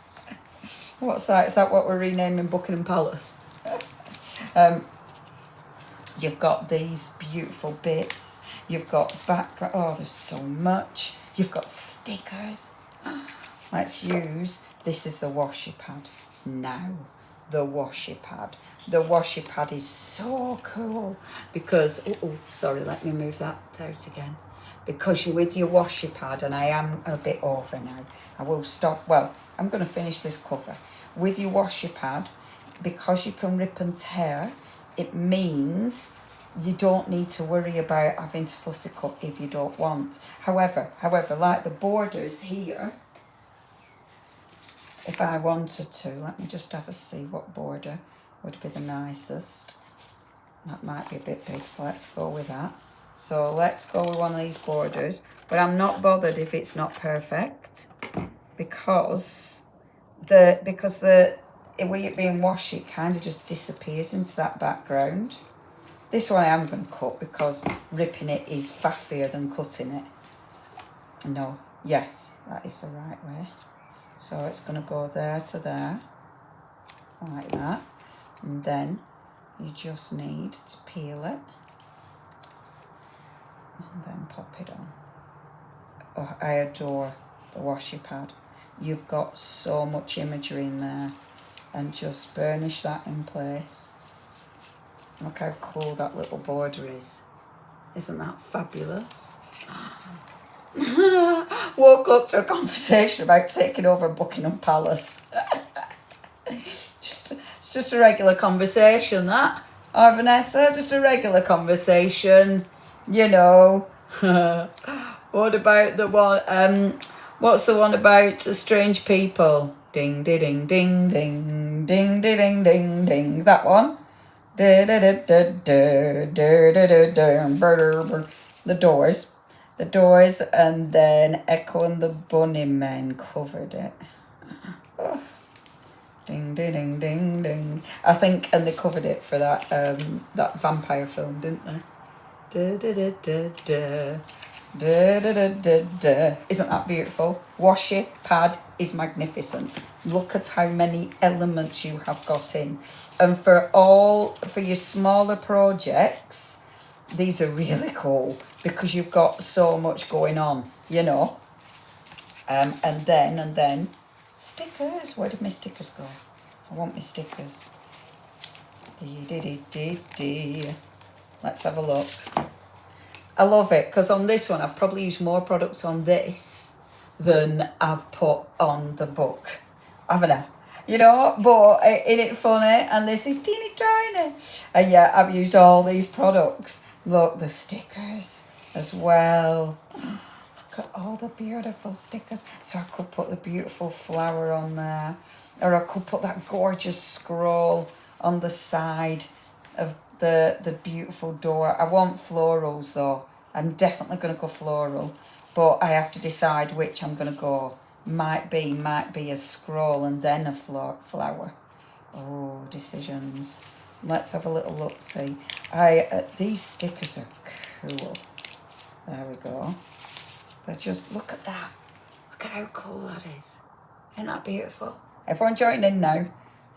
What's that? Is that what we're renaming Buckingham Palace? You've got these beautiful bits. You've got background. Oh, there's so much. You've got stickers. Let's use, this is the washi pad. Now, the washi pad. The washi pad is so cool because, sorry, let me move that out again. Because you're with your washi pad, and I am a bit over now. I will stop. Well, I'm going to finish this cover. With your washi pad, because you can rip and tear, it means you don't need to worry about having to fussy cut if you don't want. However, like the borders here, if I wanted to, let me just have a see what border would be the nicest. That might be a bit big, so let's go with that. So let's go with one of these borders. But I'm not bothered if it's not perfect, because with it being washed, it kind of just disappears into that background. This one I am going to cut because ripping it is faffier than cutting it. No, yes, that is the right way. So it's going to go there to there, like that. And then you just need to peel it and then pop it on. Oh, I adore the washi pad. You've got so much imagery in there, and just burnish that in place. Look how cool that little border is. Isn't that fabulous? Woke up to a conversation about taking over Buckingham Palace. It's just a regular conversation, that. Oh, Vanessa, just a regular conversation, you know. What about the one, what's the one about strange people? Ding, ding, ding, ding, ding, ding, ding, ding, ding. That one. The Doors. The Doors, and then Echo and the Bunnymen covered it. Oh. Ding, ding, ding, ding, ding. I think, and they covered it for that that vampire film, didn't they? Da, da, da, da, da. Da, da, da, da, da. Isn't that beautiful? Washi pad is magnificent. Look at how many elements you have got in. And for your smaller projects, these are really cool because you've got so much going on, you know. And then stickers. Where did my stickers go? I want my stickers. Let's have a look. I love it because on this one I've probably used more products on this than I've put on the book, haven't I? You know, but isn't it funny? And this is teeny tiny. And yeah, I've used all these products. Look, the stickers as well. Look at all the beautiful stickers. So I could put the beautiful flower on there, or I could put that gorgeous scroll on the side of the beautiful door. I want florals though. I'm definitely going to go floral, but I have to decide which I'm going to go. Might be a scroll and then a flower. Oh, decisions. Let's have a little look. See, these stickers are cool. There we go. They're just, look at that. Look at how cool that is. Isn't that beautiful? Everyone join in now.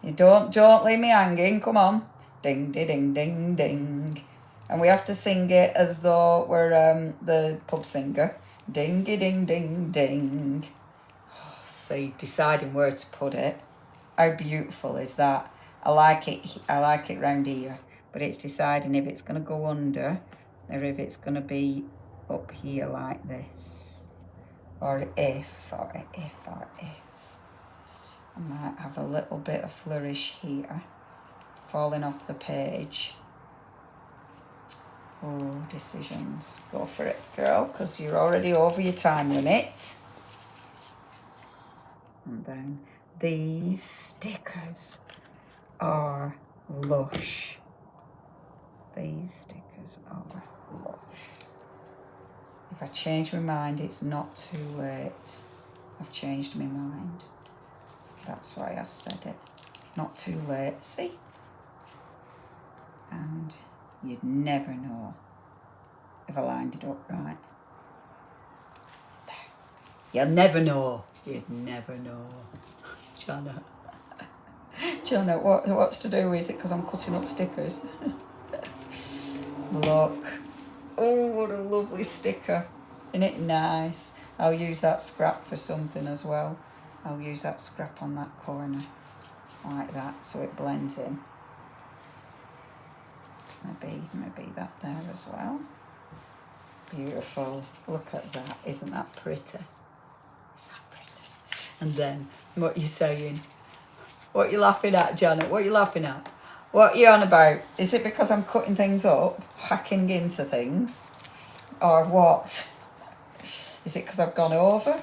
You don't leave me hanging. Come on. Ding, ding, ding, ding, ding. And we have to sing it as though we're the pub singer. Ding, ding, ding, ding. Oh, see, deciding where to put it. How beautiful is that? I like it round here, but it's deciding if it's going to go under or if it's going to be up here like this. Or if. I might have a little bit of flourish here, falling off the page. Oh, decisions. Go for it, girl, because you're already over your time limit. And then these stickers are lush. These stickers are lush. If I change my mind, it's not too late. I've changed my mind. That's why I said it. Not too late. See? And you'd never know if I lined it up right. There. You'll never know. You'd never know. Jonna. Jonna, what's to do? Is it because I'm cutting up stickers? Look. Oh, what a lovely sticker. Isn't it nice? I'll use that scrap for something as well. I'll use that scrap on that corner. Like that, so it blends in. Maybe that there as well. Beautiful. Look at that. Isn't that pretty? Is that pretty? And then, what you saying? What you laughing at, Janet? What you laughing at? What you on about? Is it because I'm cutting things up, hacking into things? Or what? Is it because I've gone over?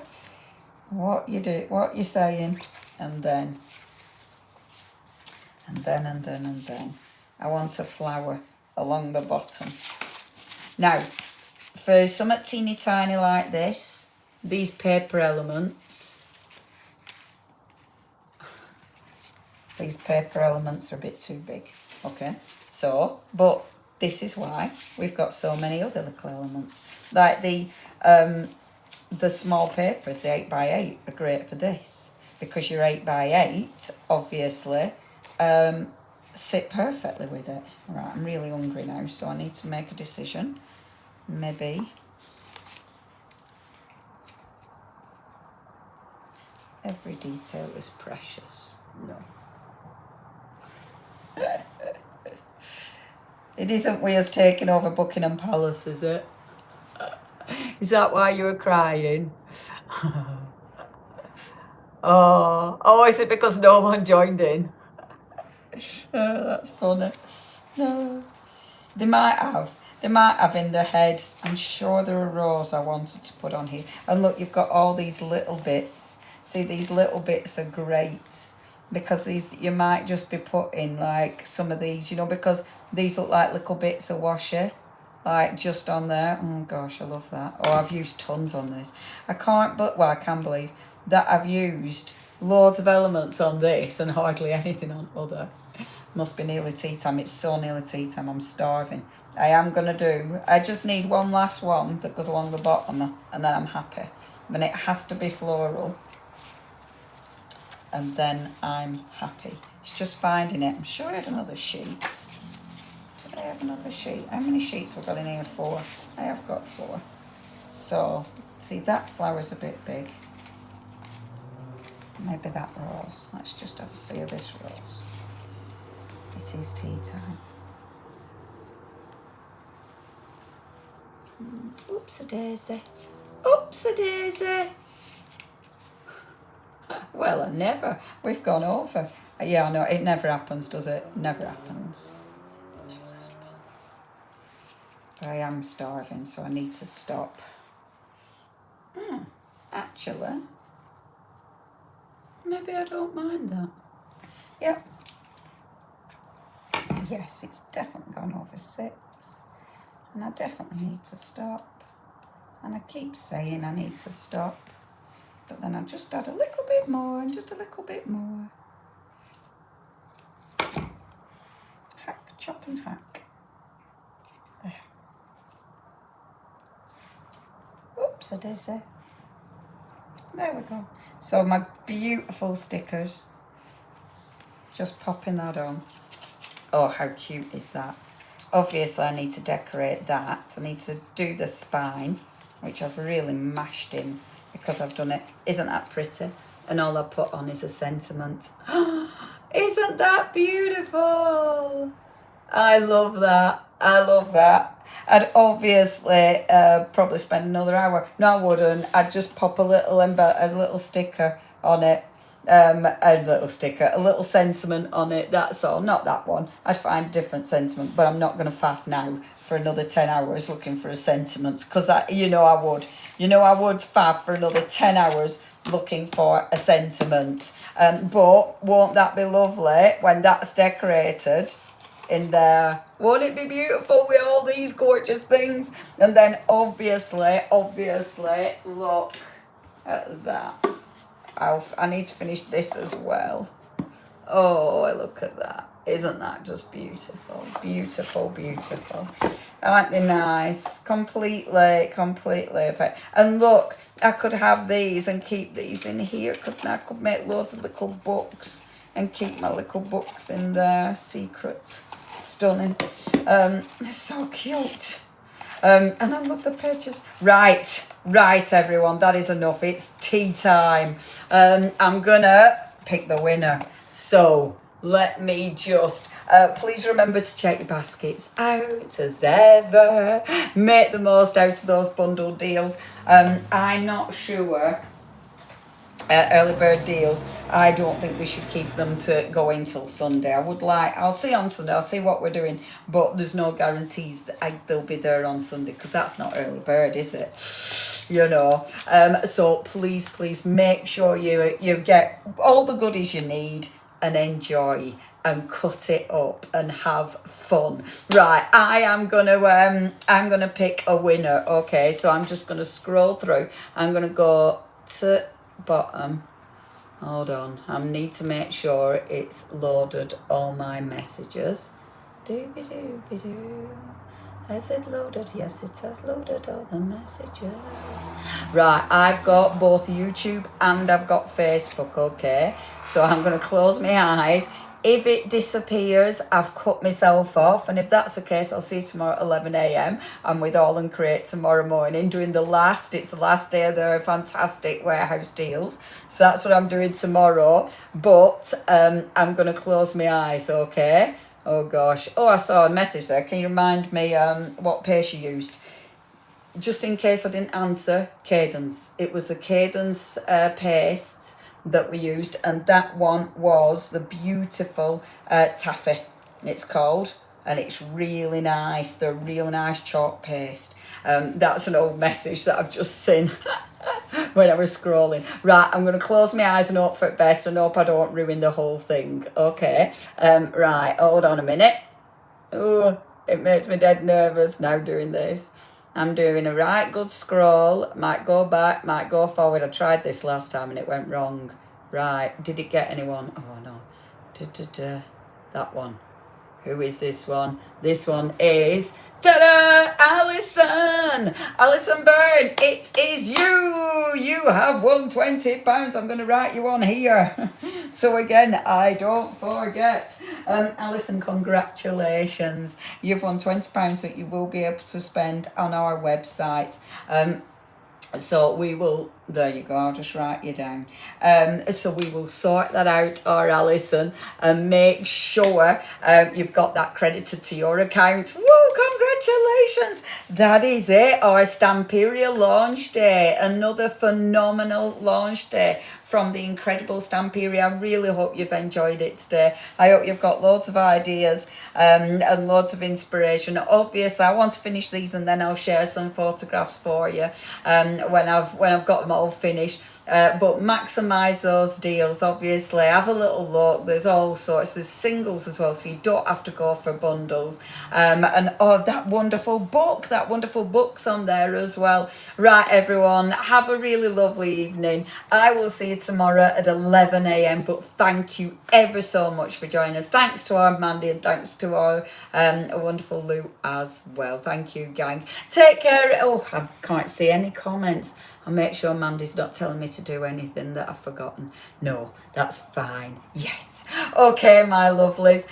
What you saying? And then. I want a flower along the bottom. Now, for something teeny tiny like this, these paper elements, are a bit too big. Okay, so, but this is why we've got so many other little elements. Like the small papers, the 8x8, are great for this. Because your 8x8, obviously, sit perfectly with it. Right, I'm really hungry now, so I need to make a decision. Maybe every detail is precious. No. It isn't we us taking over Buckingham Palace, is it? Is that why you were crying? Oh, is it because no one joined in? Oh, that's funny. No. They might have in their head. I'm sure there are rows I wanted to put on here. And look, you've got all these little bits. See, these little bits are great. Because these, you might just be putting like some of these, you know, because these look like little bits of washi. Like just on there. Oh gosh, I love that. Oh, I've used tons on this. I can believe that I've used loads of elements on this and hardly anything on other. Must be nearly tea time. It's so nearly tea time. I'm starving. I just need one last one that goes along the bottom and then I'm happy. And it has to be floral. And then I'm happy. It's just finding it. I'm sure I had another sheet. Did I have another sheet? How many sheets have I got in here? 4. I have got 4. So, see, that flower's a bit big. Maybe that rose. Let's just have a see of this rose. It is tea time. Oops-a-daisy. Oops-a-daisy. Well, we've gone over. Yeah, I know, it never happens, does it? Never happens. Never happens. But I am starving, so I need to stop. Actually, maybe I don't mind that. Yep. Yes, it's definitely gone over 6. And I definitely need to stop. And I keep saying I need to stop. But then I just add a little bit more and just a little bit more. Hack, chop and hack. There. Oops-a-daisy. There we go. So my beautiful stickers. Just popping that on. Oh, how cute is that? Obviously, I need to decorate that. I need to do the spine, which I've really mashed in because I've done it. Isn't that pretty? And all I put on is a sentiment. Isn't that beautiful? I love that. I love that. I'd obviously probably spend another hour. No, I wouldn't. I'd just pop a little sticker on it. A little sentiment on it, that's all. Not that one. I'd find a different sentiment, but I'm not going to faff now for another 10 hours looking for a sentiment, because I would. I would faff for another 10 hours looking for a sentiment. But won't that be lovely when that's decorated in there? Won't it be beautiful with all these gorgeous things? And then obviously, look at that. I need to finish this as well. Oh, look at that. Isn't that just beautiful? Beautiful, beautiful. Aren't they nice? Completely. And look, I could have these and keep these in here. I could make loads of little books and keep my little books in there. Secret. Stunning. They're so cute. And I love the pictures. Right, everyone, that is enough. It's tea time. I'm gonna pick the winner. So let me just, please remember to check your baskets out as ever. Make the most out of those bundle deals. I'm not sure. Early bird deals, I don't think we should keep them to go until Sunday. I'll see on Sunday, I'll see what we're doing, but there's no guarantees that they'll be there on Sunday, because that's not early bird, is it? So please make sure you get all the goodies you need and enjoy. and cut it up and have fun. Right, I'm gonna pick a winner. Okay, so I'm just gonna scroll through. I'm gonna go to bottom. Hold on, I need to make sure it's loaded all my messages. Dooby-dooby-doo. Has it loaded? Yes, it has loaded all the messages. Right, I've got both YouTube and I've got Facebook, okay? So I'm going to close my eyes. If it disappears, I've cut myself off. And if that's the case, I'll see you tomorrow at 11 a.m. I'm with All and Create tomorrow morning doing it's the last day of their fantastic warehouse deals. So that's what I'm doing tomorrow. But I'm going to close my eyes, okay? Oh gosh. Oh, I saw a message there. Can you remind me what paste you used? Just in case I didn't answer, Cadence. It was the Cadence pastes that we used, and that one was the beautiful taffy, it's called, and it's really nice. They're really nice chalk paste. That's an old message that I've just seen when I was scrolling. Right, I'm going to close my eyes and hope for the best and hope I don't ruin the whole thing. Okay, right, hold on a minute. Oh, it makes me dead nervous now doing this. I'm doing a right good scroll. Might go back, might go forward. I tried this last time and it went wrong. Right, did it get anyone? Oh no. That one. Who is this one? This one is, ta-da, Alison! Alison Byrne, it is you! You have won £20. I'm going to write you on here. So again, I don't forget. Alison, congratulations. You've won £20 that you will be able to spend on our website. So we will, there you go, I'll just write you down. So we will sort that out, or Alison, and make sure you've got that credited to your account. Woo, congratulations. That is it, our Stamperia launch day. Another phenomenal launch day from the incredible Stamperia. I really hope you've enjoyed it today. I hope you've got loads of ideas and loads of inspiration. Obviously, I want to finish these and then I'll share some photographs for you when I've got them all finished. But maximise those deals, obviously. Have a little look. There's all sorts. There's singles as well, so you don't have to go for bundles. And oh, that wonderful book's on there as well. Right, everyone, have a really lovely evening. I will see you tomorrow at 11 a.m. But thank you ever so much for joining us. Thanks to our Mandy and thanks to our wonderful Lou as well. Thank you, gang. Take care. Oh, I can't see any comments. I'll make sure Mandy's not telling me to do anything that I've forgotten. No, that's fine. Yes. Okay, my lovelies.